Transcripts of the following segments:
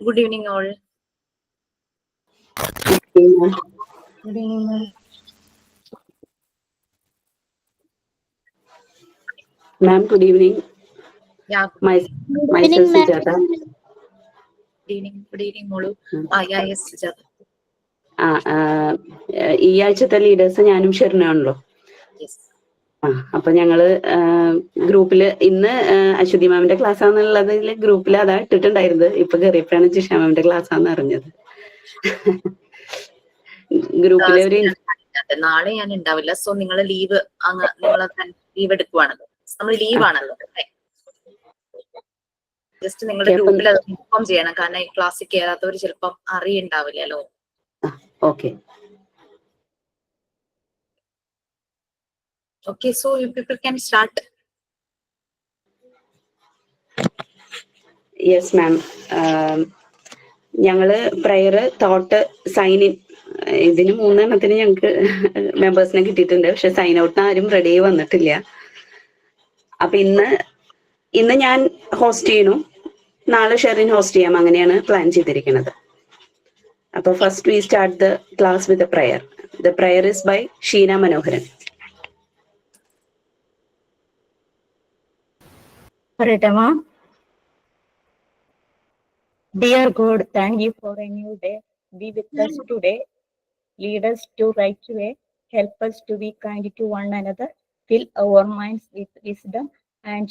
Good evening, all. Good evening, ma'am. Ma'am, good evening. Yeah. Myself Sujata. Good evening, Molu. Yeah, yes, Sujata. ഈ ആഴ്ചത്തെ leaders ഞാനും ഷെറിനാണല്ലോ. Yes. അപ്പൊ ഞങ്ങള് ഗ്രൂപ്പില് ഇന്ന് അശ്വതി മാമിന്റെ ക്ലാസ് ആണെന്നുള്ളതിൽ ഗ്രൂപ്പിൽ അതാ ഇട്ടിട്ടുണ്ടായിരുന്നത്. ഇപ്പൊ കയറിയപ്പോഴാണ് ജിഷ മാമിന്റെ ക്ലാസ് ആണെന്ന് അറിഞ്ഞത്. ഗ്രൂപ്പിലെ ഒരു നാളെ ഞാൻ ഉണ്ടാവില്ല. സോ നിങ്ങൾ ലീവ് ലീവ് എടുക്കുവാണല്ലോ. നമ്മൾ ലീവ് ആണല്ലോ. ജസ്റ്റ് നിങ്ങളുടെ ഗ്രൂപ്പിൽ അത് ഇൻഫോം ചെയ്യണം. കാരണം ഈ ക്ലാസ്സിൽ കയറാത്തവർ ചിലപ്പം അറിയണ്ടാവില്ലല്ലോ. Okay. Okay, so you people can start. Yes, ma'am. ഞങ്ങള് പ്രയർ തോട്ട് സൈൻ ഇൻ ഇതിന് 3 എണ്ണത്തിന് ഞങ്ങൾക്ക് മെമ്പേഴ്സിനെ കിട്ടിയിട്ടുണ്ട്. പക്ഷെ സൈൻ ഔട്ടിന് ആരും റെഡി ആയി വന്നിട്ടില്ല. അപ്പൊ ഇന്ന് ഞാൻ ഹോസ്റ്റ് ചെയ്യണു, നാളെ ഷെറിൻ ഹോസ്റ്റ് ചെയ്യാം. അങ്ങനെയാണ് പ്ലാൻ ചെയ്തിരിക്കുന്നത്. അപ്പൊ first we start the class with a prayer. The prayer is by Sheena Manoharan. Paritama. Dear God, thank you for a new day. Be with us today. Lead us to right way. Help us to be kind to one another. Fill our minds with wisdom and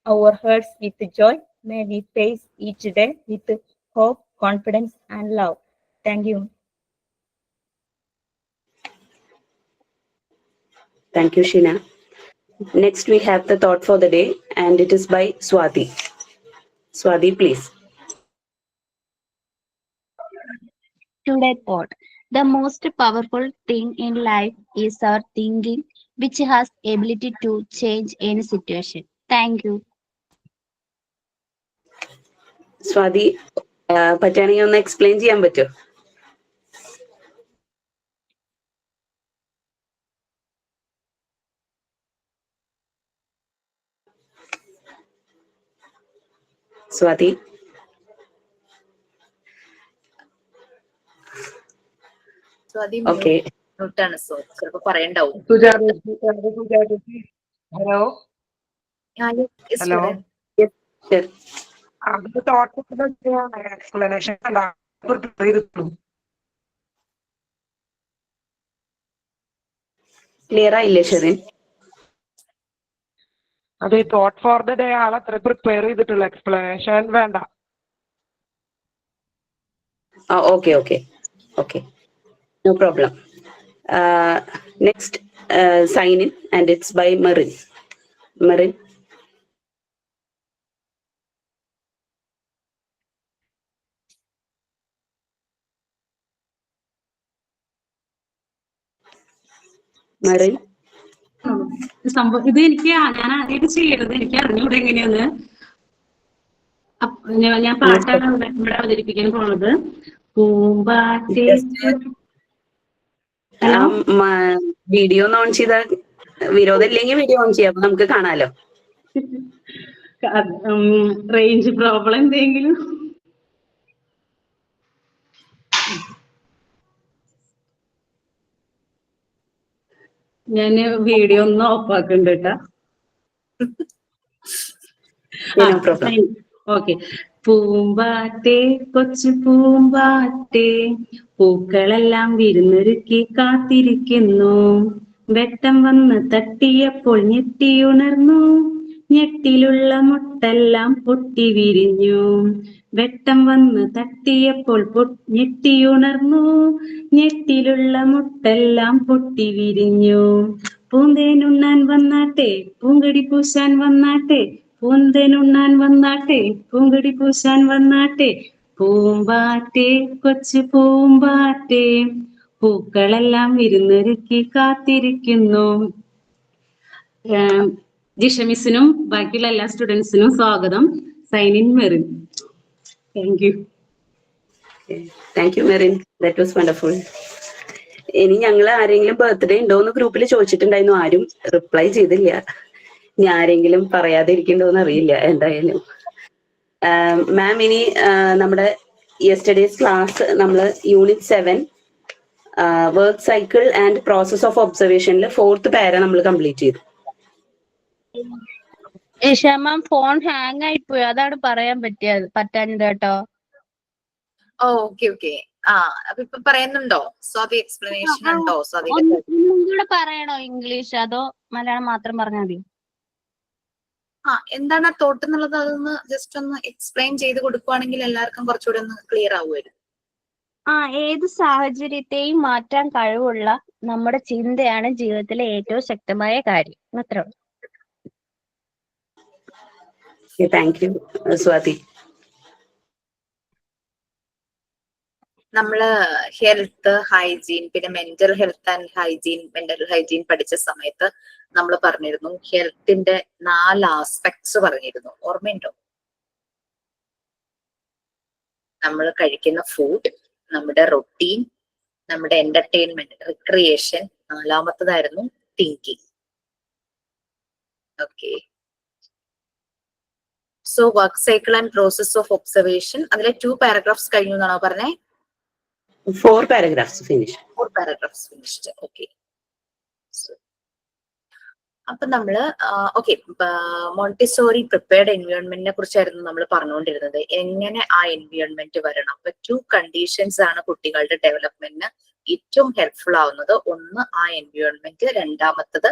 our hearts with joy. May we face each day with hope, confidence, and love. Thank you. Thank you, Sheena. Next, we have the thought for the day, and it is by Swati. Swati, please. Today thought. The most powerful thing in life is our thinking, which has ability to change any situation. Thank you. Swati, പറ്റുകയാണെങ്കിൽ ഒന്ന് explain ചെയ്യാൻ പറ്റുമോ? Swathi, okay. ാണ് so ചിലപ്പോ പറയണ്ടാവും. Hello hello explanation clear ആയില്ലേ ഷെറിൻ? അത് thought for the day ആളത്ര പ്രിപ്പയർ ചെയ്തിട്ടുള്ള എക്സ്പ്ലനേഷൻ വേണ്ട. Okay okay okay, no problem. Next sign in and it's by Merin. Merin. Merin. സംഭവം ഇത് എനിക്ക് ഞാൻ ആദ്യമായിട്ട് ചെയ്യരുത്, എനിക്ക് അറിഞ്ഞൂടെ എങ്ങനെയാന്ന്. ഞാൻ പാട്ടാണ് ഇവിടെ അവതരിപ്പിക്കാൻ പോണത്. പൂമ്പാറ്റേ വീഡിയോ ഒന്ന് ഓൺ ചെയ്ത വിരോധം ഇല്ലെങ്കിൽ വീഡിയോ ഓൺ ചെയ്യാം, അപ്പൊ നമുക്ക് കാണാലോ. റേഞ്ച് പ്രോബ്ലം എന്തെങ്കിലും? ഞാന് വീഡിയോ ഒന്ന് ഓഫ് ആക്കുന്നുണ്ട് കേട്ടാ. ഓക്കെ. പൂമ്പാറ്റേ കൊച്ചു പൂമ്പാറ്റേ, പൂക്കളെല്ലാം വിരുന്നൊരുക്കി കാത്തിരിക്കുന്നു. വെട്ടം വന്ന് തട്ടിയപ്പോൾ ഞെട്ടിയുണർന്നു, ഞെട്ടിലുള്ള മുട്ടെല്ലാം പൊട്ടി വിരിഞ്ഞു. വെട്ടം വന്ന് തട്ടിയപ്പോൾ ഞെട്ടിയുണർന്നു, ഞെട്ടിലുള്ള മുട്ടെല്ലാം പൊട്ടി വിരിഞ്ഞു. പൂന്തേനുണ്ണാൻ വന്നാട്ടെ, പൂങ്കടി പൂശാൻ വന്നാട്ടെ, പൂന്തേനുണ്ണാൻ വന്നാട്ടെ, പൂങ്കടി പൂശാൻ വന്നാട്ടെ. പൂമ്പാറ്റേ കൊച്ചു പൂമ്പാറ്റേ, പൂക്കളെല്ലാം വിരുന്നൊരുക്കി കാത്തിരിക്കുന്നു. ജിഷ മിസ്സിനും ബാക്കിയുള്ള എല്ലാ സ്റ്റുഡൻസിനും സ്വാഗതം. Sign in Merin. Thank you. Thank you Merin, that was wonderful. ഇനി ഞങ്ങൾ ആരെങ്കിലും ബർത്ത്ഡേ ഉണ്ടോന്ന് ഗ്രൂപ്പിൽ ചോദിച്ചിട്ടുണ്ടായിരുന്നു, ആരും റിപ്ലൈ ചെയ്തില്ല. ഇനി ആരെങ്കിലും പറയാതെ ഇരിക്കണ്ടോന്ന് അറിയില്ല. എന്തായാലും മാം ഇനി നമ്മുടെ യെസ്റ്റർഡേസ് ക്ലാസ് നമ്മൾ unit 7 work cycle and process of ഒബ്സർവേഷനിൽ 4th പാര നമ്മൾ കംപ്ലീറ്റ് ചെയ്തു. മാം ഫോൺ ഹാങ് ആയിപ്പോയി, അതാണ് പറയാൻ പറ്റാഞ്ഞത് കേട്ടോ. Okay okay. അപ്പൊ ഇപ്പൊ പറയുന്നുണ്ടോ? സ്വാതി എക്സ്പ്ലനേഷൻ ഉണ്ടോ? സ്വാതിയുടെ ഒന്നും കൂടെ പറയണോ ഇംഗ്ലീഷ്, അതോ മലയാളം മാത്രം പറഞ്ഞാൽ മതി? എന്താണ് തോട്ട് എന്നുള്ളത് അതൊന്ന് ജസ്റ്റ് ഒന്ന് എക്സ്പ്ലെയിൻ ചെയ്ത് കൊടുക്കുവാണെങ്കിൽ എല്ലാവർക്കും കുറച്ചുകൂടെ ഒന്ന് ക്ലിയർ ആവുമായിരുന്നു. ഏത് സാഹചര്യത്തെയും മാറ്റാൻ കഴിവുള്ള നമ്മുടെ ചിന്തയാണ് ജീവിതത്തിലെ ഏറ്റവും ശക്തമായ കാര്യം. അത്രേ ഉള്ളൂ. Thank you Swathi. നമ്മള് ഹെൽത്ത്, ഹൈജീൻ, പിന്നെ mental health and hygiene, mental hygiene പഠിച്ച സമയത്ത് നമ്മൾ പറഞ്ഞിരുന്നു ഹെൽത്തിന്റെ 4 ആസ്പെക്ട്സ് പറഞ്ഞിരുന്നു. ഓർമ്മയുണ്ടോ? നമ്മൾ കഴിക്കുന്ന ഫുഡ്, നമ്മുടെ റൊട്ടീൻ, നമ്മുടെ എന്റർടൈൻമെന്റ്, റിക്രിയേഷൻ, 4മത്തതായിരുന്നു thinking. Okay. So work cycle and process of observation, അതിലെ 2 പാരഗ്രാഫ്സ് കഴിഞ്ഞു എന്നാണോ പറഞ്ഞേ? 4 paragraphs finished. 4 paragraphs finished. Okay. അപ്പൊ നമ്മള് മോണ്ടിസോറി പ്രിപ്പയർഡ് എൻവയോൺമെന്റിനെ കുറിച്ചായിരുന്നു നമ്മൾ പറഞ്ഞുകൊണ്ടിരുന്നത്. എങ്ങനെ ആ എൻവയോൺമെന്റ് വരണം. അപ്പൊ 2 കണ്ടീഷൻസ് ആണ് കുട്ടികളുടെ ഡെവലപ്മെന്റിന് ഏറ്റവും ഹെൽപ്ഫുൾ ആവുന്നത്. ഒന്ന് ആ എൻവയോൺമെന്റ്, രണ്ടാമത്തത്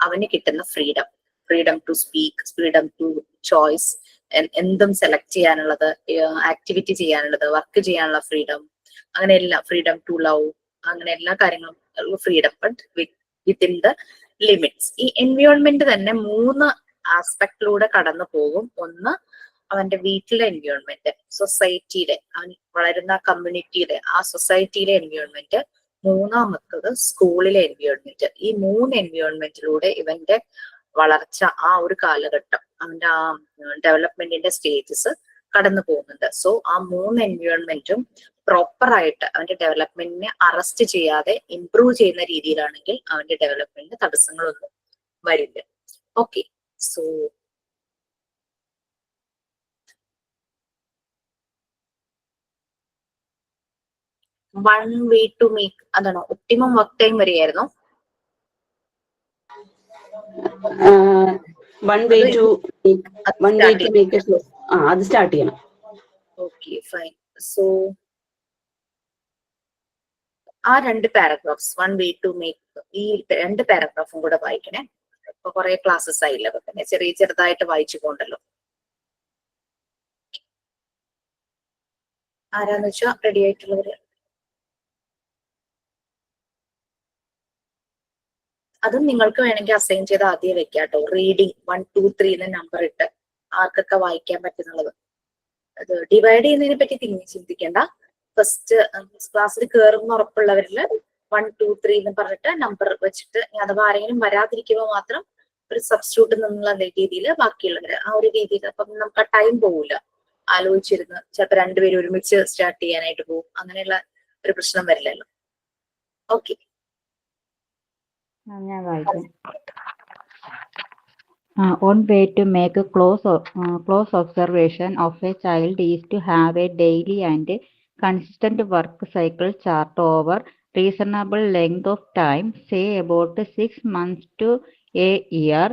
അവന് കിട്ടുന്ന freedom to speak, freedom to choice, എന്തും സെലക്ട് ചെയ്യാനുള്ളത്, ആക്ടിവിറ്റി ചെയ്യാനുള്ളത്, വർക്ക് ചെയ്യാനുള്ള ഫ്രീഡം, അങ്ങനെ എല്ലാം, ഫ്രീഡം ടു ലവ്, അങ്ങനെ എല്ലാ കാര്യങ്ങളും freedom, but within the limits. ഈ എൻവയോൺമെന്റ് തന്നെ 3 ആസ്പെക്ടിലൂടെ കടന്നു പോകും. ഒന്ന് അവന്റെ വീട്ടിലെ എൻവയോൺമെന്റ്, സൊസൈറ്റിയിലെ, അവൻ വളരുന്ന കമ്മ്യൂണിറ്റിയിലെ ആ സൊസൈറ്റിയിലെ എൻവയോൺമെന്റ്, മൂന്നാമത്തത് സ്കൂളിലെ എൻവയോൺമെന്റ്. ഈ 3 എൻവയോൺമെന്റിലൂടെ ഇവന്റെ വളർച്ച, ആ ഒരു കാലഘട്ടം, അവന്റെ ആ ഡെവലപ്മെന്റിന്റെ സ്റ്റേജസ് കടന്നു പോകുന്നുണ്ട്. സോ ആ 3 എൻവയോൺമെന്റും പ്രോപ്പർ ആയിട്ട് അവന്റെ ഡെവലപ്മെന്റിനെ അറസ്റ്റ് ചെയ്യാതെ ഇംപ്രൂവ് ചെയ്യുന്ന രീതിയിലാണെങ്കിൽ അവന്റെ ഡെവലപ്മെന്റിന് തടസ്സങ്ങളൊന്നും വരില്ല. Okay. So one way to make, അതാണോ ഒപ്റ്റിമം വർക്ക് ടൈം വരെയായിരുന്നു? One way to make it slow. അത് സ്റ്റാർട്ട് ചെയ്യണം. Okay fine. സോ ആ 2 paragraphs, one way to make, ഈ 2 പാരഗ്രാഫും കൂടെ വായിക്കണേ. ഇപ്പൊ കുറെ ക്ലാസ്സസ് ആയില്ല, അപ്പൊ തന്നെ ചെറുതായിട്ട് വായിച്ചു പോണ്ടല്ലോ. ആരാന്ന് വെച്ചാ റെഡി ആയിട്ടുള്ളവര് അതും നിങ്ങൾക്ക് വേണമെങ്കിൽ അസൈൻ ചെയ്ത് ആദ്യം വെക്കാട്ടോ. റീഡിങ് 1, 2, 3 നമ്പർ ഇട്ട് ആർക്കൊക്കെ വായിക്കാൻ പറ്റുന്നുള്ളത്. അത് ഡിവൈഡ് ചെയ്യുന്നതിനെ പറ്റി ചിന്തിക്കേണ്ട. ഫസ്റ്റ് ക്ലാസ്സിൽ കയറുന്ന ഉറപ്പുള്ളവരില് 1, 2, 3 എന്ന് പറഞ്ഞിട്ട് നമ്പർ വെച്ചിട്ട്, അഥവാ ആരെങ്കിലും വരാതിരിക്കുമ്പോൾ മാത്രം ഒരു സബ്സ്റ്റിറ്റ്യൂട്ട് എന്നുള്ള രീതിയിൽ ബാക്കിയുള്ളവര് ആ ഒരു രീതിയിൽ. അപ്പം നമുക്ക് ആ ടൈം പോകില്ല. ആലോചിച്ചിരുന്ന് ചിലപ്പോൾ 2 പേരും ഒരുമിച്ച് സ്റ്റാർട്ട് ചെയ്യാനായിട്ട് പോകും. അങ്ങനെയുള്ള ഒരു പ്രശ്നം വരില്ലല്ലോ. ഓക്കെ. ഞാൻ വായിക്കാം. One way to make a close observation of a child is to have a daily and consistent work cycle chart over reasonable length of time, say about 6 months to a year.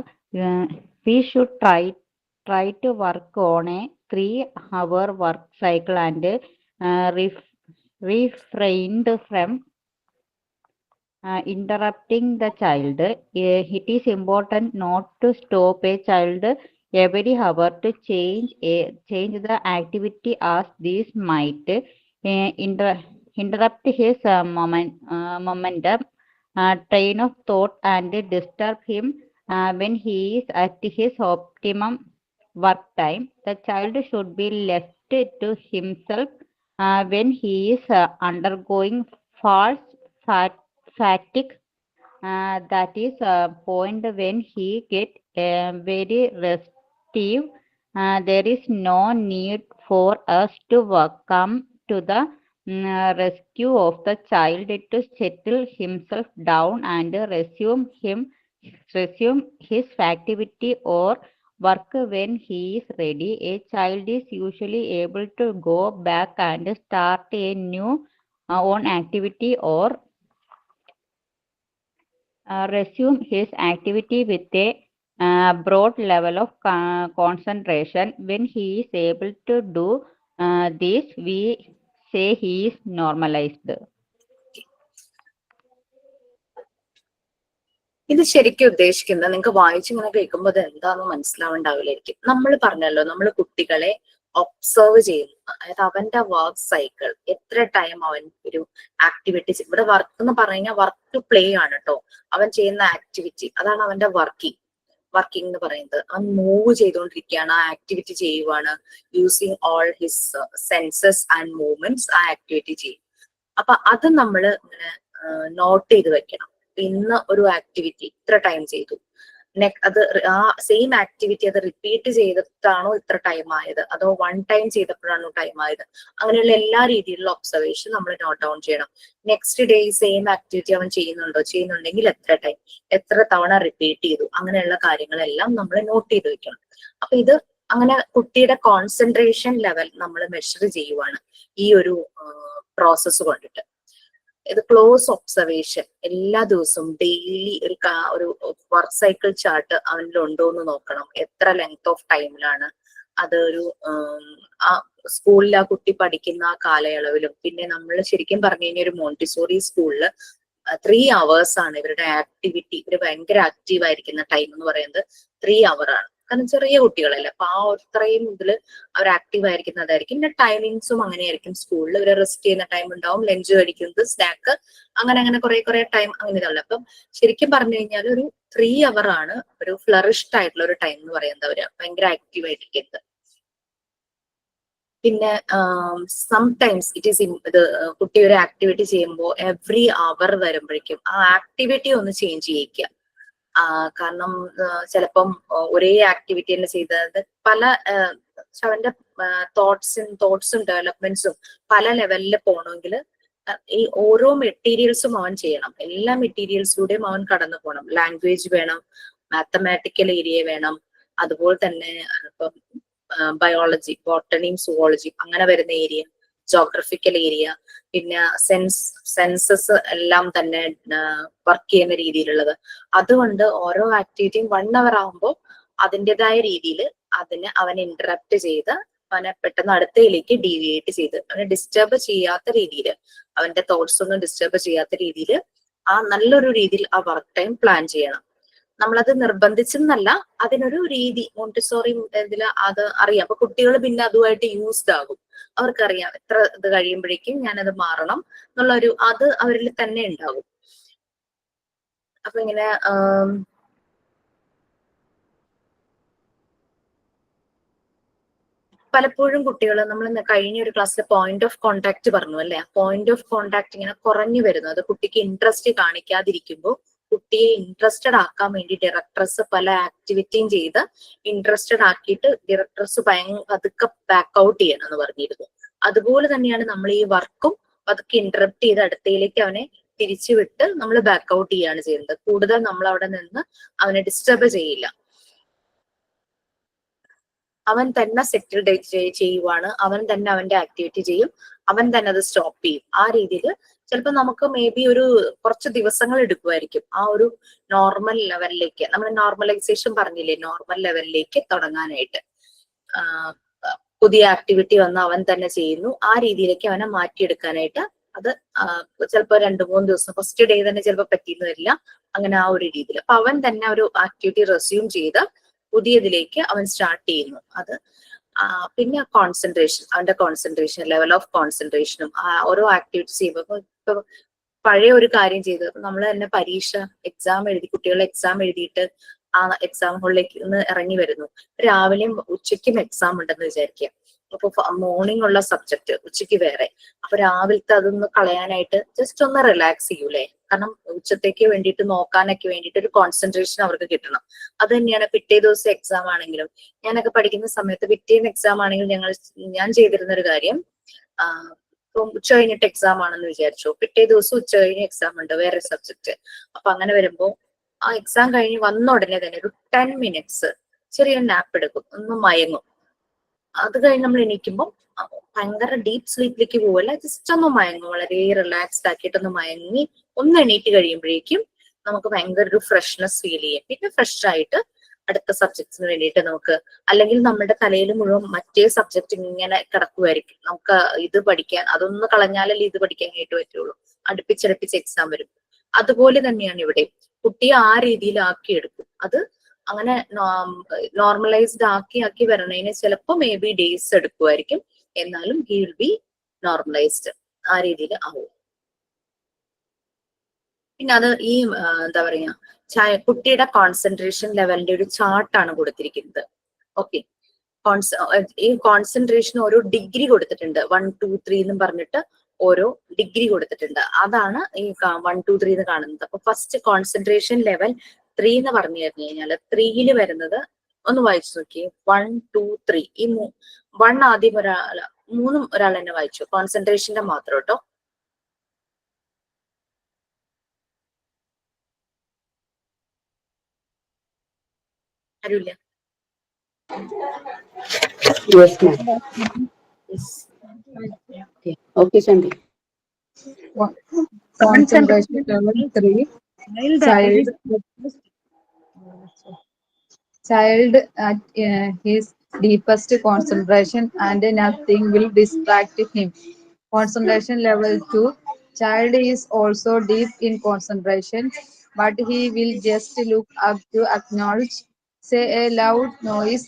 We should try to work on a 3-hour work cycle and refrained from interrupting the child. It is important not to stop a child every hour to change the activity, as this might interrupt his momentum, train of thought, and disturb him when he is at his optimum work time. The child should be left to himself when he is undergoing false fatigue. That is a point when he get very restive. There is no need for us to come to the rescue of the child to settle himself down and resume his activity, or work when he is ready. A child is usually able to go back and start a new own activity or resume his activity with a broad level of concentration. When he is able to do this, we say he is normalized. ഇത് ശരിക്കും ഉദ്ദേശിക്കുന്നത് നിങ്ങൾക്ക് വായിച്ചിങ്ങനെ കേൾക്കുമ്പോൾ അത് എന്താണെന്ന് മനസ്സിലാവുണ്ടാവില്ലായിരിക്കും. നമ്മൾ പറഞ്ഞല്ലോ, നമ്മൾ കുട്ടികളെ ഒബ്സർവ് ചെയ്യുന്നു. അതായത് അവന്റെ വർക്ക് സൈക്കിൾ, എത്ര ടൈം അവൻ ഒരു ആക്ടിവിറ്റി, ഇവിടെ വർക്ക് എന്ന് പറഞ്ഞാൽ വർക്ക് ടു പ്ലേ ആണ് കേട്ടോ. അവൻ ചെയ്യുന്ന ആക്ടിവിറ്റി, അതാണ് അവന്റെ വർക്കിംഗ് എന്ന് പറയുന്നത്. അവൻ മൂവ് ചെയ്തുകൊണ്ടിരിക്കുകയാണ്, ആ ആക്ടിവിറ്റി ചെയ്യുവാണ്, using all his census and movements ആ ആക്ടിവിറ്റി ചെയ്യും. അപ്പൊ അത് നമ്മൾ ഇങ്ങനെ നോട്ട് ചെയ്ത് വെക്കണം. ഇന്ന് ഒരു ആക്ടിവിറ്റി ഇത്ര ടൈം ചെയ്തു, അത് ആ സെയിം ആക്ടിവിറ്റി അത് റിപ്പീറ്റ് ചെയ്തിട്ടാണോ ഇത്ര ടൈം ആയത്, അതോ വൺ ടൈം ചെയ്തപ്പോഴാണോ ടൈം ആയത്, അങ്ങനെയുള്ള എല്ലാ രീതിയിലുള്ള ഒബ്സർവേഷൻ നമ്മൾ നോട്ട് ഡൗൺ ചെയ്യണം. നെക്സ്റ്റ് ഡേ സെയിം ആക്ടിവിറ്റി അവൻ ചെയ്യുന്നുണ്ടെങ്കിൽ എത്ര ടൈം, എത്ര തവണ റിപ്പീറ്റ് ചെയ്തു, അങ്ങനെയുള്ള കാര്യങ്ങളെല്ലാം നമ്മൾ നോട്ട് ചെയ്ത് വെക്കണം. അപ്പൊ ഇത് അങ്ങനെ കുട്ടിയുടെ കോൺസെൻട്രേഷൻ ലെവൽ നമ്മൾ മെഷർ ചെയ്യുവാണ് ഈ ഒരു പ്രോസസ്സ് കൊണ്ടിട്ട്. ഇത് ക്ലോസ് ഒബ്സർവേഷൻ, എല്ലാ ദിവസവും ഡെയിലി ഒരു വർക്ക് സൈക്കിൾ ചാർട്ട് അവനിലുണ്ടോ എന്ന് നോക്കണം. എത്ര ലെങ്ത് ഓഫ് ടൈമിലാണ് അത്, ഒരു ആ സ്കൂളിൽ ആ കുട്ടി പഠിക്കുന്ന ആ കാലയളവിലും. പിന്നെ നമ്മൾ ശരിക്കും പറഞ്ഞു കഴിഞ്ഞാൽ ഒരു മോണ്ടിസോറി സ്കൂളില് 3 hours ആണ് ഇവരുടെ ആക്ടിവിറ്റി. ഇവര് ഭയങ്കര ആക്റ്റീവ് ആയിരിക്കുന്ന ടൈം എന്ന് പറയുന്നത് 3 hour ആണ്. കാരണം ചെറിയ കുട്ടികളല്ലേ, അപ്പൊ ആ അത്രയും ഇതില് അവർ ആക്റ്റീവ് ആയിരിക്കുന്നതായിരിക്കും. പിന്നെ ടൈമിങ്സും അങ്ങനെയായിരിക്കും. സ്കൂളിൽ ഇവര് റെസ്റ്റ് ചെയ്യുന്ന ടൈം ഉണ്ടാവും, ലഞ്ച് കഴിക്കുന്നത്, സ്നാക്ക്, അങ്ങനെ കുറെ ടൈം അങ്ങനെ ഇതാവില്ല. അപ്പം ശരിക്കും പറഞ്ഞു കഴിഞ്ഞാൽ ഒരു 3 hour ആണ് ഒരു ഫ്ലറിഷ്ഡ് ആയിട്ടുള്ള ഒരു ടൈം എന്ന് പറയുന്നത്. അവര് ഭയങ്കര ആക്റ്റീവ് ആയിട്ടിരിക്കുന്നത്. പിന്നെ സംടൈംസ് ഇറ്റ് ഈസ് ഇത് കുട്ടി ഒരു ആക്ടിവിറ്റി ചെയ്യുമ്പോൾ എവറി അവർ വരുമ്പോഴേക്കും ആ ആക്ടിവിറ്റി ഒന്ന് ചേഞ്ച് ചെയ്യിക്കുക. കാരണം ചിലപ്പം ഒരേ ആക്ടിവിറ്റി തന്നെ ചെയ്തത് പല അവന്റെ തോട്ട്സും ഡെവലപ്മെന്റ്സും പല ലെവലിൽ പോകണമെങ്കിൽ ഈ ഓരോ മെറ്റീരിയൽസും അവൻ ചെയ്യണം. എല്ലാ മെറ്റീരിയൽസിലൂടെയും അവൻ കടന്നു പോകണം. ലാംഗ്വേജ് വേണം, മാത്തമാറ്റിക്കൽ ഏരിയ വേണം, അതുപോലെ തന്നെ ഇപ്പം ബയോളജി, ബോട്ടണിയും സുവോളജിയും അങ്ങനെ വരുന്ന ഏരിയ, ജോഗ്രഫിക്കൽ ഏരിയ, പിന്നെ സെൻസസ് എല്ലാം തന്നെ വർക്ക് ചെയ്യുന്ന രീതിയിലുള്ളത്. അതുകൊണ്ട് ഓരോ ആക്ടിവിറ്റിയും 1 hour ആകുമ്പോൾ അതിൻ്റെതായ രീതിയിൽ അവനെ ഇന്ററപ്റ്റ് ചെയ്ത് അവനെ പെട്ടെന്ന് അടുത്തയിലേക്ക് ഡീവിയേറ്റ് ചെയ്ത് അവനെ ഡിസ്റ്റർബ് ചെയ്യാത്ത രീതിയിൽ, അവന്റെ തോട്ട്സ് ഒന്നും ഡിസ്റ്റർബ് ചെയ്യാത്ത രീതിയിൽ ആ നല്ലൊരു രീതിയിൽ ആ വർക്ക് ടൈം പ്ലാൻ ചെയ്യണം. നമ്മളത് നിർബന്ധിച്ചെന്നല്ല, അതിനൊരു രീതി മോണ്ടിസോറി ഇതിൽ അത് അറിയാം. അപ്പൊ കുട്ടികൾ പിന്നെ അതുമായിട്ട് യൂസ്ഡ് ആകും. അവർക്കറിയാം എത്ര ഇത് കഴിയുമ്പോഴേക്കും ഞാനത് മാറണം എന്നുള്ളൊരു അത് അവരിൽ തന്നെ ഉണ്ടാകും. അപ്പൊ ഇങ്ങനെ പലപ്പോഴും കുട്ടികൾ, നമ്മൾ കഴിഞ്ഞ ഒരു ക്ലാസ്സിൽ പോയിന്റ് ഓഫ് കോണ്ടാക്ട് പറഞ്ഞു അല്ലെ, പോയിന്റ് ഓഫ് കോണ്ടാക്ട് ഇങ്ങനെ കുറഞ്ഞു വരുന്നു. അത് കുട്ടിക്ക് ഇൻട്രസ്റ്റ് കാണിക്കാതിരിക്കുമ്പോൾ കുട്ടിയെ ഇൻട്രസ്റ്റഡ് ആക്കാൻ വേണ്ടി ഡയറക്ടേഴ്സ് പല ആക്ടിവിറ്റിയും ചെയ്ത് ഇൻട്രസ്റ്റഡ് ആക്കിയിട്ട് ഡയറക്ടേഴ്സ് പതുക്കെ ബാക്ക് ഔട്ട് ചെയ്യണം എന്ന് പറഞ്ഞിരുന്നു. അതുപോലെ തന്നെയാണ് നമ്മൾ ഈ വർക്കും പതുക്കെ ഇന്ററപ്റ്റ് ചെയ്ത് അടുത്തയിലേക്ക് അവനെ തിരിച്ചു വിട്ട് നമ്മൾ ബാക്ക് ഔട്ട് ചെയ്യാണ് ചെയ്യുന്നത്. കൂടുതൽ നമ്മൾ അവിടെ നിന്ന് അവനെ ഡിസ്റ്റർബ് ചെയ്യില്ല. അവൻ തന്നെ സെറ്റിൽ ചെയ്യുവാണ്, അവൻ തന്നെ അവന്റെ ആക്ടിവിറ്റി ചെയ്യും, അവൻ തന്നെ അത് സ്റ്റോപ്പ് ചെയ്യും. ആ രീതിയിൽ ചിലപ്പോൾ നമുക്ക് മേ ബി ഒരു കുറച്ച് ദിവസങ്ങൾ എടുക്കുമായിരിക്കും ആ ഒരു നോർമൽ ലെവലിലേക്ക്, നമ്മൾ നോർമലൈസേഷൻ പറഞ്ഞില്ലേ, നോർമൽ ലെവലിലേക്ക് തുടങ്ങാനായിട്ട്. പുതിയ ആക്ടിവിറ്റി വന്ന് അവൻ തന്നെ ചെയ്യുന്നു, ആ രീതിയിലേക്ക് അവനെ മാറ്റിയെടുക്കാനായിട്ട് അത് ചിലപ്പോൾ 2-3 ദിവസം, ഫസ്റ്റ് ഡേ തന്നെ ചിലപ്പോൾ പറ്റിയെന്ന് വരില്ല, അങ്ങനെ ആ ഒരു രീതിയിൽ. അപ്പൊ അവൻ തന്നെ ഒരു ആക്ടിവിറ്റി റെസ്യൂം ചെയ്ത് പുതിയതിലേക്ക് അവൻ സ്റ്റാർട്ട് ചെയ്യുന്നു. അത് പിന്നെ കോൺസെൻട്രേഷൻ, അവന്റെ കോൺസെൻട്രേഷൻ, ലെവൽ ഓഫ് കോൺസെൻട്രേഷനും ഓരോ ആക്ടിവിറ്റി ചെയ്യുമ്പോൾ, ഇപ്പൊ പഴയ ഒരു കാര്യം ചെയ്ത് നമ്മൾ തന്നെ പരീക്ഷ എക്സാം എഴുതി, കുട്ടികൾ എക്സാം എഴുതിയിട്ട് ആ എക്സാം ഹോളിലേക്ക് ഒന്ന് ഇറങ്ങി വരുന്നു. രാവിലെയും ഉച്ചയ്ക്കും എക്സാം ഉണ്ടെന്ന് വിചാരിക്കുക. അപ്പൊ മോർണിംഗ് ഉള്ള സബ്ജക്ട് ഉച്ചയ്ക്ക് വേറെ. അപ്പൊ രാവിലത്തെ അതൊന്ന് കളയാനായിട്ട് ജസ്റ്റ് ഒന്ന് റിലാക്സ് ചെയ്യൂലേ, കാരണം ഉച്ചത്തേക്ക് വേണ്ടിയിട്ട് നോക്കാനൊക്കെ വേണ്ടിയിട്ട് ഒരു കോൺസെൻട്രേഷൻ അവർക്ക് കിട്ടണം. അത് തന്നെയാണ് പിറ്റേ ദിവസം എക്സാം ആണെങ്കിലും. ഞാനൊക്കെ പഠിക്കുന്ന സമയത്ത് പിറ്റേന്ന് എക്സാം ആണെങ്കിലും ഞാൻ ചെയ്തിരുന്ന ഒരു കാര്യം, ഇപ്പം ഉച്ച കഴിഞ്ഞിട്ട് എക്സാം ആണെന്ന് വിചാരിച്ചു, പിറ്റേ ദിവസം ഉച്ച കഴിഞ്ഞ് എക്സാം ഉണ്ട് വേറെ സബ്ജക്ട്. അപ്പൊ അങ്ങനെ വരുമ്പോ ആ എക്സാം കഴിഞ്ഞ് വന്ന ഉടനെ തന്നെ ഒരു 10 minutes ചെറിയൊരു നാപ്പ് എടുക്കും, ഒന്ന് മയങ്ങും. അത് കഴിഞ്ഞ് നമ്മൾ എണീക്കുമ്പോൾ ഭയങ്കര ഡീപ്പ് സ്ലീപ്പിലേക്ക് പോവല്ല, ജസ്റ്റ് ഒന്ന് മയങ്ങും, വളരെ റിലാക്സ്ഡ് ആക്കിയിട്ടൊന്ന് മയങ്ങി ഒന്ന് എണീറ്റ് കഴിയുമ്പോഴേക്കും നമുക്ക് ഭയങ്കര ഒരു ഫ്രഷ്നെസ് ഫീൽ ചെയ്യും. പിന്നെ ഫ്രഷ് ആയിട്ട് അടുത്ത സബ്ജക്ട്സിന് വേണ്ടിയിട്ട് നമുക്ക്, അല്ലെങ്കിൽ നമ്മുടെ തലയിൽ മുഴുവൻ മറ്റേ സബ്ജക്ട് ഇങ്ങനെ കിടക്കുമായിരിക്കും. നമുക്ക് ഇത് പഠിക്കാൻ, അതൊന്ന് കളഞ്ഞാലല്ലേ ഇത് പഠിക്കാൻ കേട്ട് പറ്റുള്ളൂ. അടുപ്പിച്ചടുപ്പിച്ച് എക്സാം വരും. അതുപോലെ തന്നെയാണ് ഇവിടെ, കുട്ടിയെ ആ രീതിയിൽ ആക്കിയെടുക്കും. അത് അങ്ങനെ നോർമലൈസ്ഡ് ആക്കി വരണതിന് ചിലപ്പോൾ മേ ബി ഡേയ്സ് എടുക്കുമായിരിക്കും, എന്നാലും ഹി വിൽ ബി നോർമലൈസ്ഡ്, ആ രീതിയിൽ ആവും. പിന്നെ അത് ഈ എന്താ പറയാ, കുട്ടിയുടെ കോൺസെൻട്രേഷൻ ലെവലിന്റെ ഒരു ചാർട്ടാണ് കൊടുത്തിരിക്കുന്നത്. ഓക്കെ, ഈ കോൺസെൻട്രേഷൻ ഓരോ ഡിഗ്രി കൊടുത്തിട്ടുണ്ട്, 1 2 3 എന്നും പറഞ്ഞിട്ട് ഓരോ ഡിഗ്രി കൊടുത്തിട്ടുണ്ട്. അതാണ് ഈ 1 2 3 എന്ന് കാണുന്നത്. അപ്പൊ ഫസ്റ്റ് കോൺസെൻട്രേഷൻ ലെവൽ 3 എന്ന് പറഞ്ഞു കഴിഞ്ഞാൽ 3യിൽ വരുന്നത് ഒന്ന് വായിച്ചു നോക്കി. 1 2 3, ഈ 1 ആദ്യം മൂന്നും ഒരാൾ തന്നെ വായിച്ചു, കോൺസെൻട്രേഷന്റെ മാത്രം കേട്ടോ. ആരുമില്ല? Okay Shanti. Concentration level 3. Child at his deepest concentration and nothing will distract him. Concentration level 2. Child is also deep in concentration, but he will just look up to acknowledge, say a loud noise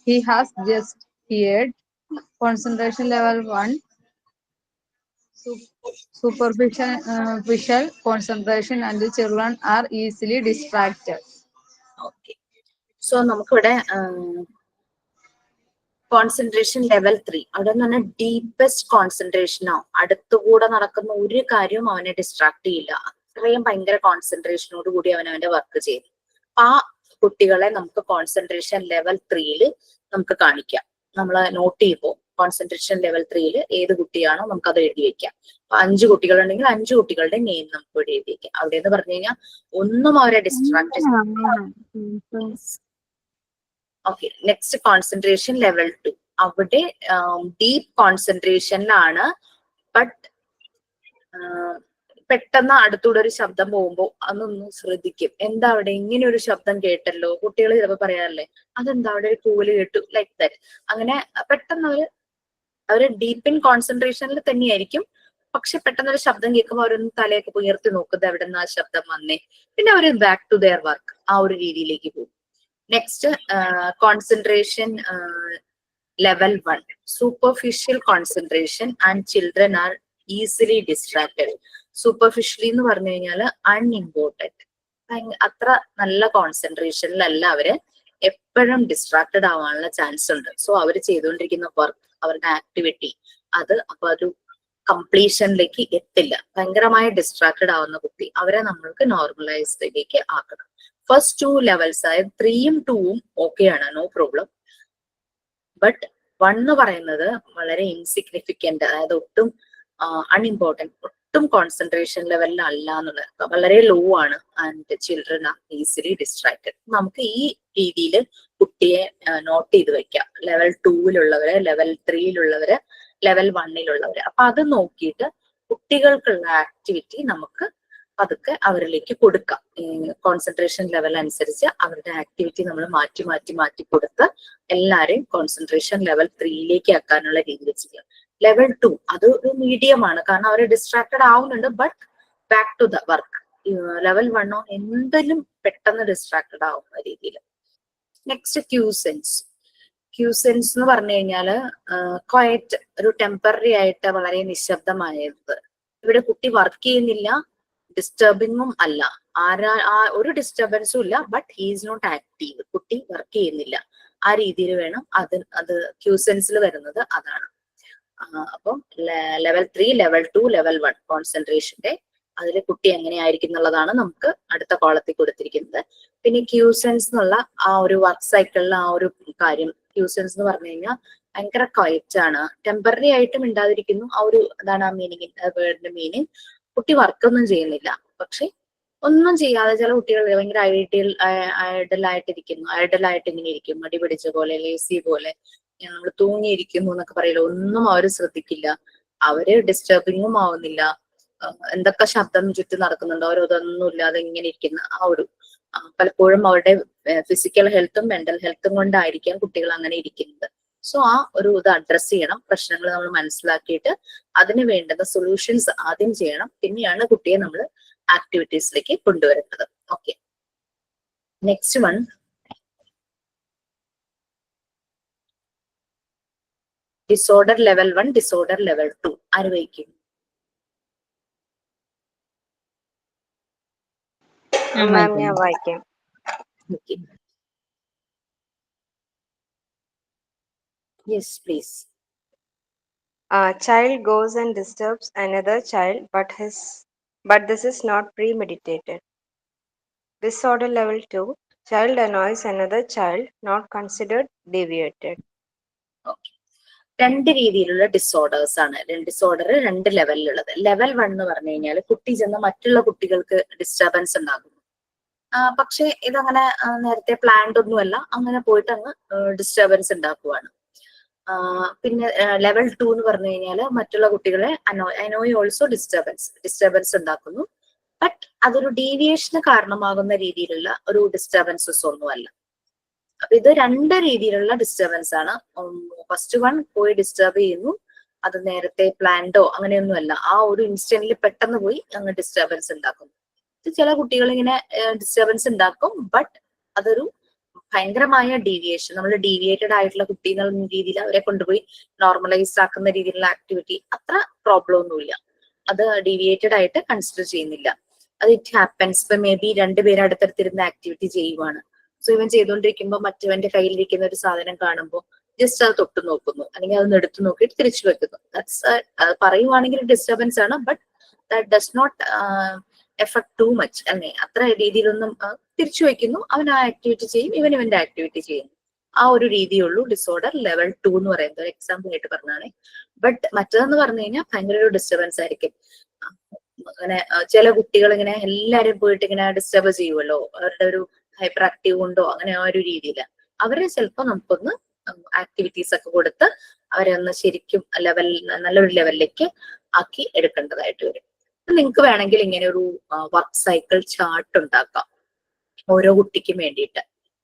he has just heard. Concentration level 1. Superficial concentration and the children are easily distracted. Okay, so നമുക്കിവിടെ concentration level 3, അവിടെ എന്ന് പറഞ്ഞാൽ deepest concentration ആവും. അടുത്തുകൂടെ നടക്കുന്ന ഒരു കാര്യവും അവനെ distract ചെയ്യില്ല. അത്രയും ഭയങ്കര കോൺസെൻട്രേഷനോട് കൂടി അവൻ അവന്റെ വർക്ക് ചെയ്യും. ആ കുട്ടികളെ നമുക്ക് കോൺസെൻട്രേഷൻ ലെവൽ 3യിൽ നമുക്ക് കാണിക്കാം. നമ്മൾ നോട്ട് ചെയ്യുമ്പോൾ കോൺസെൻട്രേഷൻ ലെവൽ 3യിൽ ഏത് കുട്ടിയാണോ നമുക്ക് അത് എഴുതി വെക്കാം. അപ്പൊ 5 കുട്ടികളുണ്ടെങ്കിൽ 5 കുട്ടികളുടെ നെയിം നമുക്ക് ഇവിടെ എഴുതി വെക്കാം. അവിടെ എന്ന് പറഞ്ഞു കഴിഞ്ഞാൽ ഒന്നും അവരെ distract. Okay, next concentration level 2. അവിടെ ഡീപ്പ് കോൺസെൻട്രേഷനിലാണ്, ബട്ട് പെട്ടെന്ന് അടുത്തൂടെ ഒരു ശബ്ദം പോകുമ്പോൾ അതൊന്ന് ശ്രദ്ധിക്കും. എന്താ അവിടെ ഇങ്ങനെ ഒരു ശബ്ദം കേട്ടല്ലോ, കുട്ടികൾ ചിലപ്പോൾ പറയാറില്ലേ, അതെന്താ അവിടെ ഒരു കൂല് കേട്ടു, ലൈക്ക് ദാറ്റ്. അങ്ങനെ പെട്ടെന്ന് അവര് ഡീപ്പ് ഇൻ കോൺസെൻട്രേഷനിൽ തന്നെയായിരിക്കും, പക്ഷെ പെട്ടെന്ന് ഒരു ശബ്ദം കേൾക്കുമ്പോൾ അവരൊന്ന് തലയൊക്കെ ഉയർത്തി നോക്കുന്നത് എവിടെ നിന്ന് ആ ശബ്ദം വന്നേ, പിന്നെ അവര് ബാക്ക് ടു ദെയർ വർക്ക്, ആ ഒരു രീതിയിലേക്ക് പോകും. Next concentration level 1. Superficial concentration and children are easily distracted. Superficially എന്ന് പറഞ്ഞു കഴിഞ്ഞാൽ അൺഇമ്പോർട്ടന്റ്, അത്ര നല്ല കോൺസെൻട്രേഷനിലല്ല അവര്, എപ്പോഴും ഡിസ്ട്രാക്റ്റഡ് ആവാനുള്ള ചാൻസ് ഉണ്ട്. സോ അവർ ചെയ്തുകൊണ്ടിരിക്കുന്ന വർക്ക്, അവരുടെ ആക്ടിവിറ്റി, അത് അപ്പൊ ഒരു കംപ്ലീഷനിലേക്ക് എത്തില്ല. ഭയങ്കരമായി ഡിസ്ട്രാക്റ്റഡ് ആവുന്ന കുട്ടി, അവരെ നമ്മൾക്ക് നോർമലൈസ്ഡിലേക്ക് ആക്കണം. ഫസ്റ്റ് 2 ലെവൽസ്, അതായത് 3ഉം 2ഉം ഓക്കെയാണ്, നോ പ്രോബ്ലം. ബട്ട് 1 എന്ന് പറയുന്നത് വളരെ ഇൻസിഗ്നിഫിക്കന്റ്, അതായത് ഒട്ടും അൺഇമ്പോർട്ടന്റ്, ഒട്ടും കോൺസെൻട്രേഷൻ ലെവലിൽ അല്ല എന്നുള്ളത്, വളരെ ലോ ആണ്. And children are easily distracted. നമുക്ക് ഈ രീതിയിൽ കുട്ടിയെ നോട്ട് ചെയ്ത് വെക്കാം. ലെവൽ 2ലുള്ളവര്, ലെവൽ 3ലുള്ളവര്, ലെവൽ 1ലുള്ളവര്. അപ്പൊ അത് നോക്കിയിട്ട് കുട്ടികൾക്കുള്ള ആക്ടിവിറ്റി നമുക്ക് അതൊക്കെ അവരിലേക്ക് കൊടുക്കാം. കോൺസെൻട്രേഷൻ ലെവൽ അനുസരിച്ച് അവരുടെ ആക്ടിവിറ്റി നമ്മൾ മാറ്റി കൊടുത്ത് എല്ലാരെയും കോൺസെൻട്രേഷൻ ലെവൽ 3ലേക്ക് ആക്കാനുള്ള രീതിയിൽ ചെയ്യാം. ലെവൽ 2 അത് ഒരു മീഡിയം ആണ്, കാരണം അവർ ഡിസ്ട്രാക്റ്റഡ് ആവുന്നുണ്ട്, but back to the work. Level 1 എന്തെങ്കിലും പെട്ടെന്ന് ഡിസ്ട്രാക്റ്റഡ് ആവുന്ന രീതിയിൽ. നെക്സ്റ്റ് ക്യൂസെൻസ്. ക്യൂസെൻസ് എന്ന് പറഞ്ഞു കഴിഞ്ഞാല് ക്വയറ്റ്, ഒരു ടെമ്പററി ആയിട്ട് വളരെ നിശബ്ദമായത്. ഇവിടെ കുട്ടി വർക്ക് ചെയ്യുന്നില്ല, ഡിസ്റ്റർബിങ്ങും അല്ല, ഒരു ഡിസ്റ്റർബൻസും ഇല്ല, but he is not active, കുട്ടി വർക്ക് ചെയ്യുന്നില്ല. ആ രീതിയിൽ വേണം അത് ക്യൂസെൻസിൽ വരുന്നത് അതാണ്. അപ്പം ലെവൽ 3, ലെവൽ 2, ലെവൽ 1 കോൺസെൻട്രേഷന്റെ അതിൽ കുട്ടി എങ്ങനെയായിരിക്കും എന്നുള്ളതാണ് നമുക്ക് അടുത്ത കോളത്തിൽ കൊടുത്തിരിക്കുന്നത്. പിന്നെ ക്യൂസെൻസ് എന്നുള്ള ആ ഒരു വർക്ക് സൈക്കിളിലെ ആ ഒരു കാര്യം, ക്യൂസെൻസ് എന്ന് പറഞ്ഞു കഴിഞ്ഞാൽ ഭയങ്കര ക്വയറ്റ് ആണ്, ടെമ്പററി ആയിട്ടും ഉണ്ടാതിരിക്കുന്നു. ആ ഒരു അതാണ് ആ മീനിങ്, വേർഡിന്റെ മീനിങ്. കുട്ടി വർക്കൊന്നും ചെയ്യുന്നില്ല, പക്ഷെ ഒന്നും ചെയ്യാതെ ചില കുട്ടികൾ ഭയങ്കര ഐഡലായിട്ട് ഇങ്ങനെ ഇരിക്കും, മടി പിടിച്ച പോലെ, ലേസി പോലെ, നമ്മൾ തൂങ്ങിയിരിക്കുന്നു എന്നൊക്കെ പറയില്ല. ഒന്നും അവർ ശ്രദ്ധിക്കില്ല, അവര് ഡിസ്റ്റർബിങ്ങും ആവുന്നില്ല. എന്തൊക്കെ ശബ്ദം ചുറ്റും നടക്കുന്നുണ്ടോ അവരതൊന്നും ഇല്ലാതെ ഇങ്ങനെ ഇരിക്കുന്ന ആ ഒരു പലപ്പോഴും അവരുടെ ഫിസിക്കൽ ഹെൽത്തും മെന്റൽ ഹെൽത്തും കൊണ്ടായിരിക്കാം കുട്ടികൾ അങ്ങനെ ഇരിക്കുന്നത്. സോ ആ ഒരു ഇത് അഡ്രസ് ചെയ്യണം, പ്രശ്നങ്ങൾ നമ്മൾ മനസ്സിലാക്കിയിട്ട് അതിന് വേണ്ടുന്ന സൊല്യൂഷൻസ് ആദ്യം ചെയ്യണം, പിന്നെയാണ് കുട്ടിയെ നമ്മൾ ആക്ടിവിറ്റീസിലേക്ക് കൊണ്ടുവരുന്നത്. Okay, next one, disorder level 1, disorder level 2 ആര് വഹിക്കും? മാം ഞാൻ വായിക്കാം. Okay. Yes, please. A child goes and disturbs another child, but this is not premeditated. Disorder level 2. Child annoys another child, not considered deviated. Okay. രണ്ട് രീതിയിലുള്ള disorders ആണ്. Disorder രണ്ട് ലെവലിലുള്ളത്. Level 1 എന്ന് പറഞ്ഞു കഴിഞ്ഞാൽ കുട്ടി ചെന്ന് മറ്റുള്ള കുട്ടികൾക്ക് ഡിസ്റ്റർബൻസ് ഉണ്ടാകുന്നു. പക്ഷെ ഇതങ്ങനെ നേരത്തെ പ്ലാൻഡ് ഒന്നുമല്ല, അങ്ങനെ പോയിട്ട് അങ്ങ് ഡിസ്റ്റർബൻസ് ഉണ്ടാക്കുവാണ്. പിന്നെ ലെവൽ 2 എന്ന് പറഞ്ഞു കഴിഞ്ഞാൽ മറ്റുള്ള കുട്ടികളെ അനോയ് ഓൾസോ ഡിസ്റ്റർബൻസ് ഉണ്ടാക്കുന്നു. ബട്ട് അതൊരു ഡീവിയേഷന് കാരണമാകുന്ന രീതിയിലുള്ള ഒരു ഡിസ്റ്റർബൻസസ് ഒന്നുമല്ല. അപ്പൊ ഇത് രണ്ട് രീതിയിലുള്ള ഡിസ്റ്റർബൻസ് ആണ്. ഫസ്റ്റ് വൺ പോയി ഡിസ്റ്റർബ് ചെയ്യുന്നു, അത് നേരത്തെ പ്ലാൻഡോ അങ്ങനെയൊന്നുമല്ല, ആ ഒരു ഇൻസ്റ്റന്റിൽ പെട്ടെന്ന് പോയി അങ്ങ് ഡിസ്റ്റർബൻസ് ഉണ്ടാക്കുന്നു. ചില കുട്ടികൾ ഇങ്ങനെ ഡിസ്റ്റർബൻസ് ഉണ്ടാക്കും, ബട്ട് അതൊരു ഭയങ്കരമായ ഡീവിയേഷൻ, നമ്മൾ ഡീവിയേറ്റഡ് ആയിട്ടുള്ള കുട്ടി എന്നുള്ള രീതിയിൽ അവരെ കൊണ്ടുപോയി നോർമലൈസ് ആക്കുന്ന രീതിയിലുള്ള ആക്ടിവിറ്റി അത്ര പ്രോബ്ലം ഒന്നുമില്ല, അത് ഡീവിയേറ്റഡ് ആയിട്ട് കൺസിഡർ ചെയ്യുന്നില്ല. അത് ഇറ്റ് ഹാപ്പൻസ്. ഇപ്പൊ മേ ബി രണ്ടുപേരും അടുത്തടുത്തിരുന്ന ആക്ടിവിറ്റി ചെയ്യുവാണ്. സോ ഇവൻ ചെയ്തുകൊണ്ടിരിക്കുമ്പോൾ മറ്റവന്റെ കയ്യിലിരിക്കുന്ന ഒരു സാധനം കാണുമ്പോൾ ജസ്റ്റ് അത് തൊട്ട് നോക്കുന്നു, അല്ലെങ്കിൽ അതൊന്ന് എടുത്തു നോക്കിയിട്ട് തിരിച്ചു വെക്കുന്നു. പറയുവാണെങ്കിൽ ഡിസ്റ്റർബൻസ് ആണ്, but that does not effect too much അല്ലേ, അത്ര രീതിയിലൊന്നും തിരിച്ചു വെക്കുന്നു, അവൻ ആ ആക്ടിവിറ്റി ചെയ്യും, ഇവന്റെ ആക്ടിവിറ്റി ചെയ്യും. ആ ഒരു രീതിയുള്ളൂ ഡിസോർഡർ ലെവൽ 2 എന്ന് പറയുന്നത്. ഒരു എക്സാമ്പിൾ ആയിട്ട് പറഞ്ഞാണ്. ബട്ട് മറ്റതെന്ന് പറഞ്ഞു കഴിഞ്ഞാൽ ഭയങ്കര ഒരു ഡിസ്റ്റർബൻസ് ആയിരിക്കും. അങ്ങനെ ചില കുട്ടികൾ ഇങ്ങനെ എല്ലാരും പോയിട്ട് ഇങ്ങനെ ഡിസ്റ്റർബ് ചെയ്യുമല്ലോ, അവരുടെ ഒരു ഹൈപ്പർ ആക്റ്റീവ് ഉണ്ടോ, അങ്ങനെ ആ ഒരു രീതിയിൽ അവരെ ചിലപ്പോൾ നമുക്കൊന്ന് ആക്ടിവിറ്റീസ് ഒക്കെ കൊടുത്ത് അവരെ ഒന്ന് ശരിക്കും നല്ലൊരു ലെവലിലേക്ക് ആക്കി എടുക്കേണ്ടതായിട്ട് വരും. നിങ്ങൾക്ക് വേണമെങ്കിൽ ഇങ്ങനെ ഒരു വർക്ക് സൈക്കിൾ ചാർട്ട് ഉണ്ടാക്കാം ഓരോ കുട്ടിക്കും വേണ്ടിയിട്ട്.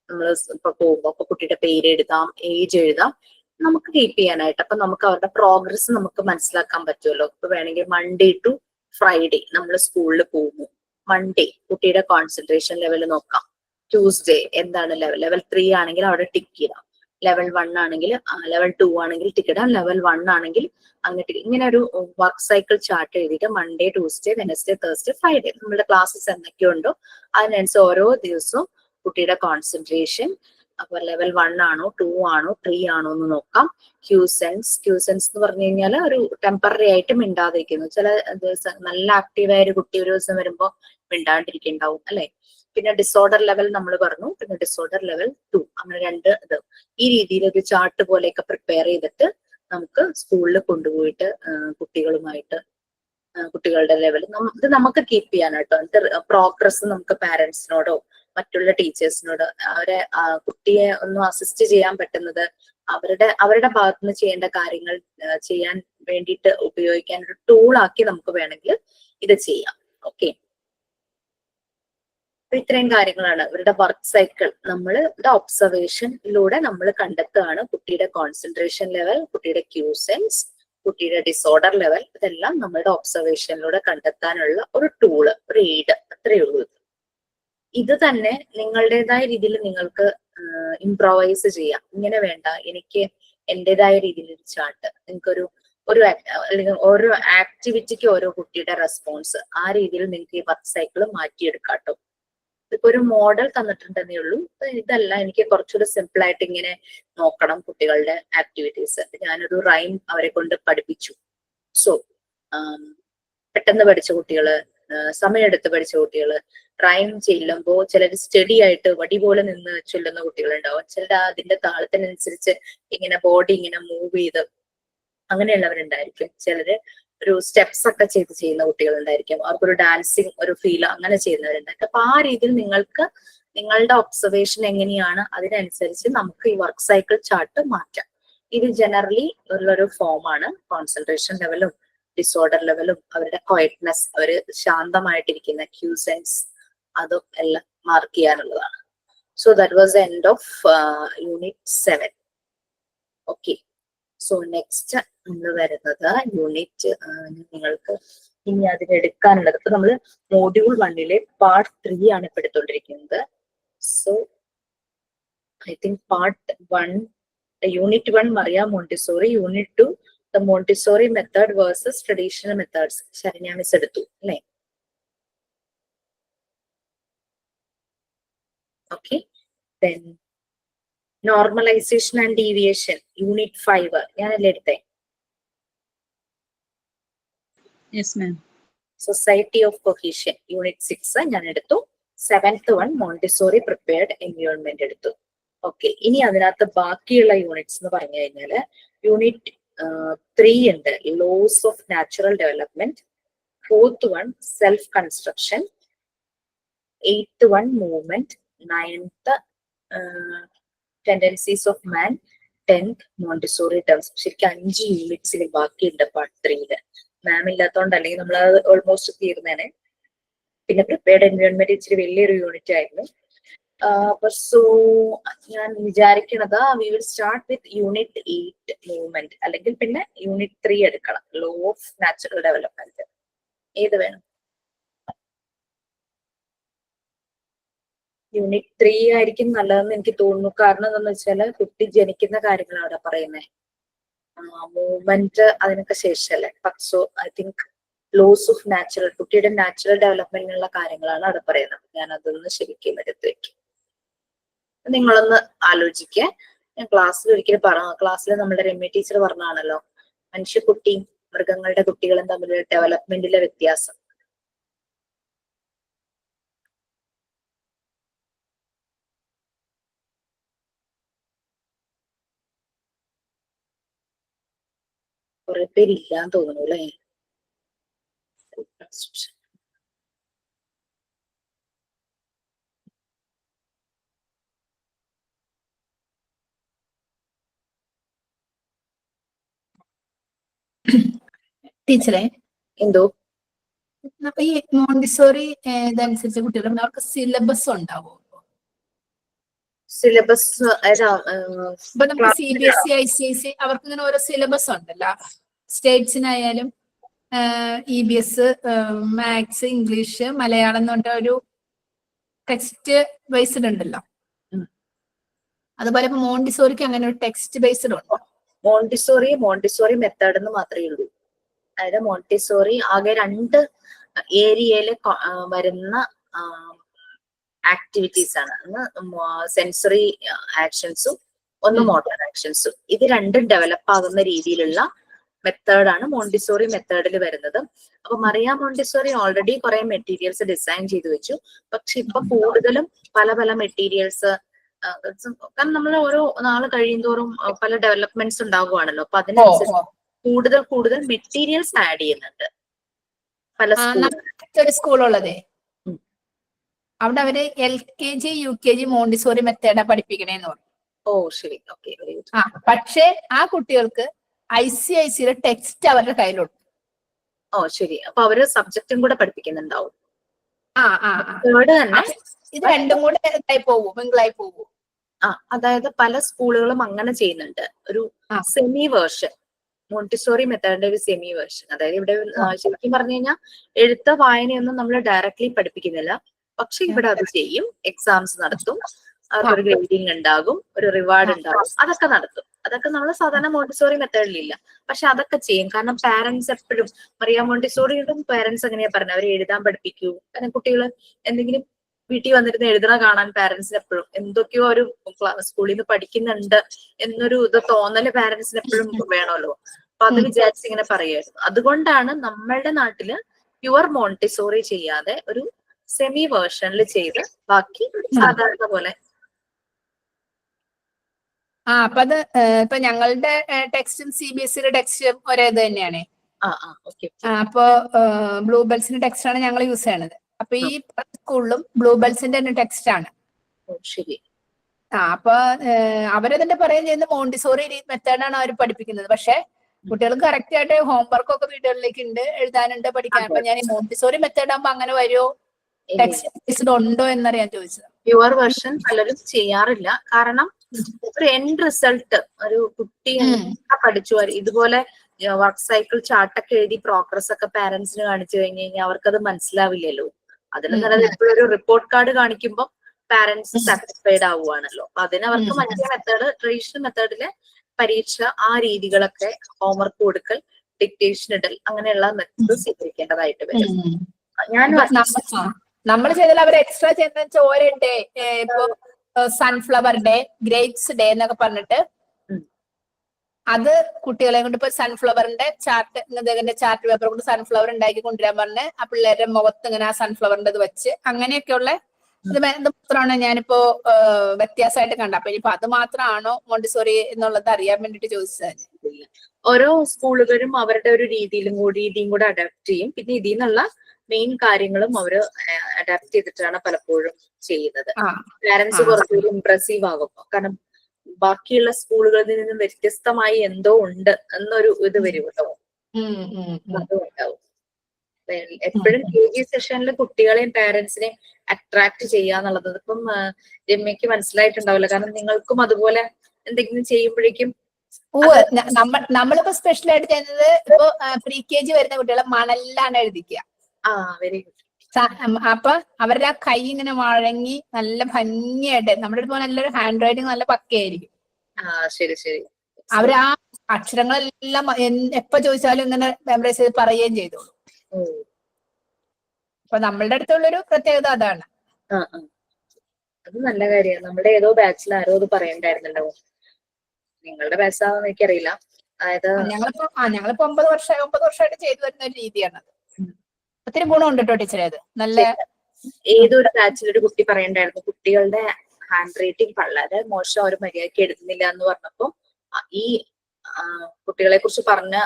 നമ്മൾ ഇപ്പൊ പോകുമ്പോൾ ഇപ്പൊ കുട്ടിയുടെ പേര് എഴുതാം, ഏജ് എഴുതാം, നമുക്ക് കീപ്പ് ചെയ്യാനായിട്ട്. അപ്പൊ നമുക്ക് അവരുടെ പ്രോഗ്രസ് നമുക്ക് മനസ്സിലാക്കാൻ പറ്റുമല്ലോ. ഇപ്പൊ വേണമെങ്കിൽ മൺഡേ ടു ഫ്രൈഡേ നമ്മൾ സ്കൂളിൽ പോകുന്നു, മൺഡേ കുട്ടിയുടെ കോൺസെൻട്രേഷൻ ലെവൽ നോക്കാം. ട്യൂസ്ഡേ എന്താണ് ലെവൽ 3 ആണെങ്കിൽ അവിടെ ടിക്ക് ചെയ്യാം, ലെവൽ 1 ആണെങ്കിൽ ലെവൽ 2 ആണെങ്കിൽ ടിക്ക് ഇടാം, ലെവൽ 1 ആണെങ്കിൽ അങ്ങോട്ട് ഇങ്ങനെ ഒരു വർക്ക് സൈക്കിൾ ചാർട്ട് എഴുതിയിട്ട് Monday, Tuesday, Wednesday, Thursday, Friday നമ്മുടെ ക്ലാസ്സസ് എന്തൊക്കെയുണ്ടോ അതിനനുസരിച്ച് ഓരോ ദിവസവും കുട്ടിയുടെ കോൺസെൻട്രേഷൻ അപ്പൊ ലെവൽ 1 ആണോ 2 ആണോ 3 ആണോ എന്ന് നോക്കാം. ക്യൂസെൻസ് എന്ന് പറഞ്ഞു കഴിഞ്ഞാൽ ഒരു ടെമ്പററി ആയിട്ട് മിണ്ടാതിരിക്കുന്നു. ചില ദിവസം നല്ല ആക്റ്റീവായ ഒരു കുട്ടി ഒരു ദിവസം വരുമ്പോ മിണ്ടാണ്ടിരിക്കുന്നുണ്ടാവും അല്ലെ. പിന്നെ ഡിസോർഡർ ലെവൽ നമ്മൾ പറഞ്ഞു, പിന്നെ ഡിസോർഡർ ലെവൽ 2, അങ്ങനെ രണ്ട് ഇത് ഈ രീതിയിൽ ഒരു ചാർട്ട് പോലെയൊക്കെ പ്രിപ്പയർ ചെയ്തിട്ട് നമുക്ക് സ്കൂളിൽ കൊണ്ടുപോയിട്ട് കുട്ടികളുടെ ലെവൽ ഇത് നമുക്ക് കീപ്പ് ചെയ്യാനാട്ടോ. എന്നിട്ട് പ്രോഗ്രസ് നമുക്ക് പാരന്റ്സിനോടോ മറ്റുള്ള ടീച്ചേഴ്സിനോട് അവരെ കുട്ടിയെ ഒന്ന് അസിസ്റ്റ് ചെയ്യാൻ പറ്റുന്നത് അവരുടെ ഭാഗത്തുനിന്ന് ചെയ്യേണ്ട കാര്യങ്ങൾ ചെയ്യാൻ വേണ്ടിയിട്ട് ഉപയോഗിക്കാൻ ഒരു ടൂൾ ആക്കി നമുക്ക് വേണമെങ്കിൽ ഇത് ചെയ്യാം. ഓക്കെ, ഇത്രയും കാര്യങ്ങളാണ് ഇവരുടെ വർക്ക് സൈക്കിൾ. നമ്മൾ ഒബ്സർവേഷനിലൂടെ നമ്മൾ കണ്ടെത്തുകയാണ് കുട്ടിയുടെ കോൺസെൻട്രേഷൻ ലെവൽ, കുട്ടിയുടെ ക്യൂസെൻസ്, കുട്ടിയുടെ ഡിസോർഡർ ലെവൽ. ഇതെല്ലാം നമ്മളുടെ ഒബ്സർവേഷനിലൂടെ കണ്ടെത്താനുള്ള ഒരു ടൂള്, ഒരു എയ്ഡ്, അത്രയേ ഉള്ളൂ. ഇത് തന്നെ നിങ്ങളുടേതായ രീതിയിൽ നിങ്ങൾക്ക് ഇംപ്രവൈസ് ചെയ്യാം. ഇങ്ങനെ വേണ്ട, എനിക്ക് എന്റേതായ രീതിയിൽ ഒരു ചാർട്ട്, നിങ്ങൾക്കൊരു അല്ലെങ്കിൽ ഓരോ ആക്ടിവിറ്റിക്ക് ഓരോ കുട്ടിയുടെ റെസ്പോൺസ്, ആ രീതിയിൽ നിങ്ങൾക്ക് ഈ വർക്ക് സൈക്കിൾ മാറ്റിയെടുക്കാട്ടോ. ഇപ്പൊ ഒരു മോഡൽ തന്നിട്ടുണ്ടെന്നേ ഉള്ളൂ. ഇതല്ല, എനിക്ക് കുറച്ചുകൂടി സിമ്പിൾ ആയിട്ട് ഇങ്ങനെ നോക്കണം കുട്ടികളുടെ ആക്ടിവിറ്റീസ്. ഞാനൊരു റൈം അവരെ കൊണ്ട് പഠിപ്പിച്ചു. സോ പെട്ടെന്ന് പഠിച്ച കുട്ടികള്, സമയമെടുത്ത് പഠിച്ച കുട്ടികള് റൈം ചെല്ലുമ്പോ ചിലർ സ്റ്റഡി ആയിട്ട് വടി പോലെ നിന്ന് ചൊല്ലുന്ന കുട്ടികളുണ്ടാവും. ചിലർ അതിന്റെ താളത്തിനനുസരിച്ച് ഇങ്ങനെ ബോഡി ഇങ്ങനെ മൂവ് ചെയ്ത് അങ്ങനെയുള്ളവരുണ്ടായിരിക്കും. ചിലര് ഒരു സ്റ്റെപ്സ് ഒക്കെ ചെയ്യുന്ന കുട്ടികളുണ്ടായിരിക്കും, അവർക്കൊരു ഡാൻസിങ് ഒരു ഫീൽ അങ്ങനെ ചെയ്യുന്നവരുണ്ടായിരിക്കും. അപ്പൊ ആ രീതിയിൽ നിങ്ങൾക്ക് നിങ്ങളുടെ ഒബ്സർവേഷൻ എങ്ങനെയാണ് അതിനനുസരിച്ച് നമുക്ക് ഈ വർക്ക് സൈക്കിൾ ചാർട്ട് മാറ്റാം. ഇത് ജനറലി ഉള്ളൊരു ഫോമാണ്. കോൺസെൻട്രേഷൻ ലെവലും ഡിസോർഡർ ലെവലും അവരുടെ ക്വയറ്റ്നെസ്, അവര് ശാന്തമായിട്ടിരിക്കുന്ന ക്യൂസെൻസ്, അതും എല്ലാം മാർക്ക് ചെയ്യാനുള്ളതാണ്. So that was the end of unit 7. Okay, so next നമ്മൾ വരുന്നത് യൂണിറ്റ് നിങ്ങൾക്ക് ഇനി അതിനെടുക്കാനുള്ളത്. ഇപ്പൊ നമ്മൾ മോഡ്യൂൾ 1 പാർട്ട് 3 ആണ് ഇപ്പൊ എടുത്തോണ്ടിരിക്കുന്നത്. So I think part 1 unit 1 Maria Montessori, unit 2 the Montessori method versus traditional methods Saranya miss എടുത്തു അല്ലെ? Okay, then normalisation and deviation unit 5 ഞാനല്ലേ എടുത്തേ? Yes ma'am. Society of cohesion unit 6 ഞാൻ എടുത്തു. 7th one Montessori prepared environment എടുത്തു. Okay, ഇനി അതിനകത്ത് ബാക്കിയുള്ള യൂണിറ്റ്സ് എന്ന് പറഞ്ഞു കഴിഞ്ഞാല് യൂണിറ്റ് 3 ഉണ്ട്, loss of natural development. 4th one self construction. 8th one movement. 9th tendencies of man. 10th Montessori terms. ശരിക്കും 5 യൂണിറ്റ്സിൽ ബാക്കിയുണ്ട് പാർട്ട് 3. മാം ഇല്ലാത്തതുകൊണ്ട് അല്ലെങ്കിൽ നമ്മൾ ഓൾമോസ്റ്റ് തീർന്നേനെ. പിന്നെ പ്രിപ്പയർഡ് എൻവയോൺമെന്റ് ഇച്ചിരി വലിയൊരു യൂണിറ്റ് ആയിരുന്നു. സോ ഞാൻ വിചാരിക്കണത് we will start with unit 8 movement, അല്ലെങ്കിൽ പിന്നെ യൂണിറ്റ് 3 എടുക്കണം, ലോ ഓഫ് നാച്ചുറൽ ഡെവലപ്മെന്റ്. ഏത് വേണം? യൂണിറ്റ് 3 ആയിരിക്കും നല്ലതെന്ന് എനിക്ക് തോന്നുന്നു. കാരണം എന്താണെന്ന് വെച്ചാല് കുട്ടി ജനിക്കുന്ന കാര്യങ്ങളാണ് അവിടെ പറയുന്നത്. മൂവ്മെന്റ് അതിനൊക്കെ ശേഷമല്ലേ. പക്ഷോ I think laws of natural, കുട്ടിയുടെ നാച്ചുറൽ ഡെവലപ്മെന്റിനുള്ള കാര്യങ്ങളാണ് അവിടെ പറയുന്നത്. ഞാൻ അതൊന്ന് ശരിക്കും എടുത്ത് വെക്കും. നിങ്ങളൊന്ന് ആലോചിക്കുക. ഞാൻ ക്ലാസ്സിൽ ഒരിക്കലും ക്ലാസ്സിൽ നമ്മുടെ രമ്യ ടീച്ചർ പറഞ്ഞാണല്ലോ മനുഷ്യക്കുട്ടിയും മൃഗങ്ങളുടെ കുട്ടികളും തമ്മിലുള്ള ഡെവലപ്മെന്റിലെ വ്യത്യാസം. കുറെ പേരില്ലാന്ന് തോന്നുന്നു അല്ലേ? ടീച്ചറെ, എന്തോ അപ്പൊ ഈ മോണ്ടിസോറി ഇതനുസരിച്ച് കുട്ടികൾ അവർക്ക് സിലബസ് ഉണ്ടാവും? സിലബസ് ഇപ്പൊ നമുക്ക് CBSE ICSE അവർക്ക് ഇങ്ങനെ ഓരോ സിലബസ് ഉണ്ടല്ലോ. സ്റ്റേറ്റ്സിനായാലും EBS, മാത്സ്, ഇംഗ്ലീഷ്, മലയാളം എന്ന് പറഞ്ഞ ഒരു ടെക്സ്റ്റ് ബേസ്ഡ് ഉണ്ടല്ലോ. അതുപോലെ ഇപ്പൊ മോണ്ടിസോറിക്ക് അങ്ങനെ ഒരു ടെക്സ്റ്റ് ബേസ്ഡ് ഉണ്ടോ? മോണ്ടിസോറി മെത്തേഡ് എന്ന് മാത്രമേ ഉള്ളൂ. അതായത് മോണ്ടിസോറി ആകെ 2 ഏരിയയില് വരുന്ന ആക്ടിവിറ്റീസ് ആണ്. ഒന്ന് സെൻസറി ആക്ഷൻസും ഒന്ന് മോട്ടോർ ആക്ഷൻസും. ഇത് രണ്ടും ഡെവലപ്പ് ആകുന്ന രീതിയിലുള്ള മെത്തേഡാണ് മോണ്ടിസോറി മെത്തേഡിൽ വരുന്നത്. അപ്പൊ മറിയ മോണ്ടിസോറി ഓൾറെഡി കുറെ മെറ്റീരിയൽസ് ഡിസൈൻ ചെയ്ത് വെച്ചു. പക്ഷെ ഇപ്പൊ കൂടുതലും പല പല മെറ്റീരിയൽസ്, കാരണം നമ്മൾ ഓരോ നാള് കഴിയുന്തോറും പല ഡെവലപ്മെന്റ്സ് ഉണ്ടാകുവാണല്ലോ. അപ്പൊ അതിനനുസരിച്ച് കൂടുതൽ മെറ്റീരിയൽസ് ആഡ് ചെയ്യുന്നുണ്ട് പല സ്കൂളുള്ളതേ. അവിടെ അവര് LKG UKG മോണ്ടിസോറി മെത്തേഡാ പഠിപ്പിക്കണേന്ന് പറഞ്ഞു. ഓ ശരി, ഓക്കെ. പക്ഷേ ആ കുട്ടികൾക്ക് ICICയുടെ ടെക്സ്റ്റ് അവരുടെ കയ്യിലുണ്ട്. ഓ ശരി, അപ്പൊ അവര് സബ്ജക്റ്റും കൂടെ പഠിപ്പിക്കുന്നുണ്ടാവും. തന്നെ ഇത് രണ്ടും കൂടെ മിംഗിളായി പോകും. അതായത് പല സ്കൂളുകളും അങ്ങനെ ചെയ്യുന്നുണ്ട്. ഒരു സെമി വേർഷൻ, മോണ്ടിസോറി മെത്തേഡിന്റെ ഒരു സെമി വേർഷൻ. അതായത് ഇവിടെ ശരിക്കും പറഞ്ഞു കഴിഞ്ഞാൽ എഴുത്ത വായനയൊന്നും നമ്മൾ ഡയറക്ട്ലി പഠിപ്പിക്കുന്നില്ല. പക്ഷെ ഇവിടെ അത് ചെയ്യും. എക്സാംസ് നടത്തും, അവർക്കൊരു ഗ്രേഡിംഗ് ഉണ്ടാകും, ഒരു റിവാർഡ് ഉണ്ടാകും, അതൊക്കെ നടത്തും. അതൊക്കെ നമ്മൾ സാധാരണ മോണ്ടിസോറി മെത്തേഡിലില്ല. പക്ഷെ അതൊക്കെ ചെയ്യും. കാരണം പാരന്റ്സ് എപ്പോഴും മറിയ മോണ്ടിസോറിയുടെ പാരന്റ്സ് എങ്ങനെയാ പറഞ്ഞത്, അവർ എഴുതാൻ പഠിപ്പിക്കൂ. കാരണം കുട്ടികൾ എന്തെങ്കിലും വീട്ടിൽ വന്നിരുന്ന് എഴുതണ കാണാൻ പാരന്റ്സിന് എപ്പോഴും എന്തൊക്കെയോ ഒരു സ്കൂളിൽ നിന്ന് പഠിക്കുന്നുണ്ട് എന്നൊരു തോന്നല് പാരന്റ്സിന് എപ്പോഴും വേണമല്ലോ. അപ്പൊ അത് വിചാരിച്ച് ഇങ്ങനെ പറയായിരുന്നു. അതുകൊണ്ടാണ് നമ്മളുടെ നാട്ടില് പ്യുവർ മോണ്ടിസോറി ചെയ്യാതെ ഒരു സെമി വേർഷനിൽ ചെയ്ത് ബാക്കി സാധാരണ പോലെ. അപ്പൊ അത് ഇപ്പൊ ഞങ്ങളുടെ ടെക്സ്റ്റും CBSEയുടെ ടെക്സ്റ്റും ഒരേ ഇത് തന്നെയാണ്. ഓക്കെ. അപ്പൊ ബ്ലൂബെൽസിന്റെ ടെക്സ്റ്റ് ആണ് ഞങ്ങൾ യൂസ് ചെയ്യണത്. അപ്പൊ ഈ സ്കൂളിലും ബ്ലൂബെൽസിന്റെ തന്നെ ടെക്സ്റ്റ് ആണ്. ശരി. അപ്പൊ അവരതിന്റെ പറയുകയും ചെയ്യുന്ന മോണ്ടിസോറി മെത്തേഡാണ് അവർ പഠിപ്പിക്കുന്നത്. പക്ഷെ കുട്ടികൾക്ക് കറക്റ്റ് ആയിട്ട് ഹോംവർക്ക് ഒക്കെ വീടുകളിലേക്ക് ഉണ്ട്, എഴുതാനുണ്ട്, പഠിക്കാൻ. അപ്പൊ ഞാൻ ഈ മോണ്ടിസോറി മെത്തേഡ് ആകുമ്പോ അങ്ങനെ വരുമോ, ടെക്സ്റ്റ് ഉണ്ടോ എന്നറിയാൻ ചോദിച്ചത്. പ്യുവർ വെർഷൻ പലരും ചെയ്യാറില്ല. കാരണം ഒരു എൻഡ് റിസൾട്ട് ഒരു കുട്ടി പഠിച്ചു ഇതുപോലെ വർക്ക് സൈക്കിൾ ചാർട്ടൊക്കെ എഴുതി പ്രോഗ്രസ് ഒക്കെ പാരന്റ്സിന് കാണിച്ചു കഴിഞ്ഞു കഴിഞ്ഞാൽ അവർക്കത് മനസ്സിലാവില്ലല്ലോ. അതിന് നല്ലത് എപ്പോഴും ഒരു റിപ്പോർട്ട് കാർഡ് കാണിക്കുമ്പോൾ പാരന്റ്സ് സാറ്റിസ്ഫൈഡ് ആവുകയാണല്ലോ. അപ്പൊ അതിനവർക്ക് മറ്റേ മെത്തേഡ്, ട്രഡീഷണൽ മെത്തേഡിലെ പരീക്ഷ, ആ രീതികളൊക്കെ, ഹോംവർക്ക് കൊടുക്കൽ, ഡിക്റ്റേഷൻ ഇടൽ, അങ്ങനെയുള്ള മെത്തേഡ് സ്വീകരിക്കേണ്ടതായിട്ട് വരും. നമ്മൾ ചെയ്താൽ അവർ എക്സ്ട്രാ ചെയ്യുന്ന ഓരോ ഡേ, ഇപ്പൊ സൺഫ്ലവർ ഡേ, ഗ്രേപ്സ് ഡേ എന്നൊക്കെ പറഞ്ഞിട്ട് അത് കുട്ടികളെ കൊണ്ട് ഇപ്പൊ സൺഫ്ലവറിന്റെ ചാർട്ട് പേപ്പർ കൊണ്ട് സൺഫ്ലവർ ഉണ്ടാക്കി കൊണ്ടുവരാൻ പറഞ്ഞ് ആ പിള്ളേരുടെ മുഖത്ത് ഇങ്ങനെ ആ സൺഫ്ലവറിന്റെ ഇത് വെച്ച് അങ്ങനെയൊക്കെയുള്ള ഇത് മാത്രമാണ് ഞാനിപ്പോ വ്യത്യാസമായിട്ട് കണ്ട. അപ്പൊ ഇനിയിപ്പോ അത് മാത്രമാണോ മോണ്ടിസോറി എന്നുള്ളത് അറിയാൻ വേണ്ടിട്ട് ചോദിച്ചത്. ഓരോ സ്കൂളുകളും അവരുടെ ഒരു രീതിയും കൂടെ അഡാപ്റ്റ് ചെയ്യും. പിന്നെ ഇതിൽ നിന്നുള്ള മെയിൻ കാര്യങ്ങളും അവര് അഡാപ്റ്റ് ചെയ്തിട്ടാണ് പലപ്പോഴും ചെയ്യുന്നത്. പാരന്റ്സ് കുറച്ചുകൂടി ഇംപ്രസീവ് ആകും. കാരണം ബാക്കിയുള്ള സ്കൂളുകളിൽ നിന്നും വ്യത്യസ്തമായി എന്തോ ഉണ്ട് എന്നൊരു ഇത് വരുമല്ലോ, അതും ഉണ്ടാവും. എപ്പോഴും KG സെഷനിൽ കുട്ടികളെയും പാരന്റ്സിനെയും അട്രാക്ട് ചെയ്യാന്നുള്ളത് ഇപ്പം രമ്യക്ക് മനസ്സിലായിട്ടുണ്ടാവില്ല. കാരണം നിങ്ങൾക്കും അതുപോലെ എന്തെങ്കിലും ചെയ്യുമ്പോഴേക്കും നമ്മളിപ്പോ സ്പെഷ്യൽ ആയിട്ട് ചെയ്യുന്നത് ഇപ്പൊ pre-KG വരുന്ന കുട്ടികളെ മണലിലാണ് എഴുതിക്കുക. Very good. അപ്പൊ അവരുടെ ആ കൈ ഇങ്ങനെ വഴങ്ങി നല്ല ഭംഗിയായിട്ട്, നമ്മുടെ അടുത്ത് നല്ലൊരു ഹാൻഡ് റൈറ്റിംഗ് നല്ല പക്കയായിരിക്കും. ശരി ശരി. അവര് ആ അക്ഷരങ്ങളെല്ലാം എപ്പോ ചോദിച്ചാലും ഇങ്ങനെ മെമ്മറൈസ് ചെയ്ത് പറയുകയും ചെയ്തോളൂ. അപ്പൊ നമ്മളുടെ അടുത്തുള്ളൊരു പ്രത്യേകത അതാണ്. അത് നല്ല കാര്യമാണ്. നമ്മുടെ ഏതോ ബാച്ചിൽ ആരോ അത് പറയണ്ടായിരുന്നല്ലോ. നിങ്ങളുടെ ബാച്ചാണെന്ന് എനിക്കറിയില്ല. അതായത് ഞങ്ങളിപ്പോ 9 വർഷമായിട്ട് ചെയ്തു വരുന്ന ഒരു രീതിയാണ്. ഒത്തിരി ഗുണമുണ്ട് കേട്ടോ ടീച്ചറെ. അത് നല്ല ഏതൊരു ബാച്ചിൽ ഒരു കുട്ടി പറയണ്ടായിരുന്നു കുട്ടികളുടെ ഹാൻഡ് റൈറ്റിംഗ് വളരെ മോശം, അവർ മര്യാദയ്ക്ക് എഴുതുന്നില്ല എന്ന് പറഞ്ഞപ്പോ ഈ കുട്ടികളെ കുറിച്ച് പറഞ്ഞ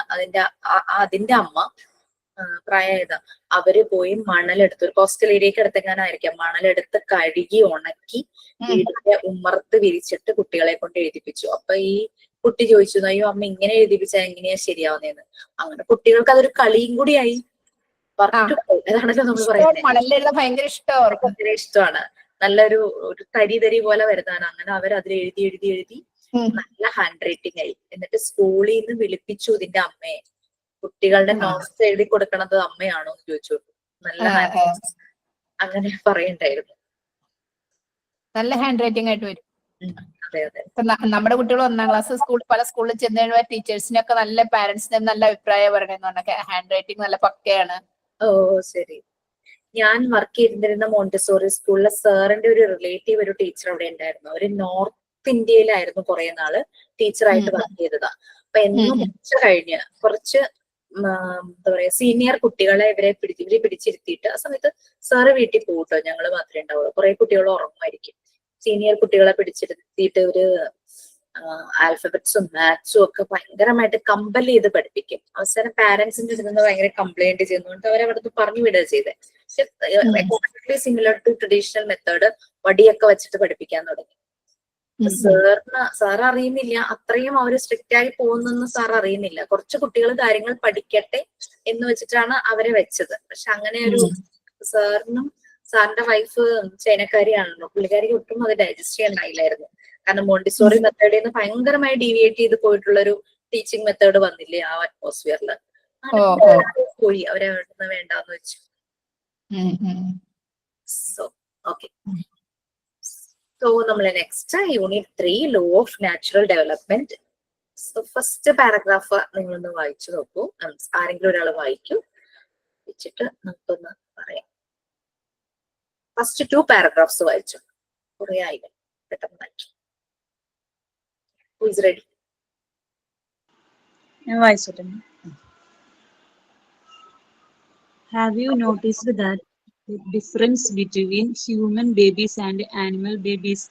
അതിന്റെ അമ്മ പ്രായമായതാ. അവര് പോയി മണലെടുത്ത്, ഒരു കോസ്റ്റൽ ഏരിയക്ക് അടുത്തെങ്ങാനായിരിക്കാം, മണലെടുത്ത് കഴുകി ഉണക്കി വീടിന്റെ ഉമ്മറത്ത് വിരിച്ചിട്ട് കുട്ടികളെ കൊണ്ട് എഴുതിപ്പിച്ചു. അപ്പൊ ഈ കുട്ടി ചോദിച്ചു, അയ്യോ അമ്മ ഇങ്ങനെ എഴുതിപ്പിച്ചാൽ എങ്ങനെയാ ശരിയാവുന്നതെന്ന്. അങ്ങനെ കുട്ടികൾക്ക് അതൊരു കളിയും കൂടിയായി. അതാണല്ലോ നമ്മൾ പറയുന്നത്. ഭയങ്കര ഇഷ്ടമാണ്. നല്ലൊരു തരി പോലെ വരുന്നതാണ്. അങ്ങനെ അവർ അതിൽ എഴുതി നല്ല ഹാൻഡ് റൈറ്റിംഗ് ആയി. എന്നിട്ട് സ്കൂളിൽ നിന്ന് വിളിപ്പിച്ചു ഇതിന്റെ അമ്മയെ. കുട്ടികളുടെ നോട്ട്സ് എഴുതി കൊടുക്കണത് അമ്മയാണോ എന്ന് ചോദിച്ചു. നല്ല അങ്ങനെ പറയണ്ടായിരുന്നു. നല്ല ഹാൻഡ് റൈറ്റിംഗ് ആയിട്ട് വരും. അതെ അതെ. നമ്മുടെ കുട്ടികൾ 1ാം ക്ലാസ് പല സ്കൂളിൽ ചെന്ന് കഴിയുമ്പോൾ ടീച്ചേഴ്സിനൊക്കെ നല്ല പാരന്റ്സിനെ നല്ല അഭിപ്രായം പറയണെന്ന് പറഞ്ഞാൽ ഹാൻഡ് റൈറ്റിംഗ് നല്ല പക്കയാണ്. ശരി. ഞാൻ വർക്ക് ചെയ്തിരുന്ന മോണ്ടിസോറി സ്കൂളിലെ സാറിന്റെ ഒരു റിലേറ്റീവ് ഒരു ടീച്ചർ അവിടെ ഉണ്ടായിരുന്നു. അവര് നോർത്ത് ഇന്ത്യയിലായിരുന്നു കുറെ നാള് ടീച്ചറായിട്ട് വർക്ക് ചെയ്തതാ. അപ്പൊ എന്നും ഉച്ച കഴിഞ്ഞ് കുറച്ച് എന്താ പറയാ സീനിയർ കുട്ടികളെ ഇവരെ പിടിച്ചിരുത്തിയിട്ട് ആ സമയത്ത് സാറ് വീട്ടിൽ പോകട്ടോ, ഞങ്ങള് മാത്രമേ ഉണ്ടാവുള്ളൂ. കുറെ കുട്ടികൾ ഉറങ്ങുമായിരിക്കും. സീനിയർ കുട്ടികളെ പിടിച്ചിരുത്തിയിട്ട് ഒരു ആൽഫബറ്റ്സും മാത്സും ഒക്കെ ഭയങ്കരമായിട്ട് കമ്പൽ ചെയ്ത് പഠിപ്പിക്കും. അവസാനം പാരന്റ്സിന്റെ അടുത്ത് നിന്ന് ഭയങ്കര കംപ്ലൈന്റ് ചെയ്യുന്നുണ്ട് അവരവിടുന്ന് പറഞ്ഞു വിടുക ചെയ്തേ. പക്ഷെ സിമിലർ ടു ട്രഡീഷണൽ മെത്തേഡ് വടിയൊക്കെ വെച്ചിട്ട് പഠിപ്പിക്കാൻ തുടങ്ങി. സാർ അറിയുന്നില്ല അത്രയും അവര് സ്ട്രിക്റ്റ് ആയി പോകുന്നെന്ന് സാർ അറിയുന്നില്ല. കുറച്ച് കുട്ടികൾ കാര്യങ്ങൾ പഠിക്കട്ടെ എന്ന് വെച്ചിട്ടാണ് അവരെ വെച്ചത്. പക്ഷെ അങ്ങനെ ഒരു സാറിന്റെ വൈഫ് ചൈനക്കാരിയാണല്ലോ, പുള്ളിക്കാരിക്ക് ഒട്ടും അത് ഡൈജസ്റ്റ് ചെയ്യാനായില്ലായിരുന്നു. കാരണം മോണ്ടിസോറി മെത്തേഡിൽ നിന്ന് ഭയങ്കരമായി ഡീവിയേറ്റ് ചെയ്ത് പോയിട്ടുള്ളൊരു ടീച്ചിങ് മെത്തേഡ് വന്നില്ലേ ആ അറ്റ്മോസ്ഫിയറിൽ. പോയി അവരെ അവിടുന്ന് വേണ്ടാന്ന് വെച്ചു. So okay. സോ നമ്മൾ next unit 3 law of natural development. So first paragraph നിങ്ങളൊന്ന് വായിച്ചു നോക്കൂ. ആരെങ്കിലും ഒരാൾ വായിക്കൂ, വെച്ചിട്ട് നമുക്കൊന്ന് പറയാം. ഫസ്റ്റ് 2 പാരഗ്രാഫ്സ് വായിച്ചു. കുറെ ആയില്ലേ, പെട്ടെന്ന് വായിച്ചു. Who is ready? Have you noticed that the difference between human babies and animal babies?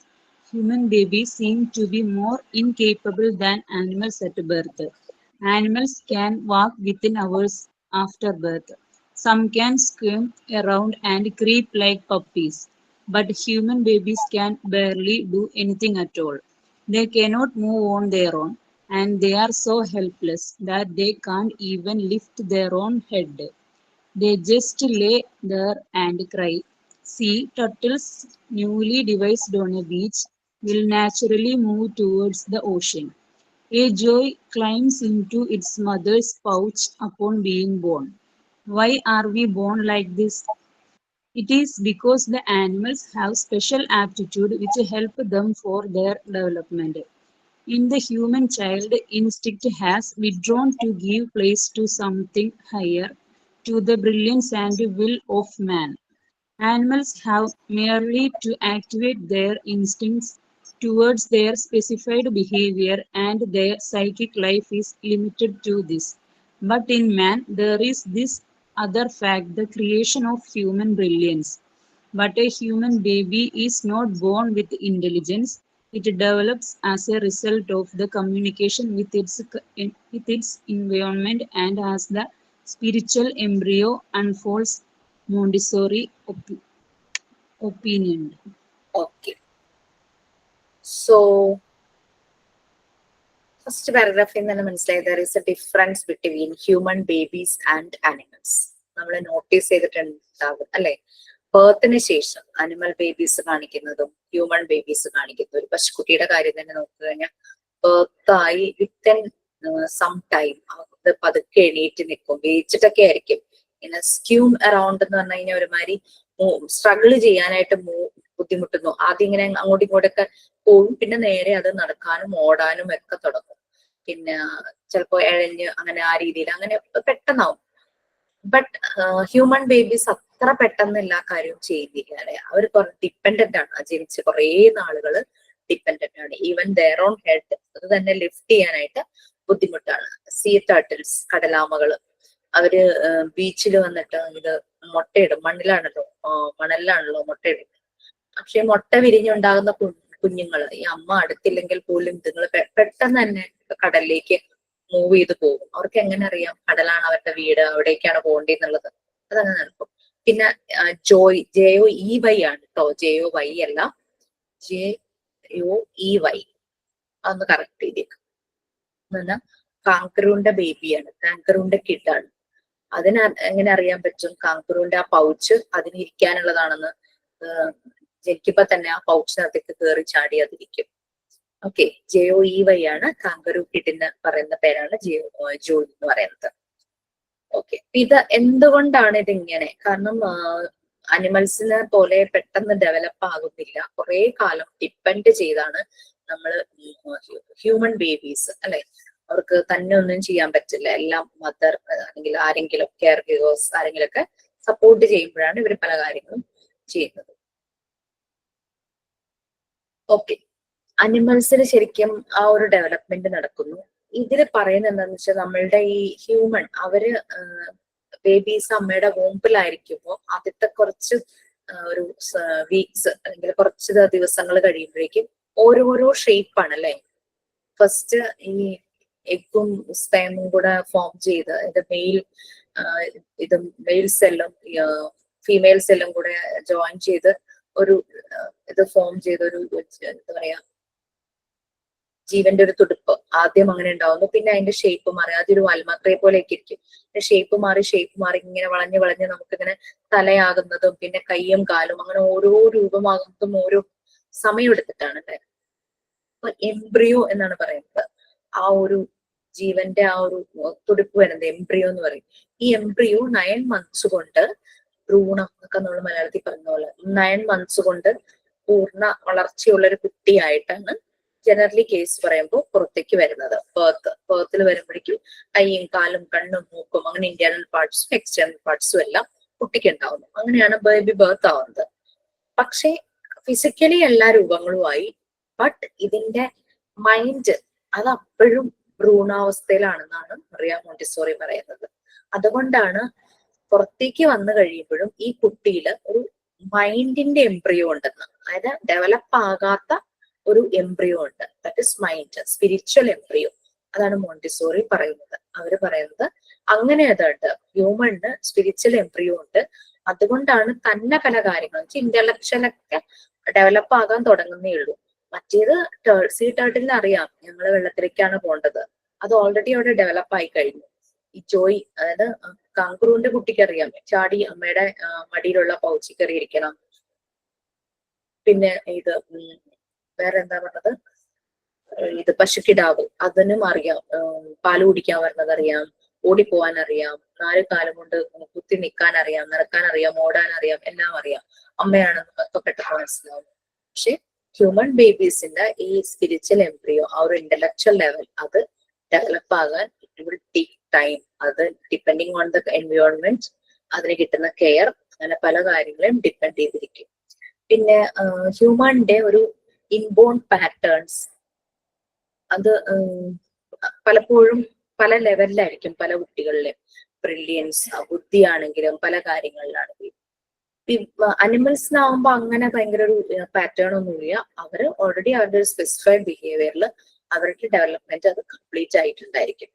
Human babies seem to be more incapable than animals at birth. Animals can walk within hours after birth. Some can squirm around and creep like puppies, but human babies can barely do anything at all. They cannot move on their own, and they are so helpless that they can't even lift their own head. They just lay there and cry. Sea turtles, newly devised on a beach, will naturally move towards the ocean. A joy climbs into its mother's pouch upon being born. Why are we born like this? It is because the animals have special aptitude which help them for their development. In the human child, instinct has withdrawn to give place to something higher, to the brilliance and will of man. Animals have merely to activate their instincts towards their specified behavior, and their psychic life is limited to this. But in man, there is this other fact, the creation of human brilliance. But a human baby is not born with intelligence. It develops as a result of the communication with its environment, and as the spiritual embryo unfolds. Montessori opinion. Okay. So first പാരഗ്രാഫിൽ നിന്ന് തന്നെ മനസ്സിലായി there is a difference between human babies and animals. നമ്മൾ notice ചെയ്തിട്ടുണ്ടാകും അല്ലെ? ബേർത്തിന് ശേഷം animal babies കാണിക്കുന്നതും ഹ്യൂമൻ ബേബീസ് കാണിക്കുന്നതും. ഒരു പശുക്കുട്ടിയുടെ കാര്യം തന്നെ നോക്കുക കഴിഞ്ഞാൽ ബേർത്തായി വിത്തിൻ സം ടൈം അത് പതുക്കെ എണീറ്റ് നിൽക്കും, വേച്ചിട്ടൊക്കെ ആയിരിക്കും. ഇങ്ങനെ സ്ക്യൂം അറൗണ്ട് എന്ന് പറഞ്ഞു കഴിഞ്ഞാൽ ഒരുമാതിരി സ്ട്രഗിൾ ചെയ്യാനായിട്ട് ബുദ്ധിമുട്ടുന്നു. ആദ്യം ഇങ്ങനെ അങ്ങോട്ടും ഇങ്ങോട്ടൊക്കെ പോവും, പിന്നെ നേരെ അത് നടക്കാനും ഓടാനും ഒക്കെ തുടങ്ങും. പിന്നെ ചിലപ്പോ എഴഞ്ഞ് അങ്ങനെ ആ രീതിയിൽ അങ്ങനെ പെട്ടെന്നാവും. ബട്ട് ഹ്യൂമൻ ബേബീസ് അത്ര പെട്ടെന്ന് എല്ലാ കാര്യവും ചെയ്യുന്നില്ല അല്ലെ? അവർ ഡിപ്പെൻഡന്റ് ആണ്. ജനിച്ച് കുറേ നാളുകൾ ഡിപ്പെൻഡന്റ് ആണ്. ഈവൻ ദെയർ ഓൺ ഹെഡ് അത് തന്നെ ലിഫ്റ്റ് ചെയ്യാനായിട്ട് ബുദ്ധിമുട്ടാണ്. സീ ടർട്ടിൽസ്, കടലാമകള്, അവര് ബീച്ചിൽ വന്നിട്ട് ഇത് മുട്ടയിടും. മണലിലാണല്ലോ മുട്ടയിടും. പക്ഷെ മുട്ട വിരിഞ്ഞുണ്ടാകുന്ന കുഞ്ഞുങ്ങള് ഈ അമ്മ അടുത്തില്ലെങ്കിൽ പോലും ഇതുങ്ങൾ പെട്ടെന്ന് തന്നെ കടലിലേക്ക് മൂവ് ചെയ്ത് പോകും. അവർക്ക് എങ്ങനെ അറിയാം കടലാണ് അവരുടെ വീട്, അവിടേക്കാണ് പോകേണ്ടതെന്നുള്ളത്? അതങ്ങനെ നടക്കും. പിന്നെ ജോയ്, JOEY ആണ് കേട്ടോ, JOY അല്ല, JOEY. അതൊന്ന് കറക്റ്റ് ചെയ്തേക്കും. എന്നാ കാങ്കറൂന്റെ ബേബിയാണ്, കാങ്കറൂന്റെ കിഡാണ്. അതിന് എങ്ങനെ അറിയാൻ പറ്റും? കാങ്കറൂന്റെ ആ പൗച്ച് അതിന് ഇരിക്കാനുള്ളതാണെന്ന് ജനിക്കുമ്പോ തന്നെ ആ പൗച്ചിനകത്തേക്ക് കയറി ചാടി അതിരിക്കും. ഓക്കെ, JOEY ആണ്. കാങ്കറൂ കിഡിന് പറയുന്ന പേരാണ് ജോയ് എന്ന് പറയുന്നത്. ഓക്കെ, ഇത് എന്തുകൊണ്ടാണ് ഇതിങ്ങനെ? കാരണം അനിമൽസിനെ പോലെ പെട്ടെന്ന് ഡെവലപ്പ് ആകുന്നില്ല. കുറെ കാലം ഡിപ്പെൻഡ് ചെയ്താണ് നമ്മള് ഹ്യൂമൻ ബേബീസ് അല്ലെ? അവർക്ക് തന്നെ ഒന്നും ചെയ്യാൻ പറ്റില്ല. എല്ലാം മദർ അല്ലെങ്കിൽ ആരെങ്കിലും കെയർ ഗിവേഴ്സ് ആരെങ്കിലും ഒക്കെ സപ്പോർട്ട് ചെയ്യുമ്പോഴാണ് ഇവർ പല കാര്യങ്ങളും ചെയ്യുന്നത്. ഓക്കെ, അനിമൽസിന് ശരിക്കും ആ ഒരു ഡെവലപ്മെന്റ് നടക്കുന്നു. ഇതില് പറയുന്നത് എന്താണെന്ന് വെച്ചാൽ നമ്മളുടെ ഈ ഹ്യൂമൻ അവര് ബേബീസ് അമ്മയുടെ വോമ്പിലായിരിക്കുമ്പോൾ ആദ്യത്തെ കുറച്ച് ഒരു വീക്സ് അല്ലെങ്കിൽ കുറച്ച് ദിവസങ്ങൾ കഴിയുമ്പോഴേക്കും ഓരോരോ ഷേപ്പാണ് അല്ലെ? ഫസ്റ്റ് ഈ എഗും സ്പേമും കൂടെ ഫോം ചെയ്ത് ഇത് മെയിൽ സെല്ലും ഫീമെയിൽ സെല്ലും കൂടെ ജോയിൻ ചെയ്ത് ഒരു ഇത് ഫോം ചെയ്ത ഒരു എന്താ പറയാ ജീവന്റെ ഒരു തുടിപ്പ് ആദ്യം അങ്ങനെ ഉണ്ടാവുന്നു. പിന്നെ അതിന്റെ ഷേപ്പ് മാറി, അതൊരു അൽമത്രയെ പോലെയൊക്കെ ഇരിക്കും. ഷേപ്പ് മാറി ഇങ്ങനെ വളഞ്ഞ് നമുക്കിങ്ങനെ തലയാകുന്നതും പിന്നെ കയ്യും കാലും അങ്ങനെ ഓരോ രൂപമാകുന്നതും ഓരോ സമയം എടുത്തിട്ടാണ് അല്ലെ? അപ്പൊ എംബ്രിയോ എന്നാണ് പറയുന്നത്. ആ ഒരു ജീവന്റെ ആ ഒരു തുടിപ്പ് വരുന്നത് എംബ്രിയോ എന്ന് പറയും. ഈ എംബ്രിയോ 9 months കൊണ്ട് ഭ്രൂണം എന്നൊക്കെ നമ്മൾ മലയാളത്തിൽ പറഞ്ഞ പോലെ 9 months കൊണ്ട് പൂർണ്ണ വളർച്ചയുള്ള ഒരു കുട്ടിയായിട്ടാണ് ജനറലി കേസ് പറയുമ്പോൾ പുറത്തേക്ക് വരുന്നത്. ബേർത്തിൽ വരുമ്പോഴേക്കും കൈയും കാലും കണ്ണും മൂക്കും അങ്ങനെ ഇന്റേണൽ പാർട്സും എക്സ്റ്റേണൽ പാർട്സും എല്ലാം കുട്ടിക്ക് ഉണ്ടാവുന്നു. അങ്ങനെയാണ് ബേബി ബേർത്ത് ആവുന്നത്. പക്ഷെ ഫിസിക്കലി എല്ലാ രൂപങ്ങളുമായി, ബട്ട് ഇതിന്റെ മൈൻഡ് അത് അപ്പോഴും ഭ്രൂണാവസ്ഥയിലാണെന്നാണ് മറിയ മോണ്ടിസോറി പറയുന്നത്. അതുകൊണ്ടാണ് പുറത്തേക്ക് വന്നു കഴിയുമ്പോഴും ഈ കുട്ടിയിൽ ഒരു മൈൻഡിന്റെ എംബ്രിയോ ഉണ്ടെന്ന്, അതായത് ഡെവലപ്പ് ആകാത്ത ഒരു എംബ്രിയോ ഉണ്ട്. That is mind, spiritual embryo. അതാണ് മോണ്ടിസോറി പറയുന്നത്. അവര് പറയുന്നത് അങ്ങനെ അതുണ്ട്, ഹ്യൂമണിന് സ്പിരിച്വൽ എംബ്രിയോ ഉണ്ട്, അതുകൊണ്ടാണ് തന്നെ പല കാര്യങ്ങളും ഇന്റലക്ച്വലൊക്കെ ഡെവലപ്പ് ആകാൻ തുടങ്ങുന്നേ ഉള്ളൂ. മറ്റേത് സീ ടേർട്ടിലിന് അറിയാം ഞങ്ങൾ വെള്ളത്തിലേക്കാണ് പോകേണ്ടത്, അത് ഓൾറെഡി അവിടെ ഡെവലപ്പ് ആയി കഴിഞ്ഞു. ഈ ജോയ്, അതായത് കാങ്കുറുവിന്റെ കുട്ടിക്ക് അറിയാം ചാടി അമ്മയുടെ മടിയിലുള്ള പൗച്ചി കയറി ഇരിക്കണം. പിന്നെ ഇത് വേറെ എന്താ പറഞ്ഞത്, ഇത് പശുക്കിടാവ്, അതിനും അറിയാം പാല് കുടിക്കാൻ വരുന്നത് അറിയാം, ഓടിപ്പോവാൻ അറിയാം, 4 കാലം കൊണ്ട് കുത്തി നിൽക്കാൻ അറിയാം, നടക്കാൻ അറിയാം, ഓടാൻ അറിയാം, എല്ലാം അറിയാം. അമ്മയാണെന്ന് ഒക്കെ പെട്ടെന്ന് മനസ്സിലാവും. പക്ഷെ ഹ്യൂമൻ ബേബീസിന്റെ ഈ സ്പിരിച്വൽ എംബ്രിയോ, ആ ഒരു ഇന്റലക്ച്വൽ ലെവൽ, അത് ഡെവലപ്പ് ആകാൻ ഇറ്റ് വിൽ ടേക്ക് ടൈം. അത് ഡിപ്പെൻഡിങ് ഓൺ ദ എൻവയോൺമെന്റ്, അതിന് കിട്ടുന്ന കെയർ, അങ്ങനെ പല കാര്യങ്ങളും ഡിപ്പെൻഡ് ചെയ്തിരിക്കും. പിന്നെ ഹ്യൂമന്റെ ഒരു ഇൻബോൺ പാറ്റേൺസ്, അത് പലപ്പോഴും പല ലെവലിലായിരിക്കും പല കുട്ടികളിലും. ബ്രില്യൻസ്, ബുദ്ധിയാണെങ്കിലും പല കാര്യങ്ങളിലാണെങ്കിലും. അനിമൽസിനാവുമ്പോ അങ്ങനെ ഭയങ്കര ഒരു പാറ്റേൺ ഒന്നുമില്ല. അവര് ഓൾറെഡി അവരുടെ ഒരു സ്പെസിഫൈഡ് ബിഹേവിയറിൽ അവരുടെ ഡെവലപ്മെന്റ് അത് കംപ്ലീറ്റ് ആയിട്ടുണ്ടായിരിക്കും.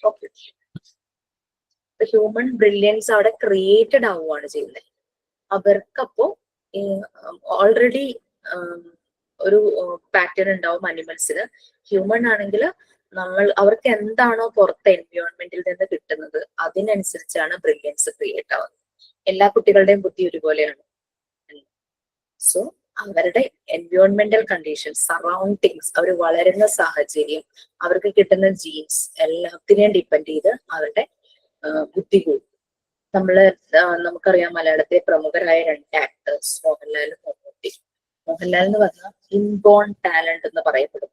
ഓക്കെ, ഹ്യൂമൻ ബ്രില്യൻസ് അവിടെ ക്രിയേറ്റഡ് ആവുകയാണ് ചെയ്യുന്നത്. അവർക്കപ്പോ ഓൾറെഡി ഒരു പാറ്റേൺ ഉണ്ടാവും അനിമൽസിന്. ഹ്യൂമൻ ആണെങ്കിൽ അവർക്ക് എന്താണോ പുറത്തെ എൻവയോൺമെന്റിൽ നിന്ന് കിട്ടുന്നത് അതിനനുസരിച്ചാണ് ബ്രില്യൻസ് ക്രിയേറ്റ് ആവുന്നത്. എല്ലാ കുട്ടികളുടെയും ബുദ്ധി ഒരുപോലെയാണ്. സോ അവരുടെ എൻവയോൺമെന്റൽ കണ്ടീഷൻസ്, സറൗണ്ടിങ്സ്, അവർ വളരുന്ന സാഹചര്യം, അവർക്ക് കിട്ടുന്ന ജീൻസ്, എല്ലാത്തിനെയും ഡിപ്പെൻഡ് ചെയ്ത് അവരുടെ ബുദ്ധി കൂടും. നമുക്കറിയാം മലയാളത്തിലെ പ്രമുഖരായ 2 ആക്ടേഴ്സ്, മോഹൻലാലും മമ്മൂട്ടി. മോഹൻലാൽ എന്ന് പറഞ്ഞാൽ ഇൻബോൺ ടാലന്റ് എന്ന് പറയപ്പെടും.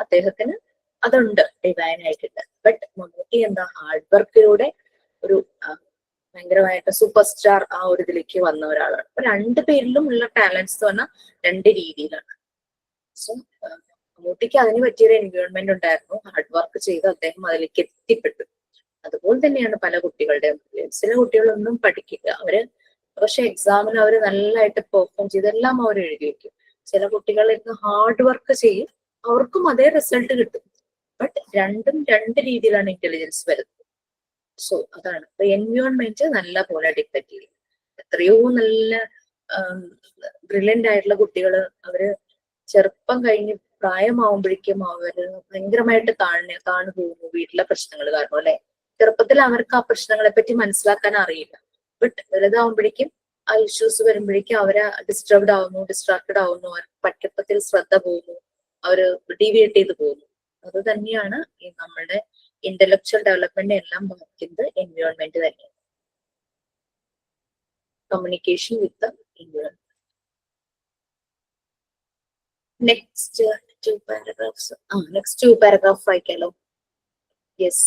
അദ്ദേഹത്തിന് അതുണ്ട്, ഡിവൈൻ ആയിട്ടുണ്ട്. ബട്ട് മമ്മൂട്ടി എന്താ, ഹാർഡ് വർക്കിലൂടെ ഒരു ഭയങ്കരമായിട്ട് സൂപ്പർ സ്റ്റാർ ആ ഒരു ഇതിലേക്ക് വന്ന ഒരാളാണ്. അപ്പൊ 2 പേരിലും ഉള്ള ടാലൻസ് എന്ന് പറഞ്ഞാൽ 2 രീതിയിലാണ്. സോ മമ്മൂട്ടിക്ക് അതിന് പറ്റിയൊരു എൻവയോൺമെന്റ് ഉണ്ടായിരുന്നു, ഹാർഡ് വർക്ക് ചെയ്ത് അദ്ദേഹം അതിലേക്ക് എത്തിപ്പെട്ടു. അതുപോലെ തന്നെയാണ് പല കുട്ടികളുടെയും. ചില കുട്ടികളൊന്നും പഠിക്കില്ല, അവര് പക്ഷെ എക്സാമിന് അവർ നല്ലതായിട്ട് പെർഫോം ചെയ്തെല്ലാം അവർ എഴുതി വെക്കും. ചില കുട്ടികളിൽ ഹാർഡ് വർക്ക് ചെയ്യും, അവർക്കും അതേ റിസൾട്ട് കിട്ടും. ബട്ട് രണ്ടും 2 രീതിയിലാണ് ഇന്റലിജൻസ് വരുന്നത്. സോ അതാണ് എൻവയോൺമെന്റ് നല്ല പോലെ ഡിപ്പെൻഡ് ചെയ്യും. എത്രയോ നല്ല ബ്രില്യന്റ് ആയിട്ടുള്ള കുട്ടികള് അവര് ചെറുപ്പം കഴിഞ്ഞ് പ്രായമാവുമ്പോഴേക്കും അവര് ഭയങ്കരമായിട്ട് താണു പോകുന്നു വീട്ടിലെ പ്രശ്നങ്ങൾ കാരണം. അല്ലെ, ചെറുപ്പത്തിൽ അവർക്ക് ആ പ്രശ്നങ്ങളെ പറ്റി മനസ്സിലാക്കാൻ അറിയില്ല. ബട്ട് വലുതാവുമ്പോഴേക്കും ആ ഇഷ്യൂസ് വരുമ്പോഴേക്കും അവര് ഡിസ്ട്രാക്റ്റഡ് ആവുന്നു, അവർക്ക് പഠിത്തത്തിൽ ശ്രദ്ധ പോകുന്നു, അവര് ഡീവിയേറ്റ് ചെയ്ത് പോകുന്നു. അത് തന്നെയാണ് ഈ നമ്മുടെ ഇന്റലക്ച്വൽ ഡെവലപ്മെന്റ് എല്ലാം ബാധിക്കുന്നത് എൻവയോൺമെന്റ് തന്നെയാണ്. Communication with the environment. Next 2 paragraphs. Next 2 paragraph വായിക്കാലോ. Yes,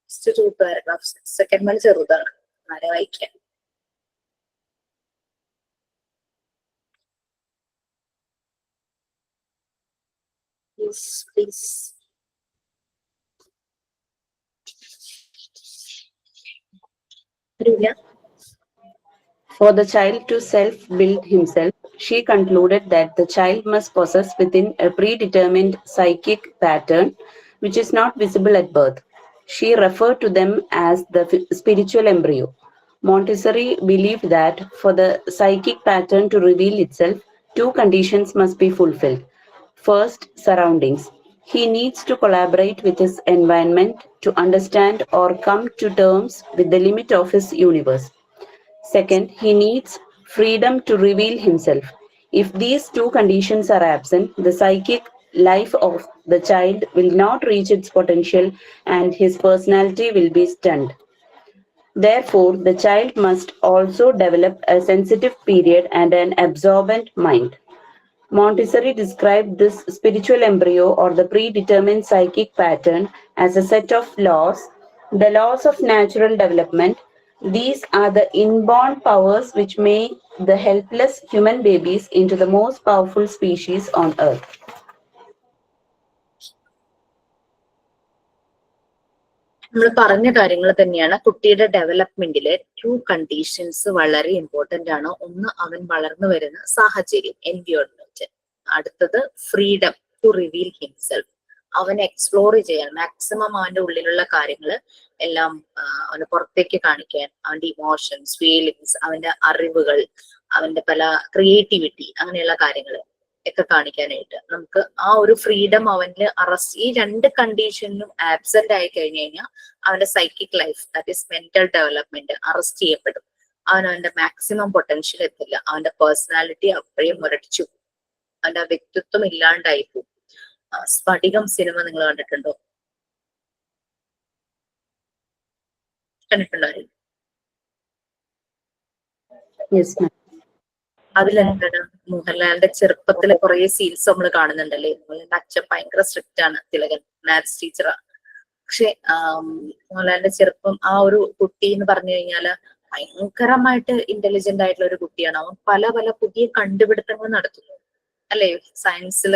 next 2 paragraphs. Second one ചെറുതാണ്, ആരെ വായിക്കാം. Yes, please. For the child to self-build himself, she concluded that the child must possess within a predetermined psychic pattern which is not visible at birth. She referred to them as the spiritual embryo. Montessori believed that for the psychic pattern to reveal itself, 2 conditions must be fulfilled. First, surroundings. He needs to collaborate with his environment to understand or come to terms with the limit of his universe. Second, he needs freedom to reveal himself. If these 2 conditions are absent, the psychic life of the child will not reach its potential and his personality will be stunned. Therefore, the child must also develop a sensitive period and an absorbent mind. Montessori described this spiritual embryo or the predetermined psychic pattern as a set of laws, the laws of natural development. These are the inborn powers which make the helpless human babies into the most powerful species on earth. നമ്മൾ പറഞ്ഞ കാര്യങ്ങൾ തന്നെയാണ്. കുട്ടിയുടെ ഡെവലപ്മെന്റിലെ 2 conditions വളരെ important ആണ്. ഒന്ന്, അവൻ വളർന്നു വരുന്ന സാഹചര്യം, എൻവയോൺമെന്റ്. അടുത്തത് ഫ്രീഡം ടു റിവീൽ ഹിംസെൽഫ്, അവനെ എക്സ്പ്ലോർ ചെയ്യാൻ, മാക്സിമം അവന്റെ ഉള്ളിലുള്ള കാര്യങ്ങൾ എല്ലാം അവന് പുറത്തേക്ക് കാണിക്കാൻ, അവന്റെ ഇമോഷൻസ്, ഫീലിങ്സ്, അവന്റെ അറിവുകൾ, അവന്റെ പല ക്രിയേറ്റിവിറ്റി, അങ്ങനെയുള്ള കാര്യങ്ങൾ ഒക്കെ കാണിക്കാനായിട്ട് നമുക്ക് ആ ഒരു ഫ്രീഡം അവനിൽ ഈ രണ്ട് കണ്ടീഷനിലും ആബ്സെന്റ് ആയി കഴിഞ്ഞു കഴിഞ്ഞാൽ അവന്റെ psychic life, that is mental development, arrest ചെയ്യപ്പെടും. അവന്റെ മാക്സിമം പൊട്ടൻഷ്യൽ എത്തില്ല. അവന്റെ പേഴ്സണാലിറ്റി അപ്പോഴും മുരടിച്ചു, അവന്റെ വ്യക്തിത്വം ഇല്ലാണ്ടായി പോകും. സ്ഫടികം സിനിമ നിങ്ങൾ കണ്ടിട്ടുണ്ടോ? കണ്ടിട്ടുണ്ടോ? അതിലെന്താണ് മോഹൻലാലിന്റെ ചെറുപ്പത്തിലെ കുറെ സീൻസ് നമ്മൾ കാണുന്നുണ്ടല്ലേ. മോഹൻലാലിന്റെ അച്ഛൻ ഭയങ്കര സ്ട്രിക്റ്റ് ആണ്, തിലകൻ മാത്സ് ടീച്ചറാ. പക്ഷെ മോഹൻലാലിന്റെ ചെറുപ്പം, ആ ഒരു കുട്ടി എന്ന് പറഞ്ഞു കഴിഞ്ഞാല് ഭയങ്കരമായിട്ട് ഇന്റലിജന്റ് ആയിട്ടുള്ള ഒരു കുട്ടിയാണ്. അവൻ പല പല പുതിയ കണ്ടുപിടുത്തങ്ങൾ നടത്തുന്നു അല്ലെ. സയൻസിൽ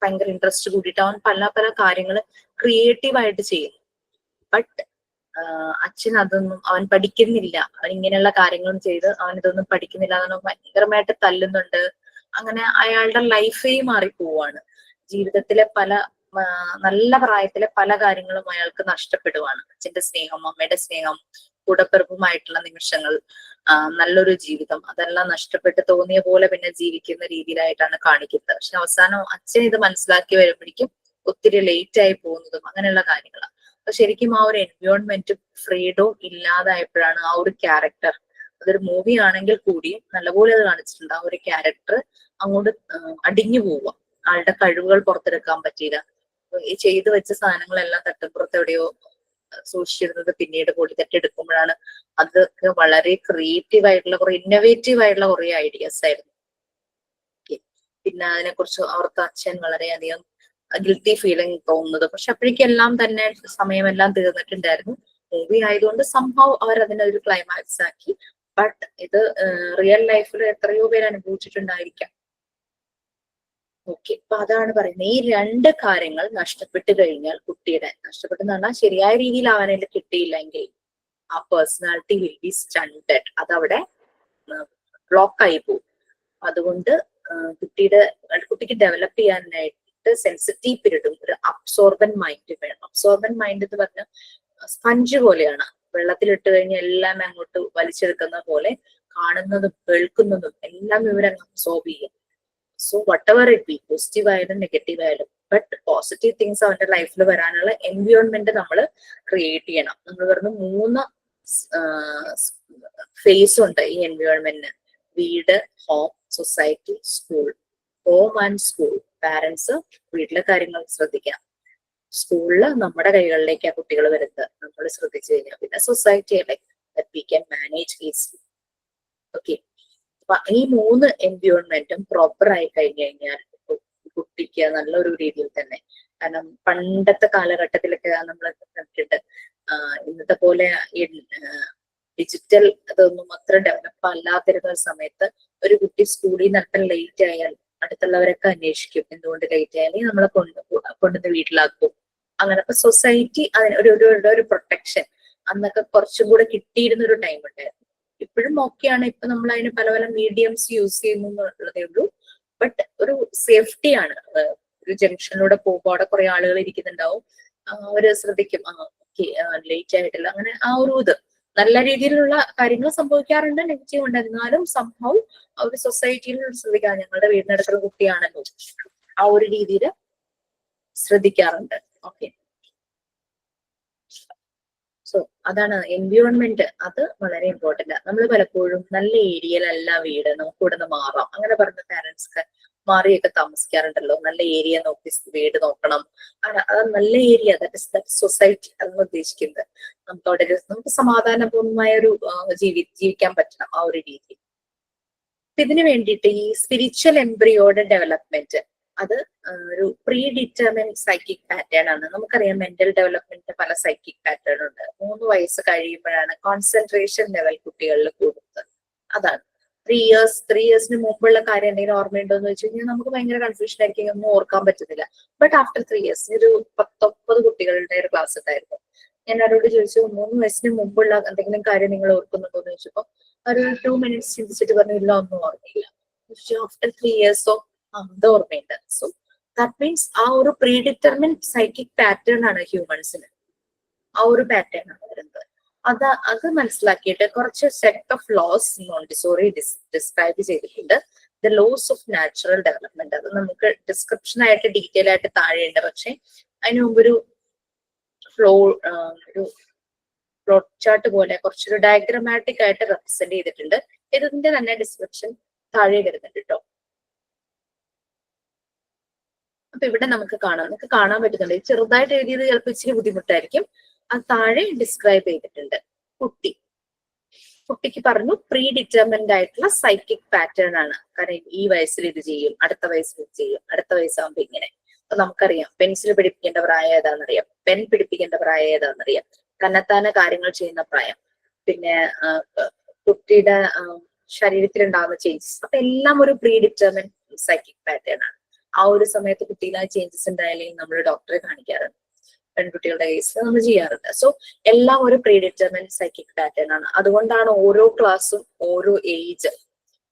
ഭയങ്കര ഇൻട്രസ്റ്റ് കൂടിയിട്ട് അവൻ പല പല കാര്യങ്ങൾ ക്രിയേറ്റീവ് ആയിട്ട് ചെയ്യുന്നു. ബട്ട് അച്ഛൻ അതൊന്നും അവൻ പഠിക്കുന്നില്ല. അവൻ ഇങ്ങനെയുള്ള കാര്യങ്ങളും ചെയ്ത് അവൻ ഇതൊന്നും പഠിക്കുന്നില്ല, അവൻ ഭയങ്കരമായിട്ട് തല്ലുന്നുണ്ട്. അങ്ങനെ അയാളുടെ ലൈഫേ മാറിപ്പോവാണ്. ജീവിതത്തിലെ പല നല്ല പ്രായത്തിലെ പല കാര്യങ്ങളും അയാൾക്ക് നഷ്ടപ്പെടുവാണ്. അച്ഛന്റെ സ്നേഹം, അമ്മയുടെ സ്നേഹം, കൂടപ്പിറപ്പുമായിട്ടുള്ള നിമിഷങ്ങൾ, നല്ലൊരു ജീവിതം, അതെല്ലാം നഷ്ടപ്പെട്ട് തോന്നിയ പോലെ പിന്നെ ജീവിക്കുന്ന രീതിയിലായിട്ടാണ് കാണിക്കുന്നത്. പക്ഷെ അവസാനം അച്ഛൻ ഇത് മനസ്സിലാക്കി വരുമ്പോഴേക്കും ഒത്തിരി ലേറ്റ് ആയി പോകുന്നതും അങ്ങനെയുള്ള കാര്യങ്ങളാണ്. അപ്പൊ ശരിക്കും ആ ഒരു എൻവയോൺമെന്റും ഫ്രീഡവും ഇല്ലാതായപ്പോഴാണ് ആ ഒരു ക്യാരക്ടർ, അതൊരു മൂവി ആണെങ്കിൽ കൂടിയും നല്ലപോലെ അത് കാണിച്ചിട്ടുണ്ട്, ആ ഒരു ക്യാരക്ടർ അങ്ങോട്ട് അടിഞ്ഞു പോവുക. ആളുടെ കഴിവുകൾ പുറത്തെടുക്കാൻ പറ്റിയില്ല. ഈ ചെയ്തു വെച്ച സാധനങ്ങളെല്ലാം തട്ടപ്പുറത്ത് എവിടെയോ സൂക്ഷിച്ചിരുന്നത് പിന്നീട് പൊടി തട്ടിയെടുക്കുമ്പോഴാണ് അതൊക്കെ വളരെ ക്രിയേറ്റീവ് ആയിട്ടുള്ള കുറെ ഇന്നോവേറ്റീവ് ആയിട്ടുള്ള കുറെ ഐഡിയാസ് ആയിരുന്നു. പിന്നെ അതിനെ കുറിച്ച് അവർക്ക് അച്ഛൻ വളരെയധികം ഗിൽറ്റി ഫീലിംഗ് തോന്നുന്നത്. പക്ഷെ അപ്പോഴേക്കെല്ലാം തന്നെ സമയമെല്ലാം തീർന്നിട്ടുണ്ടായിരുന്നു. മൂവി ആയതുകൊണ്ട് സംഭവം അവർ അതിനൊരു ക്ലൈമാക്സ് ആക്കി. ബട്ട് ഇത് റിയൽ ലൈഫിൽ എത്രയോ പേര് അനുഭവിച്ചിട്ടുണ്ടായിരിക്കാം. ഓക്കെ, അപ്പൊ അതാണ് പറയുന്നത്. ഈ രണ്ട് കാര്യങ്ങൾ നഷ്ടപ്പെട്ടു കഴിഞ്ഞാൽ കുട്ടിയുടെ നഷ്ടപ്പെട്ടെന്ന് പറഞ്ഞാൽ ശരിയായ രീതിയിൽ അവനിൽ കിട്ടിയില്ലെങ്കിൽ ആ പേഴ്സണാലിറ്റി വിൽ ബി സ്റ്റണ്ടഡ്, അതവിടെ ബ്ലോക്ക് ആയി പോകും. അതുകൊണ്ട് കുട്ടിക്ക് ഡെവലപ്പ് ചെയ്യാനായിട്ട് സെൻസിറ്റീവ് പീരീഡും ഒരു അബ്സോർബൻ മൈൻഡ് വേണം. അബ്സോർബൻ മൈൻഡ് എന്ന് പറഞ്ഞാൽ സ്പഞ്ച് പോലെയാണ്. വെള്ളത്തിലിട്ട് കഴിഞ്ഞാൽ എല്ലാം അങ്ങോട്ട് വലിച്ചെടുക്കുന്ന പോലെ കാണുന്നതും കേൾക്കുന്നതും എല്ലാം ഇവരങ്ങ് അബ്സോർബ് ചെയ്യും. So what ever it be, positive ആയാലും നെഗറ്റീവ് ആയാലും, ബട്ട് പോസിറ്റീവ് തിങ്സ് അവന്റെ ലൈഫിൽ വരാനുള്ള എൻവയോൺമെന്റ് നമ്മൾ ക്രിയേറ്റ് ചെയ്യണം. നമ്മൾ പറഞ്ഞ 3 ഫേസ് ഉണ്ട് ഈ എൻവയോൺമെന്റിന്: വീട്, home, society, school. Home and school, parents വീട്ടിലെ കാര്യങ്ങൾ ശ്രദ്ധിക്കാം. സ്കൂളില് നമ്മുടെ കൈകളിലേക്ക് ആ കുട്ടികൾ വരുന്നത് നമ്മൾ ശ്രദ്ധിച്ചു കഴിഞ്ഞാൽ പിന്നെ society we can manage easily. Okay, അപ്പൊ ഈ 3 എൻവയോൺമെന്റും പ്രോപ്പർ ആയി കഴിഞ്ഞു കഴിഞ്ഞാൽ കുട്ടിക്ക് നല്ലൊരു രീതിയിൽ തന്നെ, കാരണം പണ്ടത്തെ കാലഘട്ടത്തിലൊക്കെ നമ്മൾ കണ്ടിട്ടുണ്ട്, ഇന്നത്തെ പോലെ ഡിജിറ്റൽ അതൊന്നും അത്ര ഡെവലപ്പ് അല്ലാതിരുന്ന സമയത്ത് ഒരു കുട്ടി സ്കൂളിൽ നിന്ന് അത്ര ലേറ്റ് ആയാൽ അടുത്തുള്ളവരൊക്കെ അന്വേഷിക്കും എന്തുകൊണ്ട് ലേറ്റ് ആയാലും നമ്മളെ കൊണ്ടുവന്ന് വീട്ടിലാക്കും. അങ്ങനെ ഇപ്പൊ സൊസൈറ്റി അതിന് ഒരു പ്രൊട്ടക്ഷൻ അന്നൊക്കെ കുറച്ചും കൂടെ കിട്ടിയിരുന്ന ഒരു ടൈം ഉണ്ടായിരുന്നു. ഇപ്പോഴും ഓക്കെയാണ്, ഇപ്പൊ നമ്മൾ അതിന് പല പല മീഡിയംസ് യൂസ് ചെയ്യുന്നു എന്നുള്ളതേ ഉള്ളൂ. ബട്ട് ഒരു സേഫ്റ്റിയാണ്. ഒരു ജംഗ്ഷനിലൂടെ പോകുമ്പോൾ അവിടെ കുറെ ആളുകൾ ഇരിക്കുന്നുണ്ടാവും, അവര് ശ്രദ്ധിക്കും, ലേറ്റ് ആയിട്ടില്ല. അങ്ങനെ ആ ഒരു ഇത് നല്ല രീതിയിലുള്ള കാര്യങ്ങൾ സംഭവിക്കാറുണ്ട്, നെഗറ്റീവ് ഉണ്ട്. എന്നാലും സംഭവം ഒരു സൊസൈറ്റിയിൽ ശ്രദ്ധിക്കാം. ഞങ്ങളുടെ വീടിനടുത്തുള്ള കുട്ടിയാണല്ലോ, ആ ഒരു രീതിയിൽ ശ്രദ്ധിക്കാറുണ്ട്. ഓക്കെ, സോ അതാണ് എൻവയോൺമെന്റ്, അത് വളരെ ഇമ്പോർട്ടന്റ്. നമ്മൾ പലപ്പോഴും നല്ല ഏരിയയിലല്ല വീട്, നമുക്ക് ഇവിടെ നിന്ന് മാറാം അങ്ങനെ പറഞ്ഞ പാരന്റ്സ് ഒക്കെ മാറിയൊക്കെ താമസിക്കാറുണ്ടല്ലോ. നല്ല ഏരിയ നോക്കി വീട് നോക്കണം, അത് നല്ല ഏരിയ, ദാറ്റ് സൊസൈറ്റി അതാണ് ഉദ്ദേശിക്കുന്നത്. നമുക്ക് അവിടെ നമുക്ക് സമാധാനപൂർണമായ ഒരു ജീവിക്കാൻ പറ്റണം, ആ ഒരു രീതി. ഇതിനു വേണ്ടിയിട്ട് ഈ സ്പിരിച്വൽ എംബ്രിയോയുടെ ഡെവലപ്മെന്റ് അത് ഒരു പ്രീ ഡിറ്റർമിൻഡ് സൈക്കിക് പാറ്റേൺ ആണ്. നമുക്കറിയാം മെന്റൽ ഡെവലപ്മെന്റിന്റെ പല സൈക്കിക് പാറ്റേൺ ഉണ്ട്. 3 വയസ്സ് കഴിയുമ്പോഴാണ് കോൺസെൻട്രേഷൻ ലെവൽ കുട്ടികളിൽ കൂടുന്നത്. അതാണ് 3 ഇയേഴ്സിന് മുമ്പുള്ള കാര്യം എന്തെങ്കിലും ഓർമ്മയുണ്ടോ എന്ന് വെച്ച് കഴിഞ്ഞാൽ നമുക്ക് ഭയങ്കര കൺഫ്യൂഷൻ ആയിരിക്കും, ഒന്നും ഓർക്കാൻ പറ്റുന്നില്ല. ബട്ട് ആഫ്റ്റർ 3 ഇയേഴ്സ് ഒരു 19 കുട്ടികളുടെ ഒരു ക്ലാസ് ഉണ്ടായിരുന്നു. ഞാൻ അവരോട് ചോദിച്ചു 3 വയസ്സിന് മുമ്പുള്ള എന്തെങ്കിലും കാര്യം നിങ്ങൾ ഓർക്കുന്നുണ്ടോ എന്ന് ചോദിച്ചപ്പോ ഒരു 2 minutes ചിന്തിച്ചിട്ട് പറഞ്ഞു ഇല്ല, ഒന്നും ഓർമ്മയില്ല. ആഫ്റ്റർ 3 ഇയേഴ്സോ അത് ഓർമ്മയുണ്ട്. സോ ദാറ്റ് മീൻസ് ആ ഒരു പ്രീഡിറ്റർമിൻഡ് സൈക്കിക് പാറ്റേൺ ആണ് ഹ്യൂമൻസിന്, ആ ഒരു പാറ്റേൺ ആണ് വരുന്നത്. അത് മനസ്സിലാക്കിയിട്ട് കുറച്ച് set of laws Montessori describe ചെയ്തിട്ടുണ്ട്. The laws of natural development. അത് നമുക്ക് ഡിസ്ക്രിപ്ഷൻ ആയിട്ട് ഡീറ്റെയിൽ ആയിട്ട് താഴെയുണ്ട്. പക്ഷെ അതിന് മുമ്പ് ഒരു ഫ്ലോ ചാർട്ട് പോലെ കുറച്ചൊരു ഡയഗ്രമാറ്റിക് ആയിട്ട് റെപ്രസെന്റ് ചെയ്തിട്ടുണ്ട്. ഇതിന്റെ തന്നെ ഡിസ്ക്രിപ്ഷൻ താഴെ വരുന്നുണ്ട് കേട്ടോ. അപ്പൊ ഇവിടെ നമുക്ക് കാണാൻ പറ്റുന്നുണ്ട്. ചെറുതായിട്ട് എഴുതിയത് ചിലപ്പോൾ ഇച്ചിരി ബുദ്ധിമുട്ടായിരിക്കും. അത് താഴെ ഡിസ്ക്രൈബ് ചെയ്തിട്ടുണ്ട്. കുട്ടിക്ക് പറഞ്ഞു പ്രീ ഡിറ്റർമിൻഡ് ആയിട്ടുള്ള സൈക്കിക് പാറ്റേൺ ആണ്. കാരണം ഈ വയസ്സിൽ ഇത് ചെയ്യും, അടുത്ത വയസ്സിൽ ഇത് ചെയ്യും, അടുത്ത വയസ്സാകുമ്പോ ഇങ്ങനെ. അപ്പൊ നമുക്കറിയാം പെൻസിൽ പിടിപ്പിക്കേണ്ട പ്രായം ഏതാണെന്നറിയാം, പെൻ പിടിപ്പിക്കേണ്ട പ്രായം ഏതാണെന്നറിയാം, തന്നെത്താനെ കാര്യങ്ങൾ ചെയ്യുന്ന പ്രായം, പിന്നെ കുട്ടിയുടെ ശരീരത്തിലുണ്ടാകുന്ന ചേഞ്ചസ്, അപ്പൊ എല്ലാം ഒരു പ്രീ ഡിറ്റർമിൻഡ് സൈക്കിക് പാറ്റേൺ ആണ്. ആ ഒരു സമയത്ത് കുട്ടിയിൽ ആ ചേഞ്ചസ് ഉണ്ടായാലും നമ്മൾ ഡോക്ടറെ കാണിക്കാറുണ്ട്, പെൺകുട്ടികളുടെ കേസിൽ നമ്മൾ ചെയ്യാറുണ്ട്. സോ എല്ലാം ഒരു പ്രീ ഡിറ്റർമിൻഡ് സൈക്കിക് പാറ്റേൺ ആണ്. അതുകൊണ്ടാണ് ഓരോ ക്ലാസ്സും ഓരോ ഏജ്,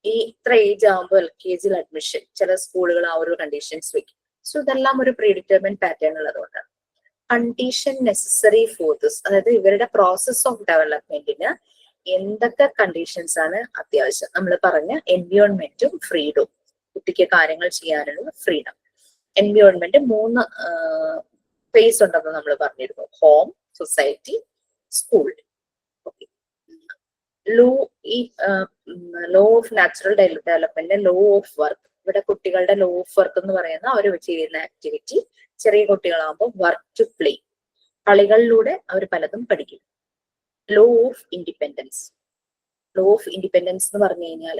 ഈ ഇത്ര ഏജ് ആകുമ്പോൾ LKG അഡ്മിഷൻ, ചില സ്കൂളുകൾ ആ ഒരു കണ്ടീഷൻസ് വെക്കും. സോ ഇതെല്ലാം ഒരു പ്രീ ഡിറ്റർമിൻഡ് പാറ്റേൺ ഉള്ളതുകൊണ്ടാണ്. കണ്ടീഷൻ നെസസറി ഫോർ ദിസ്, അതായത് ഇവരുടെ പ്രോസസ് ഓഫ് ഡെവലപ്മെന്റിന് എന്തൊക്കെ കണ്ടീഷൻസ് ആണ് അത്യാവശ്യം. നമ്മൾ പറഞ്ഞ എൻവിയോൺമെന്റും ഫ്രീഡവും, കുട്ടിക്ക് കാര്യങ്ങൾ ചെയ്യാനുള്ള ഫ്രീഡം. എൻവിയോൺമെന്റ് 3 ഫേസ് ഉണ്ടെന്ന് നമ്മൾ പറഞ്ഞിരുന്നു. Home, society, school. Law of natural development, law of work. ഇവിടെ കുട്ടികളുടെ ലോ ഓഫ് വർക്ക് എന്ന് പറയുന്ന അവർ ചെയ്യുന്ന ആക്ടിവിറ്റി, ചെറിയ കുട്ടികളാകുമ്പോൾ വർക്ക് ടു പ്ലേ, കളികളിലൂടെ അവർ പലതും പഠിക്കും. Law of independence. Law of independence എന്ന് പറഞ്ഞു കഴിഞ്ഞാൽ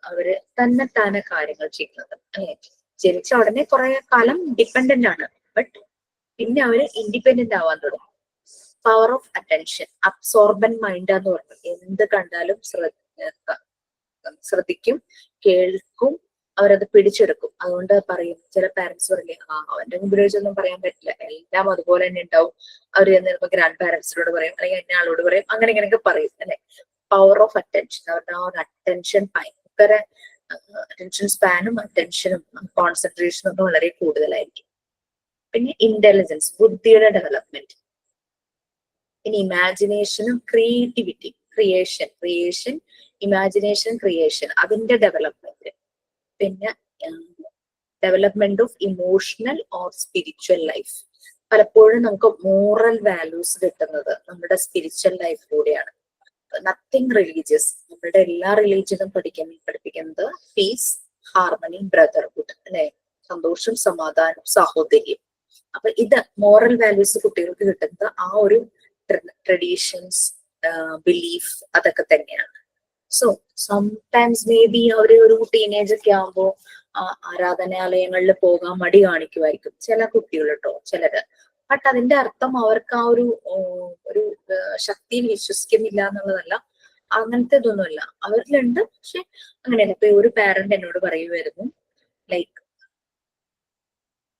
അവര് തന്നെത്താനെ കാര്യങ്ങൾ ചെയ്യുന്നത്. അല്ലെ, ജനിച്ച ഉടനെ കുറെ കാലം ഡിപ്പെൻഡന്റ് ആണ്, ബട്ട് പിന്നെ അവര് ഇൻഡിപെൻഡന്റ് ആവാൻ തുടങ്ങും. Power of attention, absorbent mind എന്ന് പറഞ്ഞു. എന്ത് കണ്ടാലും ശ്രദ്ധിക്കും, കേൾക്കും, അവരത് പിടിച്ചെടുക്കും. അതുകൊണ്ട് പറയും, ചില പാരന്റ്സ് പറയില്ലേ, അവന്റെ മുമ്പിൽ വെച്ചൊന്നും പറയാൻ പറ്റില്ല, എല്ലാം അതുപോലെ തന്നെ ഉണ്ടാവും. അവര് ചിലപ്പോൾ ഗ്രാൻഡ് പാരന്റ്സിനോട് പറയും, അല്ലെങ്കിൽ എന്നെ ആളോട് പറയും, അങ്ങനെ ഇങ്ങനെയൊക്കെ പറയും അല്ലെ. പവർ ഓഫ് അറ്റൻഷൻ, അവരുടെ ആ ഒരു അറ്റൻഷൻ ഭയങ്കര അറ്റൻഷൻ സ്പാനും അറ്റൻഷനും കോൺസെൻട്രേഷനും ഒക്കെ വളരെ കൂടുതലായിരിക്കും. പിന്നെ ഇന്റലിജൻസ്, ബുദ്ധിയുടെ ഡെവലപ്മെന്റ്. പിന്നെ ഇമാജിനേഷനും ക്രിയേറ്റിവിറ്റി, ക്രിയേഷൻ, ഇമാജിനേഷൻ, ക്രിയേഷൻ, അതിന്റെ ഡെവലപ്മെന്റ്. പിന്നെ development of emotional or spiritual life. പലപ്പോഴും നമുക്ക് മോറൽ വാല്യൂസ് കിട്ടുന്നത് നമ്മുടെ സ്പിരിച്വൽ ലൈഫിലൂടെയാണ്. നത്തിങ് റിലീജിയസ്, നമ്മുടെ എല്ലാ റിലീജിയനും പഠിപ്പിക്കുന്നത് പീസ്, ഹാർമണി, ബ്രദർഹുഡ് അല്ലെ, സന്തോഷം, സമാധാനം, സാഹോദര്യം. അപ്പൊ ഇത് മോറൽ വാല്യൂസ് കുട്ടികൾക്ക് കിട്ടുന്നത് ആ ഒരു ട്രഡീഷൻസ്, ബിലീഫ്, അതൊക്കെ തന്നെയാണ്. സോ സംടൈംസ് മേ ബി അവര് ഒരു ടീനേജ് ഒക്കെ ആകുമ്പോൾ ആരാധനാലയങ്ങളിൽ പോകാൻ മടി കാണിക്കുമായിരിക്കും ചില കുട്ടികൾ കേട്ടോ, ചിലര്. ബട്ട് അതിന്റെ അർത്ഥം അവർക്ക് ആ ഒരു ശക്തിയിൽ വിശ്വസിക്കുന്നില്ല എന്നുള്ളതല്ല, അങ്ങനത്തെ ഇതൊന്നുമല്ല, അവരിലുണ്ട്. പക്ഷെ അങ്ങനെയല്ല. ഇപ്പൊ ഒരു പാരന്റ് എന്നോട് പറയുമായിരുന്നു, ലൈക്ക്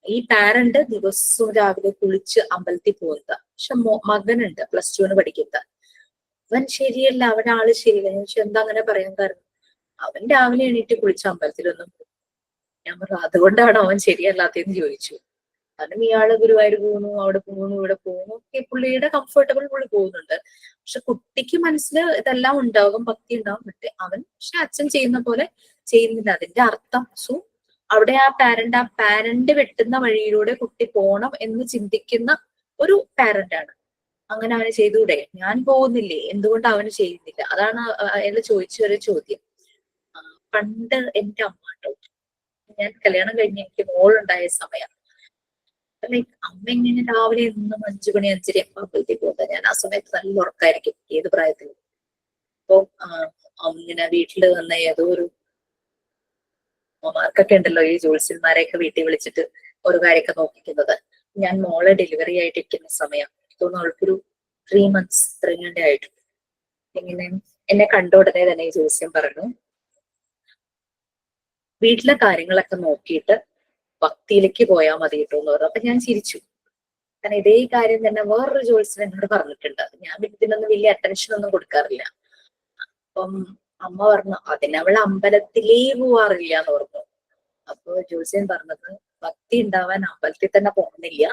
ഈ പാരന്റ് ദിവസവും രാവിലെ കുളിച്ച് അമ്പലത്തിൽ പോകുന്നത്, പക്ഷെ മകനുണ്ട് +2 പഠിക്കുന്നത്, അവൻ ശരിയല്ല, അവൻ ആള് ശരിയല്ല. ഞാൻ ചോദിച്ചു എന്താ അങ്ങനെ പറയാൻ കാരണം? അവൻ രാവിലെ എണീറ്റ് കുളിച്ച് അമ്പലത്തിലൊന്നും പോകും. ഞാൻ പറഞ്ഞു അതുകൊണ്ടാണ് അവൻ ശരിയല്ലാത്തതെന്ന് ചോദിച്ചു. കാരണം ഇയാള് ഗുരുവായൂർ പോകുന്നു, അവിടെ പോകുന്നു, ഇവിടെ പോകുന്നു, ഒക്കെ പുള്ളിയുടെ കംഫർട്ടബിൾ പുള്ളി പോകുന്നുണ്ട്. പക്ഷെ കുട്ടിക്ക് മനസ്സിൽ ഇതെല്ലാം ഉണ്ടാകും, ഭക്തി ഉണ്ടാകും. അവൻ പക്ഷെ അച്ഛൻ ചെയ്യുന്ന പോലെ ചെയ്യുന്നില്ല. അതിന്റെ അർത്ഥം അവിടെ ആ പാരന്റ് വെട്ടുന്ന വഴിയിലൂടെ കുട്ടി പോണം എന്ന് ചിന്തിക്കുന്ന ഒരു പാരന്റ് ആണ്. അങ്ങനെ അവന് ചെയ്തുകൂടെ? ഞാൻ പോകുന്നില്ലേ, എന്തുകൊണ്ട് അവന് ചെയ്യുന്നില്ല? അതാണ് അയാൾ ചോദിച്ച ഒരു ചോദ്യം. പണ്ട് എന്റെ അമ്മ കേട്ടോ, ഞാൻ കല്യാണം കഴിഞ്ഞ് എനിക്ക് മോളുണ്ടായ സമയം, ലൈക്ക് അമ്മ ഇങ്ങനെ രാവിലെ എന്നും 5 മണി 5:30 അമ്പലത്തിൽ പോകുന്നത്. ഞാൻ ആ സമയത്ത് നല്ല ഉറക്കായിരിക്കും, ഏത് പ്രായത്തിലും. അപ്പൊ ഇങ്ങനെ വീട്ടില് വന്ന ഏതോ ഒരു അമ്മമാർക്കൊക്കെ ഉണ്ടല്ലോ ഈ ജോത്സ്യന്മാരെയൊക്കെ വീട്ടിൽ വിളിച്ചിട്ട് ഒരു കാര്യമൊക്കെ നോക്കിക്കുന്നത്. ഞാൻ മോളെ ഡെലിവറി ആയിട്ടിരിക്കുന്ന സമയം, തോന്നുന്നു അവൾക്കൊരു 3 months പ്രഗ്നന്റ് ആയിട്ടു. ഇങ്ങനെ എന്നെ കണ്ട ഉടനെ തന്നെ ഈ ജോത്സ്യം പറഞ്ഞു, വീട്ടിലെ കാര്യങ്ങളൊക്കെ നോക്കിയിട്ട് ഭക്തിയിലേക്ക് പോയാൽ മതി കേട്ടോ എന്ന് പറഞ്ഞു. അപ്പൊ ഞാൻ ചിരിച്ചു. കാരണം ഇതേ കാര്യം തന്നെ വേറൊരു ജോത്സ്യൻ എന്നോട് പറഞ്ഞിട്ടുണ്ട്. ഞാൻ ഇതിനൊന്നും വലിയ അറ്റൻഷൻ ഒന്നും കൊടുക്കാറില്ല. അപ്പം അമ്മ പറഞ്ഞു അതിനവൾ അമ്പലത്തിലേ പോവാറില്ല എന്ന് പറഞ്ഞു. അപ്പൊ ജോത്സ്യൻ പറഞ്ഞത് ഭക്തി ഉണ്ടാവാൻ അമ്പലത്തിൽ തന്നെ പോകുന്നില്ല,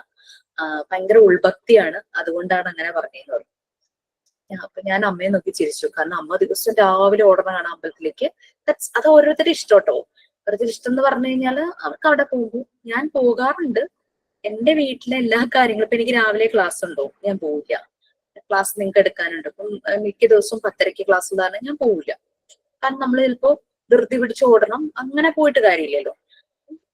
ഭയങ്കര ഉൾഭക്തിയാണ്, അതുകൊണ്ടാണ് അങ്ങനെ പറഞ്ഞതെന്ന് പറഞ്ഞു. അപ്പൊ ഞാൻ അമ്മയെ നോക്കി ചിരിച്ചു. കാരണം അമ്മ ദിവസം രാവിലെ ഓടണ കാണാം അമ്പലത്തിലേക്ക്. അത് ഓരോരുത്തരുടെ ഇഷ്ടം കേട്ടോ. ഓരോരുത്തരുടെ ഇഷ്ടം എന്ന് പറഞ്ഞു കഴിഞ്ഞാല് അവർക്ക് അവിടെ പോകും. ഞാൻ പോകാറുണ്ട്. എന്റെ വീട്ടിലെ എല്ലാ കാര്യങ്ങളും, ഇപ്പൊ എനിക്ക് രാവിലെ ക്ലാസ് ഉണ്ടോ, ഞാൻ പോവില്ല. ക്ലാസ് നിങ്ങൾക്ക് എടുക്കാനുണ്ട്, അപ്പം മിക്ക ദിവസവും 10:30 ക്ലാസ് ഉള്ളതാണ്, ഞാൻ പോവില്ല. കാരണം നമ്മൾ ചിലപ്പോ ധൃതി പിടിച്ച് ഓടണം, അങ്ങനെ പോയിട്ട് കാര്യമില്ലല്ലോ.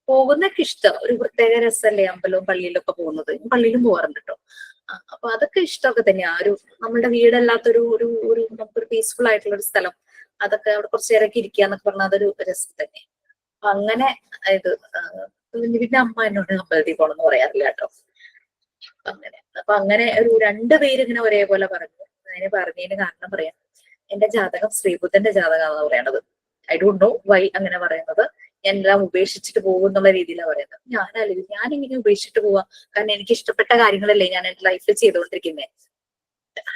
പോകുന്നൊക്കെ ഇഷ്ടം, ഒരു പ്രത്യേക രസമല്ലേ അമ്പലവും പള്ളിയിലൊക്കെ പോകുന്നത്. പള്ളിയിലും പോകാറുണ്ട് കേട്ടോ. അപ്പൊ അതൊക്കെ ഇഷ്ടമൊക്കെ തന്നെയാ. നമ്മളുടെ വീടല്ലാത്തൊരു ഒരു ഒരു നമുക്കൊരു പീസ്ഫുൾ ആയിട്ടുള്ള ഒരു സ്ഥലം, അതൊക്കെ അവിടെ കുറച്ചു നേരമൊക്കെ ഇരിക്കുക എന്നൊക്കെ പറഞ്ഞാൽ അതൊരു രസം തന്നെ. അപ്പൊ അങ്ങനെ ഇത് പിന്നെ അമ്മ എന്നോട് അമ്പലത്തിൽ പോകണമെന്ന് പറയാറില്ല കേട്ടോ. അപ്പൊ അങ്ങനെ ഒരു 2 പേര് ഇങ്ങനെ ഒരേപോലെ പറഞ്ഞു. അതിന് പറഞ്ഞതിന് കാരണം പറയാം, എന്റെ ജാതകം ശ്രീബുദ്ധന്റെ ജാതകമാണെന്ന് പറയണത്. ഐ ഡോണ്ട് നോ വൈ അങ്ങനെ പറയുന്നത്. ഞാൻ എല്ലാം ഉപേക്ഷിച്ചിട്ട് പോകും എന്നുള്ള രീതിയിലാണ് പറയുന്നത്. ഞാൻ ഇങ്ങനെ ഉപേക്ഷിച്ചിട്ട് പോവാ, കാരണം എനിക്ക് ഇഷ്ടപ്പെട്ട കാര്യങ്ങളല്ലേ ഞാൻ എന്റെ ലൈഫിൽ ചെയ്തുകൊണ്ടിരിക്കുന്നത്.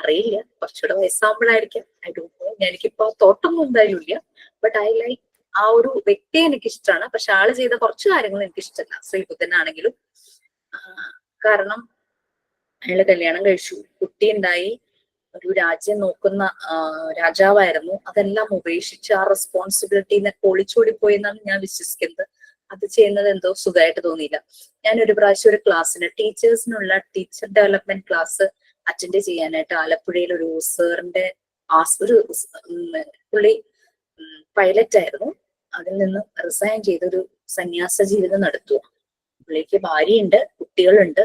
അറിയില്ല, കുറച്ചുകൂടെ വയസ്സാകുമ്പോഴായിരിക്കും. I don't know. എനിക്കിപ്പോ തോട്ടൊന്നും എന്തായാലും ഇല്ല. ബട്ട് ഐ ലൈക്ക് ആ ഒരു വ്യക്തിയെ എനിക്ക് ഇഷ്ടമാണ്. പക്ഷെ ആള് ചെയ്ത കുറച്ച് കാര്യങ്ങൾ എനിക്ക് ഇഷ്ടമല്ല, ശ്രീബുദ്ധനാണെങ്കിലും. കാരണം അയാള് കല്യാണം കഴിച്ചു, കുട്ടി ഉണ്ടായി, ഒരു രാജ്യം നോക്കുന്ന രാജാവായിരുന്നു. അതെല്ലാം ഉപേക്ഷിച്ച് ആ റെസ്പോൺസിബിലിറ്റിനെ ഒളിച്ചോടി പോയി എന്നാണ് ഞാൻ വിശ്വസിക്കുന്നത്. അത് ചെയ്യുന്നത് എന്തോ സുഖമായിട്ട് തോന്നിയില്ല. ഞാൻ ഒരു പ്രാവശ്യം ഒരു ക്ലാസ്സിന് ടീച്ചേഴ്സിനുള്ള ടീച്ചർ ഡെവലപ്മെന്റ് ക്ലാസ് അറ്റൻഡ് ചെയ്യാനായിട്ട് ആലപ്പുഴയിൽ ഒരു സാറിന്റെ ഒരു പുള്ളി പൈലറ്റ് ആയിരുന്നു. അതിൽ നിന്ന് റിസൈൻ ചെയ്തൊരു സന്യാസ ജീവിതം നടത്തുക. പുള്ളിക്ക് ഭാര്യയുണ്ട്, കുട്ടികളുണ്ട്.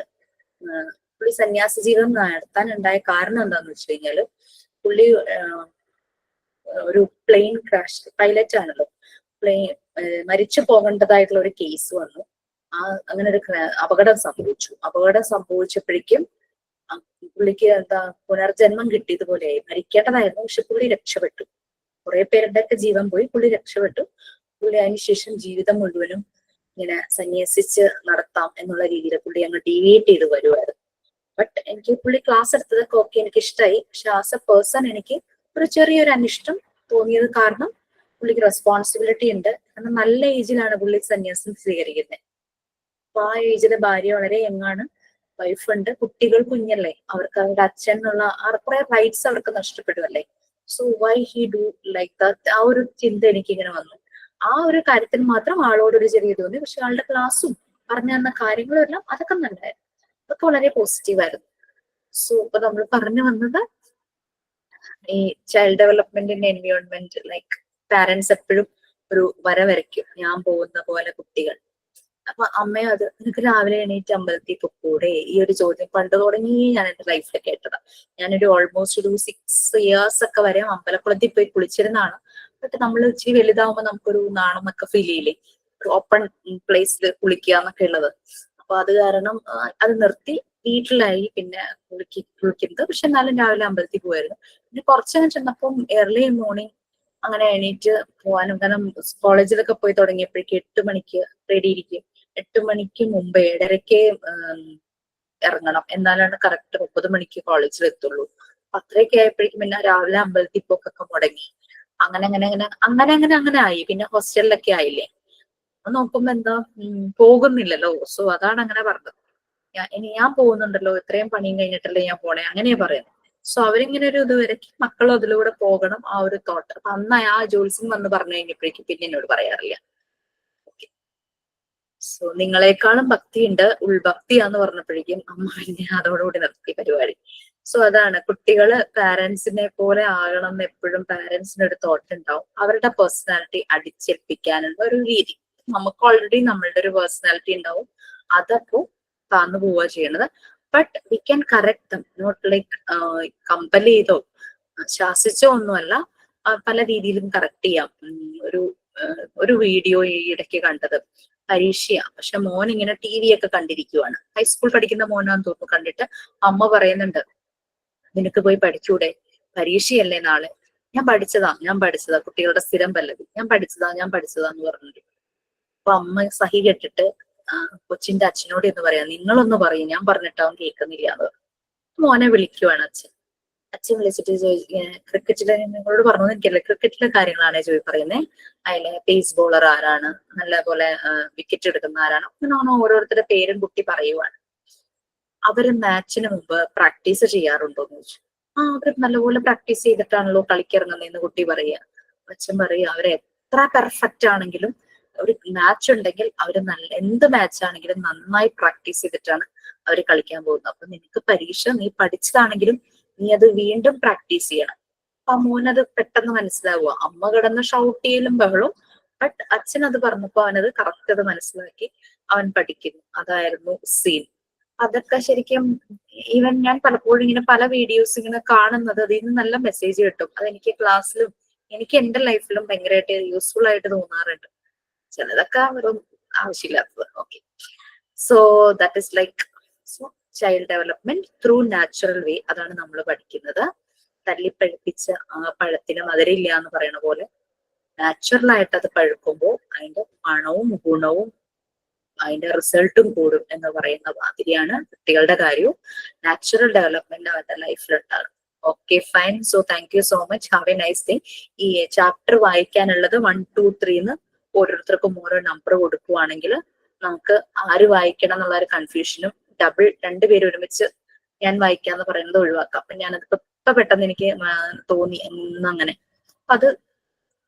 പുള്ളി സന്യാസ ജീവിതം നടത്താനുണ്ടായ കാരണം എന്താന്ന് വെച്ച് കഴിഞ്ഞാല്, പുള്ളി ഒരു പ്ലെയിൻ ക്രാഷ്, പൈലറ്റ് ആണല്ലോ, മരിച്ചു പോകേണ്ടതായിട്ടുള്ള ഒരു കേസ് വന്നു. അങ്ങനെ ഒരു അപകടം സംഭവിച്ചപ്പോഴേക്കും പുള്ളിക്ക് പുനർജന്മം കിട്ടിയതുപോലെയായി. മരിക്കേണ്ടതായിരുന്നു, പക്ഷെ പുള്ളി രക്ഷപ്പെട്ടു. കുറെ പേരുടെ ഒക്കെ ജീവൻ പോയി, പുള്ളി രക്ഷപ്പെട്ടു. പുള്ളി അതിനുശേഷം ജീവിതം മുഴുവനും ഇങ്ങനെ സന്യസിച്ച് നടത്താം എന്നുള്ള രീതിയിൽ പുള്ളി അങ്ങ് ഡീവിയേറ്റ് ചെയ്ത് വരുമായിരുന്നു. ബട്ട് എനിക്ക് പുള്ളി ക്ലാസ് എടുത്തതൊക്കെ ഓക്കെ, എനിക്ക് ഇഷ്ടമായി. പക്ഷെ ആസ് എ പേഴ്സൺ എനിക്ക് ഒരു ചെറിയൊരു അനിഷ്ടം തോന്നിയത് കാരണം പുള്ളിക്ക് റെസ്പോൺസിബിലിറ്റി ഉണ്ട്. കാരണം നല്ല ഏജിലാണ് പുള്ളി സന്യാസം സ്വീകരിക്കുന്നത്. അപ്പൊ ആ ഏജിലെ ഭാര്യ വളരെ യങ്ങാണ്, വൈഫുണ്ട്, കുട്ടികൾ കുഞ്ഞല്ലേ, അവർക്ക് അവരുടെ അച്ഛൻ എന്നുള്ള കുറെ റൈറ്റ്സ് അവർക്ക് നഷ്ടപ്പെടുമല്ലേ. So why he do like that? ആ ഒരു ചിന്ത എനിക്കിങ്ങനെ വന്നു. ആ ഒരു കാര്യത്തിൽ മാത്രം ആളോടൊരു ചെറിയ തോന്നി. പക്ഷെ ആളുടെ ക്ലാസ്സും പറഞ്ഞു തന്ന കാര്യങ്ങളും എല്ലാം അതൊക്കെ നല്ലതായിരുന്നു, അതൊക്കെ വളരെ പോസിറ്റീവായിരുന്നു. സോ ഇപ്പൊ നമ്മൾ പറഞ്ഞു വന്നത് ഈ ചൈൽഡ് ഡെവലപ്മെന്റിന്റെ എൻവയോൺമെന്റ്, ലൈക്ക് പാരന്റ്സ് എപ്പോഴും ഒരു വര വരയ്ക്കും, ഞാൻ പോകുന്ന പോലെ കുട്ടികൾ. അപ്പൊ അമ്മയും അത്, നിനക്ക് രാവിലെ എണീറ്റ് അമ്പലത്തിൽ പൊക്കൂടെ? ഈ ഒരു ചോദ്യം പണ്ട് തുടങ്ങി ഞാൻ എന്റെ ലൈഫിൽ കേട്ടതാ. ഞാനൊരു ഓൾമോസ്റ്റ് ഒരു 6 years ഒക്കെ വരെ അമ്പലക്കുളത്തിൽ പോയി കുളിച്ചിരുന്നാണ്. ബട്ട് നമ്മൾ ഇച്ചിരി വലുതാവുമ്പോ നമുക്കൊരു നാണം ഒക്കെ ഫീൽ ചെയ്യില്ലേ, ഒരു ഓപ്പൺ പ്ലേസിൽ കുളിക്കുക എന്നൊക്കെ ഉള്ളത്. അപ്പൊ അത് കാരണം അത് നിർത്തി, വീട്ടിലായി പിന്നെ കുളിക്കുന്നത്. പക്ഷെ എന്നാലും രാവിലെ അമ്പലത്തിൽ പോവായിരുന്നു. പിന്നെ കുറച്ചങ്ങനെ ചെന്നപ്പം ഏർലി മോർണിംഗ് അങ്ങനെ എണീറ്റ് പോവാനും, കാരണം കോളേജിലൊക്കെ പോയി തുടങ്ങിയപ്പോഴേക്ക് 8 മണിക്ക് റെഡി ഇരിക്കും. 8 മണിക്ക് മുമ്പ് 7:30 ഇറങ്ങണം, എന്നാലാണ് കറക്റ്റ് 9 മണിക്ക് കോളേജിൽ എത്തുള്ളൂ. അത്രയൊക്കെ ആയപ്പോഴേക്കും പിന്നെ രാവിലെ അമ്പലത്തിൽ പോക്കൊക്കെ മുടങ്ങി. അങ്ങനെ ആയി. പിന്നെ ഹോസ്റ്റലിലൊക്കെ ആയില്ലേ, നോക്കുമ്പോ എന്താ പോകുന്നില്ലല്ലോ. സോ അതാണ് അങ്ങനെ പറഞ്ഞത്. ഞാൻ പോകുന്നുണ്ടല്ലോ, ഇത്രയും പണിയും കഴിഞ്ഞിട്ടല്ലേ ഞാൻ പോണേ, അങ്ങനെയാ പറയുന്നത്. സോ അവരിങ്ങനെ ഒരു ഇത് വരയ്ക്ക് മക്കളും അതിലൂടെ പോകണം, ആ ഒരു തോട്ട്. അപ്പൊ അന്ന് ആ ജോത്സ്യൻ വന്ന് പറഞ്ഞു കഴിഞ്ഞപ്പോഴേക്കും പിന്നെ എന്നോട് പറയാറില്ല. സോ നിങ്ങളെക്കാളും ഭക്തിയുണ്ട്, ഉൾഭക്തിയാന്ന് പറഞ്ഞപ്പോഴേക്കും അമ്മ പിന്നെ അതോടുകൂടി നിർത്തി പരിപാടി. സോ അതാണ്, കുട്ടികള് പാരന്റ്സിനെ പോലെ ആകണം എന്ന് എപ്പോഴും പാരന്റ്സിന് ഒരു തോട്ട് ഉണ്ടാവും. അവരുടെ പേഴ്സണാലിറ്റി അടിച്ചേൽപ്പിക്കാനുള്ള ഒരു രീതി. നമുക്ക് ഓൾറെഡി നമ്മളുടെ ഒരു പേഴ്സണാലിറ്റി ഉണ്ടാവും, അതപ്പോ താന്നു പോവുക ചെയ്യണത്. But we can correct them, not like compel ചെയ്തോ ശാസിച്ചോ ഒന്നുമല്ല, പല രീതിയിലും കറക്റ്റ് ചെയ്യാം. ഒരു വീഡിയോ ഈ ഇടയ്ക്ക് കണ്ടത്, പരീക്ഷയാ, പക്ഷെ മോൻ ഇങ്ങനെ TV ഒക്കെ കണ്ടിരിക്കുവാണ്. ഹൈസ്കൂൾ പഠിക്കുന്ന മോനാന്ന് തോന്നുന്നു. കണ്ടിട്ട് അമ്മ പറയുന്നുണ്ട്, നിനക്ക് പോയി പഠിച്ചൂടെ, പരീക്ഷയല്ലേ നാളെ. ഞാൻ പഠിച്ചതാ, കുട്ടികളുടെ സ്ഥിരം പല്ലവി, ഞാൻ പഠിച്ചതാന്ന് പറഞ്ഞിട്ട്. അപ്പൊ അമ്മ സഹി കെട്ടിട്ട് കൊച്ചിന്റെ അച്ഛനോട് എന്ന് പറയാം, നിങ്ങളൊന്ന് പറയും, ഞാൻ പറഞ്ഞിട്ട് അവൻ കേൾക്കുന്നില്ല എന്ന്. മോനെ വിളിക്കുവാണ് അച്ഛൻ. അച്ഛൻ വിളിച്ചിട്ട് ക്രിക്കറ്റിലെ നിങ്ങളോട് പറഞ്ഞു എനിക്കല്ലേ ക്രിക്കറ്റിലെ കാര്യങ്ങളാണ് പറയുന്നത്. അതിലെ പേസ് ബോളർ ആരാണ്, നല്ലപോലെ വിക്കറ്റ് എടുക്കുന്ന ആരാണ്, അങ്ങനെ ഓരോരുത്തരുടെ പേരും കുട്ടി പറയുവാണ്. അവര് മാച്ചിന് മുമ്പ് പ്രാക്ടീസ് ചെയ്യാറുണ്ടോ എന്ന് ചോദിച്ചു. അവര് നല്ലപോലെ പ്രാക്ടീസ് ചെയ്തിട്ടാണല്ലോ കളിക്കിറങ്ങുന്നതെന്ന് കുട്ടി പറയുക. അച്ഛൻ പറയുക അവര് എത്ര പെർഫെക്റ്റ് ആണെങ്കിലും ഒരു മാച്ച് ഉണ്ടെങ്കിൽ അവര് എന്ത് മാച്ച് ആണെങ്കിലും നന്നായി പ്രാക്ടീസ് ചെയ്തിട്ടാണ് അവര് കളിക്കാൻ പോകുന്നത്. അപ്പൊ നിനക്ക് പരീക്ഷ നീ പഠിച്ചതാണെങ്കിലും നീ അത് വീണ്ടും പ്രാക്ടീസ് ചെയ്യണം. അപ്പൊ മോനത് പെട്ടെന്ന് മനസ്സിലാവുക. അമ്മ കിടന്ന് ഷൗട്ട് ചെയ്യലും ബഹളും, ബട്ട് അച്ഛൻ അത് പറഞ്ഞപ്പോ അവനത് കറക്റ്റ് അത് മനസ്സിലാക്കി അവൻ പഠിക്കുന്നു. അതായിരുന്നു സീൻ. അതൊക്കെ ശരിക്കും ഈവൻ ഞാൻ പലപ്പോഴും ഇങ്ങനെ പല വീഡിയോസ് ഇങ്ങനെ കാണുന്നത് അതിൽ നിന്ന് നല്ല മെസ്സേജ് കിട്ടും. അതെനിക്ക് ക്ലാസ്സിലും എനിക്ക് എന്റെ ലൈഫിലും ഭയങ്കരമായിട്ട് യൂസ്ഫുൾ ആയിട്ട് തോന്നാറുണ്ട്. ചിലതൊക്കെ വെറും ആവശ്യമില്ലാത്തത്. Okay, so that is like child development through natural way. അതാണ് നമ്മൾ പഠിക്കുന്നത്. തല്ലിപ്പഴുപ്പിച്ച പഴത്തിന് മധുരമില്ല എന്ന് പറയുന്ന പോലെ നാച്ചുറൽ ആയിട്ട് അത് പഴുക്കുമ്പോൾ അതിന്റെ മണവും ഗുണവും അതിന്റെ റിസൾട്ടും കൂടും എന്ന് പറയുന്ന മാതിരിയാണ് കുട്ടികളുടെ കാര്യവും. നാച്ചുറൽ ഡെവലപ്മെന്റ് അവരുടെ ലൈഫിലുണ്ടാകും. Okay, fine. So thank you so much. Have a nice day. ഈ ചാപ്റ്റർ വായിക്കാനുള്ളത് 1, 2, 3 ഓരോരുത്തർക്കും ഓരോ നമ്പർ കൊടുക്കുവാണെങ്കിൽ നമുക്ക് ആര് വായിക്കണം എന്നുള്ള ഒരു കൺഫ്യൂഷനും രണ്ടുപേരും ഒരുമിച്ച് ഞാൻ വായിക്കാന്ന് പറയുന്നത് ഒഴിവാക്കാം. അപ്പൊ ഞാനത് ഇപ്പൊ പെട്ടെന്ന് എനിക്ക് തോന്നി എന്നങ്ങനെ. അത്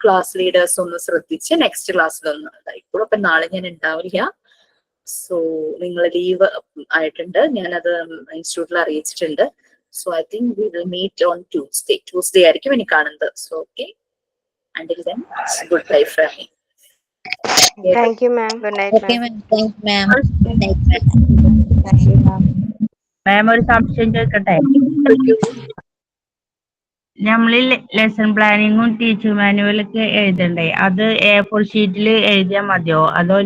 ക്ലാസ് ലീഡേഴ്സ് ഒന്ന് ശ്രദ്ധിച്ച് നെക്സ്റ്റ് ക്ലാസ്സിലൊന്ന് ഇതായിക്കോളൂ. അപ്പൊ നാളെ ഞാൻ ഉണ്ടാവില്ല. സോ നിങ്ങൾ ലീവ് ആയിട്ടുണ്ട്, ഞാനത് ഇൻസ്റ്റിറ്റ്യൂട്ടിൽ അറിയിച്ചിട്ടുണ്ട്. So I think we will meet on Tuesday ആയിരിക്കും എനിക്ക് കാണുന്നത്. So okay, until then, good bye from me. Thank you, ma'am. Good night, ma'am. Ma'am ഒരു സംശയം ചോദിക്കട്ടെ? നമ്മൾ ലെസൺ പ്ലാനിങ്ങും ടീച്ചർ മാനുവലൊക്കെ എഴുതണ്ടേ, അത് A4 ഷീറ്റിൽ എഴുതിയാൽ മതിയോ, അതോ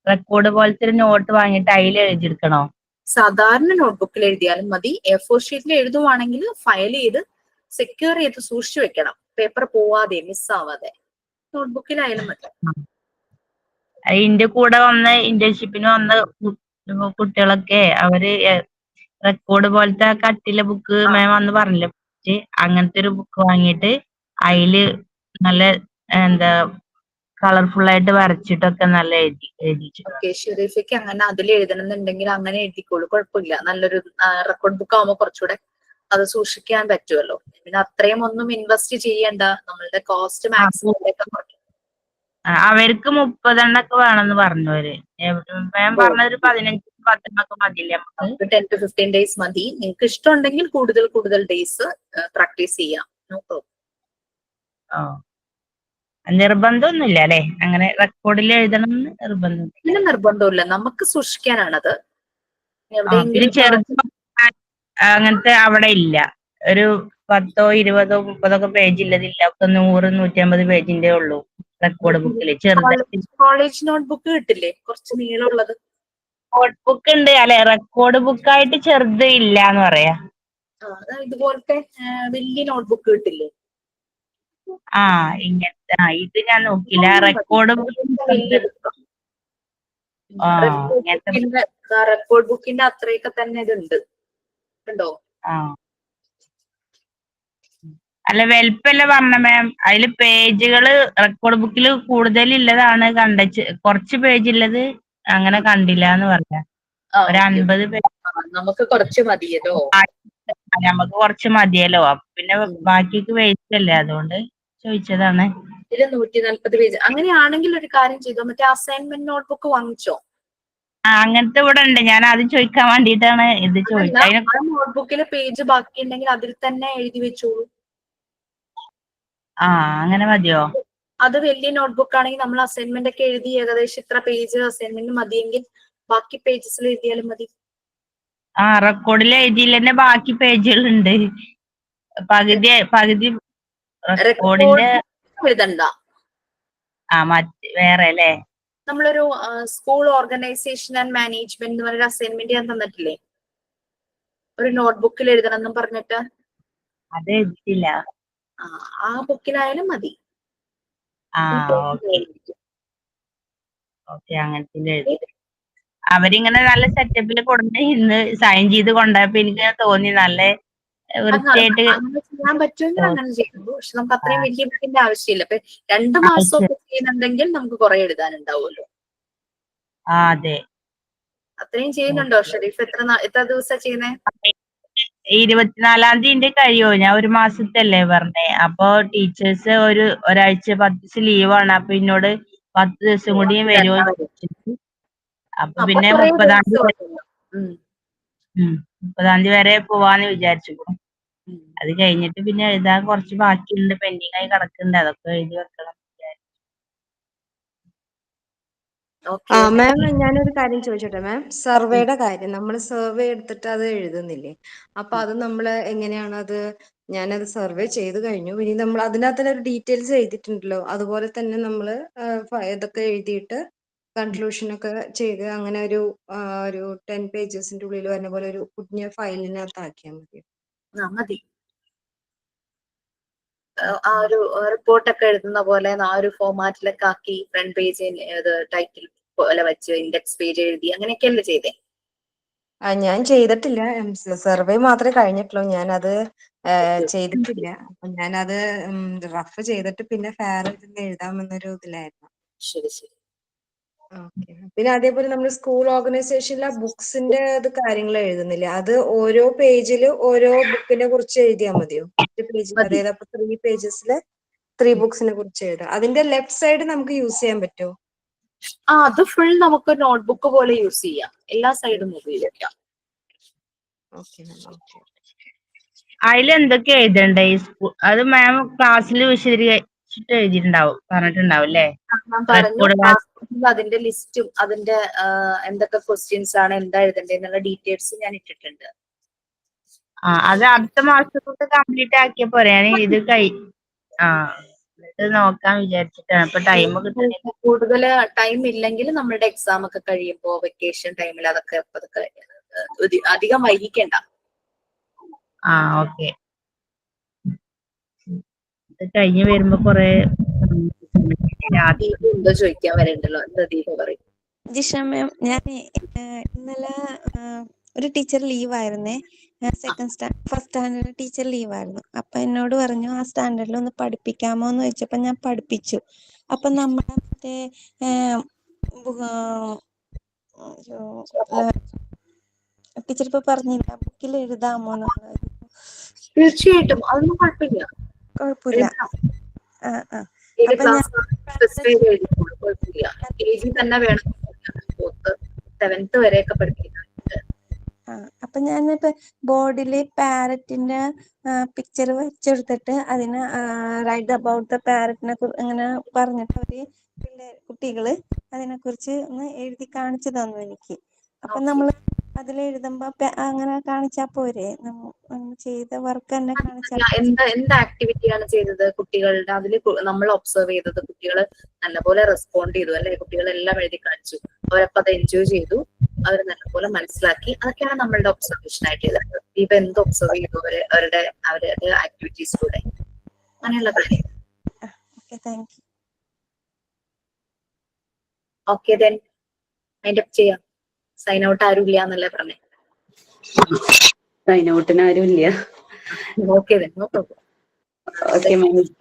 റെക്കോർഡ് പോലത്തെ ഒരു നോട്ട് വാങ്ങിയിട്ട് അതിൽ എഴുതിയെടുക്കണോ? സാധാരണ നോട്ട്ബുക്കിൽ എഴുതിയാലും മതി. A4 ഷീറ്റിൽ എഴുതുവാണെങ്കിൽ ഫയൽ ചെയ്ത് സെക്യൂർ ചെയ്ത് സൂക്ഷിച്ചു വെക്കണം, പേപ്പർ പോവാതെ മിസ്സാവാതെ. നോട്ട്ബുക്കിലായാലും മതി. അതിന്റെ കൂടെ വന്ന് ഇന്റേൺഷിപ്പിന് വന്ന കുട്ടികളൊക്കെ അവര് റെക്കോർഡ് പോലത്തെ കട്ടിലെ ബുക്ക് മാം അന്ന് പറഞ്ഞില്ലേ, അങ്ങനത്തെ ഒരു ബുക്ക് വാങ്ങിയിട്ട് അതില് നല്ല എന്താ കളർഫുൾ ആയിട്ട് വരച്ചിട്ടൊക്കെ നല്ല എഴുതിച്ചിട്ടുണ്ട്. ഓക്കെ, ഷെരീഫയ്ക്ക് അങ്ങനെ അതിൽ എഴുതണം എന്നുണ്ടെങ്കിൽ അങ്ങനെ എഴുതിക്കോളൂ, കുഴപ്പമില്ല. നല്ലൊരു റെക്കോർഡ് ബുക്ക് ആവുമ്പോൾ കുറച്ചുകൂടെ അത് സൂക്ഷിക്കാൻ പറ്റുമല്ലോ. പിന്നെ അത്രയും ഒന്നും ഇൻവെസ്റ്റ് ചെയ്യണ്ട, നമ്മളുടെ കോസ്റ്റ് മാക്സിമം കുറയ്ക്കും. അവർക്ക് 30 എണ്ണൊക്കെ വേണമെന്ന് പറഞ്ഞവര്. മാം പറഞ്ഞൊരു 15-10 മതിയില്ലേ നമുക്ക്? 10 to 15 days മതി. നിങ്ങൾക്ക് ഇഷ്ടമുണ്ടെങ്കിൽ കൂടുതൽ ഡേയ്സ് പ്രാക്ടീസ് ചെയ്യാം. No problem. നിർബന്ധമൊന്നുമില്ല അല്ലെ, അങ്ങനെ റെക്കോർഡിൽ എഴുതണം നിർബന്ധമില്ല, നമുക്ക് സൂക്ഷിക്കാനാണത്. ഇത് ചെറുപ്പം അങ്ങനത്തെ അവിടെ ഇല്ല. ഒരു 10, 20, 30 പേജ് ഇല്ലതില്ല. ഒക്കെ 100, 150 പേജിന്റെ ഉള്ളൂ റെക്കോർഡ് ബുക്കില്. കോളേജ് നോട്ട്ബുക്ക് കിട്ടില്ലേ, കുറച്ച് നീളമുള്ളത്? നോട്ട്ബുക്ക് ഉണ്ട് അല്ലെ, റെക്കോർഡ് ബുക്കായിട്ട് ചെറുത് ഇല്ല എന്ന് പറയാ. ഇതുപോലത്തെ വലിയ നോട്ട്ബുക്ക് കിട്ടില്ലേ? ഇങ്ങനത്തെ ഇത് ഞാൻ നോക്കില്ല. റെക്കോർഡ് റെക്കോർഡ് ബുക്കിന്റെ അത്രയൊക്കെ തന്നെ ഇതുണ്ട്, ഉണ്ടോ? അല്ല, വലുപ്പല്ല പറഞ്ഞ മാം. അതില് പേജുകള് റെക്കോർഡ് ബുക്കിൽ കൂടുതലുള്ളതാണ് കണ്ടച്ച്, കുറച്ച് പേജ് ഉള്ളത് അങ്ങനെ കണ്ടില്ല എന്ന് പറഞ്ഞ. ഒരു 50 പേജ് നമുക്ക് കുറച്ച് മതിയല്ലോ. നമുക്ക് കുറച്ച് മതിയല്ലോ, പിന്നെ ബാക്കിക്ക് വേസ്റ്റ് അല്ലേ, അതുകൊണ്ട് ചോദിച്ചതാണ്. ഇതില് 140 പേജ്. അങ്ങനെയാണെങ്കിൽ ഒരു കാര്യം ചെയ്തോ, മറ്റേ അസൈൻമെന്റ് നോട്ട്ബുക്ക് വാങ്ങിച്ചോ? അങ്ങനത്തെ ഇവിടെ ഉണ്ട്. ഞാൻ അത് ചോദിക്കാൻ വേണ്ടിയിട്ടാണ് ഇത് ചോദിച്ചത്. നോട്ട്ബുക്കിലെ പേജ് ബാക്കി ഉണ്ടെങ്കിൽ അതിൽ തന്നെ എഴുതി വെച്ചോളൂ. അങ്ങനെ മതിയോ? അത് വലിയ നോട്ട്ബുക്ക് ആണെങ്കിൽ നമ്മൾ അസൈൻമെന്റ് ഒക്കെ എഴുതി ഏകദേശം ഇത്ര പേജ് അസൈൻമെന്റ് മതിയെങ്കിൽ ബാക്കി പേജസിൽ എഴുതിയാലും മതി. റെക്കോർഡിൽ എഴുതിയില്ല തന്നെ ബാക്കി പേജുകളുണ്ട്. പകുതി റെക്കോർഡിന്റെ എഴുതണ്ട. വേറെ അല്ലേ? നമ്മളൊരു സ്കൂൾ ഓർഗനൈസേഷൻ ആൻഡ് മാനേജ്മെന്റ് എന്ന് പറഞ്ഞ അസൈൻമെന്റ് ഞാൻ തന്നിട്ടില്ലേ, ഒരു നോട്ട്ബുക്കിൽ എഴുതണം എന്നും പറഞ്ഞിട്ട്. അത് എഴുതിയില്ല. ആ ബുക്കിലായാലും മതി. അങ്ങനത്തെ അവരിങ്ങനെ നല്ല സെറ്റപ്പിൽ കൊടുത്ത് ഇന്ന് സൈൻ ചെയ്ത് കൊണ്ടുപോയപ്പോ എനിക്ക് തോന്നി നല്ല വൃത്തിയായിട്ട് അങ്ങനെ ചെയ്യാൻ പറ്റുമെങ്കിൽ അങ്ങനെ ചെയ്തു. പക്ഷെ നമുക്ക് അത്രയും വലിയ ബുക്കിന്റെ ആവശ്യമില്ല. ഇപ്പൊ 2 മാസമൊക്കെ ചെയ്യുന്നുണ്ടെങ്കിൽ നമുക്ക് കുറെ എഴുതാനുണ്ടാവുമല്ലോ. അതെ. അത്രയും ചെയ്യുന്നുണ്ടോ ഷെരീഫ്? എത്ര ദിവസം ചെയ്യുന്നേ? 24-ാം തീയതി കഴിയോ? ഞാൻ 1 മാസത്തല്ലേ പറഞ്ഞേ. അപ്പൊ ടീച്ചേഴ്സ് ഒരാഴ്ച 10 ദിവസം ലീവാണ്. അപ്പൊ എന്നോട് 10 ദിവസം കൂടി വരുമോ? അപ്പൊ പിന്നെ 30-ാം തീയതി 30-ാം തീയതി വരെ പോവാന്ന് വിചാരിച്ചു. അത് കഴിഞ്ഞിട്ട് പിന്നെ എഴുതാൻ കുറച്ച് ബാക്കിയുണ്ട്, പെൻഡിങ് ആയി കിടക്കുന്നുണ്ട്. അതൊക്കെ എഴുതി വെക്കണം. മാം, ഞാനൊരു കാര്യം ചോദിച്ചോട്ടെ മാം? സർവേയുടെ കാര്യം, നമ്മൾ സർവേ എടുത്തിട്ട് അത് എഴുതുന്നില്ലേ? അപ്പൊ അത് നമ്മൾ എങ്ങനെയാണ് അത്? ഞാനത് സർവേ ചെയ്ത് കഴിഞ്ഞു. ഇനി നമ്മൾ അതിനകത്ത് ഒരു ഡീറ്റെയിൽസ് എഴുതിയിട്ടുണ്ടല്ലോ, അതുപോലെ തന്നെ നമ്മൾ ഇതൊക്കെ എഴുതിയിട്ട് കൺക്ലൂഷൻ ഒക്കെ ചെയ്ത് അങ്ങനെ ഒരു 10 പേജസിന്റെ ഉള്ളിൽ വരുന്ന പോലെ ഒരു കുഞ്ഞ ഫയലിനകത്ത് ആക്കിയാൽ മതി. മതി. ആ ഒരു റിപ്പോർട്ടൊക്കെ എഴുതുന്ന പോലെ ആ ഒരു ഫോമാറ്റിലൊക്കെ ആക്കി ഫ്രണ്ട് പേജ് ടൈറ്റിൽ പോലെ വെച്ച് ഇൻഡെക്സ് പേജ് എഴുതി അങ്ങനെയൊക്കെയല്ലേ ചെയ്തേ? ഞാൻ ചെയ്തിട്ടില്ല. സർവേ മാത്രമേ കഴിഞ്ഞിട്ടുള്ളൂ. ഞാനത് ചെയ്തിട്ടില്ല. അപ്പൊ ഞാനത് റഫ് ചെയ്തിട്ട് പിന്നെ ഫെയർ എഴുതാമെന്നൊരു ഇതിലായിരുന്നു. ശരി ശരി. ഓക്കെ. പിന്നെ അതേപോലെ നമ്മൾ സ്കൂൾ ഓർഗനൈസേഷനിലെ ബുക്സിന്റെ കാര്യങ്ങൾ എഴുതുന്നില്ല, അത് ഓരോ പേജില് ഓരോ ബുക്കിനെ കുറിച്ച് എഴുതിയാൽ മതിയോ? അതായത് അപ്പൊ 3 പേജസില് 3 ബുക്സിനെ കുറിച്ച് എഴുതാം. അതിന്റെ ലെഫ്റ്റ് സൈഡ് നമുക്ക് യൂസ് ചെയ്യാൻ പറ്റുമോ? അത് ഫുൾ നമുക്ക് നോട്ട്ബുക്ക് പോലെ യൂസ് ചെയ്യാം. എല്ലാ സൈഡും ഉപയോഗിക്കാം. അതിലെന്തൊക്കെ എഴുതണ്ടേ? അത് മാം ക്ലാസ്സിൽ വിശദീകരിച്ചിട്ട് എഴുതിയിട്ടുണ്ടാവും, പറഞ്ഞിട്ടുണ്ടാവും അല്ലേ? ഞാൻ പറഞ്ഞു, അതിന്റെ ലിസ്റ്റും അതിന്റെ എന്തൊക്കെ ക്വസ്റ്റ്യൻസ് ആണ്, എന്താ എഴുതണ്ടേന്നുള്ള ഡീറ്റെയിൽസ് ഞാൻ ഇട്ടിട്ടുണ്ട്. അത് അടുത്ത മാസത്തൊക്കെ കംപ്ലീറ്റ് ആക്കിയ പോരെ? ഞാൻ ഇത് നോക്കാൻ വിചാരിച്ചിട്ടാണ്. ഇപ്പൊ ടൈം കിട്ടുന്നില്ല. കൂടുതൽ ടൈം ഇല്ലെങ്കിൽ നമ്മളുടെ എക്സാം ഒക്കെ കഴിയുമ്പോ വെക്കേഷൻ ടൈമിൽ അതൊക്കെ അധികം വൈകിക്കണ്ട. ഓക്കെ. കഴിഞ്ഞ് വരുമ്പോ കൊറേ എന്തോ ചോദിക്കാൻ വരണ്ടല്ലോ. എന്താ ദീപ പറയും? ജിഷ മാം, ഞാൻ ഇന്നലെ ഒരു ടീച്ചർ ലീവായിരുന്നേ. ഫസ്റ്റ് സ്റ്റാൻഡേർഡ് ടീച്ചർ ലീവായിരുന്നു. അപ്പൊ എന്നോട് പറഞ്ഞു ആ സ്റ്റാൻഡേർഡിൽ ഒന്ന് പഠിപ്പിക്കാമോ എന്ന് ചോദിച്ചപ്പോ ഞാൻ പഠിപ്പിച്ചു. അപ്പൊ നമ്മുടെ മറ്റേ ടീച്ചർ ഇപ്പൊ പറഞ്ഞില്ല, ബുക്കിൽ എഴുതാമോ എന്നുള്ളത്. തീർച്ചയായിട്ടും, അതൊന്നും കുഴപ്പമില്ല. കുഴപ്പമില്ല. തന്നെ വേണം. 7th വരെയൊക്കെ പഠിപ്പിക്കുന്നുണ്ട്. അപ്പൊ ഞാനിപ്പോ ബോർഡില് പാരറ്റിന്റെ പിക്ചർ വെച്ചെടുത്തിട്ട് അതിന് റൈറ്റ് അബൌട്ട് ദ പാരറ്റിനെ അങ്ങനെ പറഞ്ഞിട്ട് കുട്ടികള് അതിനെ കുറിച്ച് ഒന്ന് എഴുതി കാണിച്ചു തന്നു എനിക്ക്. അപ്പൊ നമ്മള് അതിലെഴുതുമ്പോ അങ്ങനെ കാണിച്ചാ പോരെ? ചെയ്ത വർക്ക് തന്നെ കാണിച്ചാൽ എന്ത് ആക്ടിവിറ്റിയാണ് ചെയ്തത് കുട്ടികളുടെ? അതിൽ നമ്മൾ ഒബ്സർവ് ചെയ്തത് കുട്ടികൾ നല്ലപോലെ റെസ്പോണ്ട് ചെയ്തു അല്ലെ? കുട്ടികളെല്ലാം എഴുതി കാണിച്ചു, അവരപ്പോ അത് എൻജോയ് ചെയ്തു, അവർ നല്ലപോലെ മനസ്സിലാക്കി. അതൊക്കെയാണ് നമ്മളുടെ ഒബ്സർവേഷൻ ആയിട്ട് ചെയ്തത്. ഇപ്പൊ എന്ത് ഒബ്സർവ് ചെയ്തു അവരുടെ ആക്ടിവിറ്റീസിലൂടെ? അങ്ങനെയുള്ള കാര്യം. ഓക്കെ, ദെൻ മൈൻഡ് അപ്പ് ചെയ്യാം. സൈൻ ഔട്ട് ആരും ഇല്ല എന്നല്ലേ പറഞ്ഞേ? സൈൻ ഔട്ടിന് ആരും ഇല്ല. ഓക്കെ,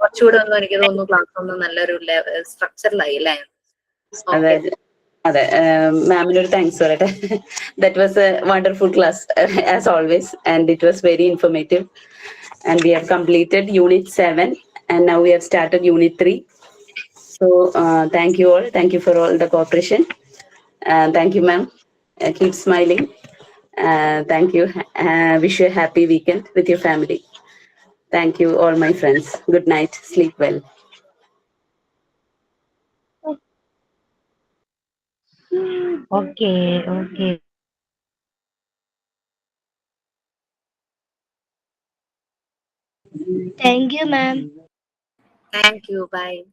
കുറച്ചുകൂടെ ഒന്നും എനിക്ക് തോന്നുന്നു ക്ലാസ് ഒന്നും നല്ലൊരു സ്ട്രക്ചറിലായി അല്ലേ? അതെ, മാമിനൊരു താങ്ക്സ് പറയട്ടെ. That was A wonderful class as always, and it was very informative. And we have completed Unit 7 and now we have started Unit 3. So thank you all. Thank you for all the cooperation. Thank you, ma'am. Keep smiling. Thank you. Wish you a happy weekend with your family. Thank you, all my friends. Good night. Sleep well. Okay. Thank you, ma'am. Thank you. Bye.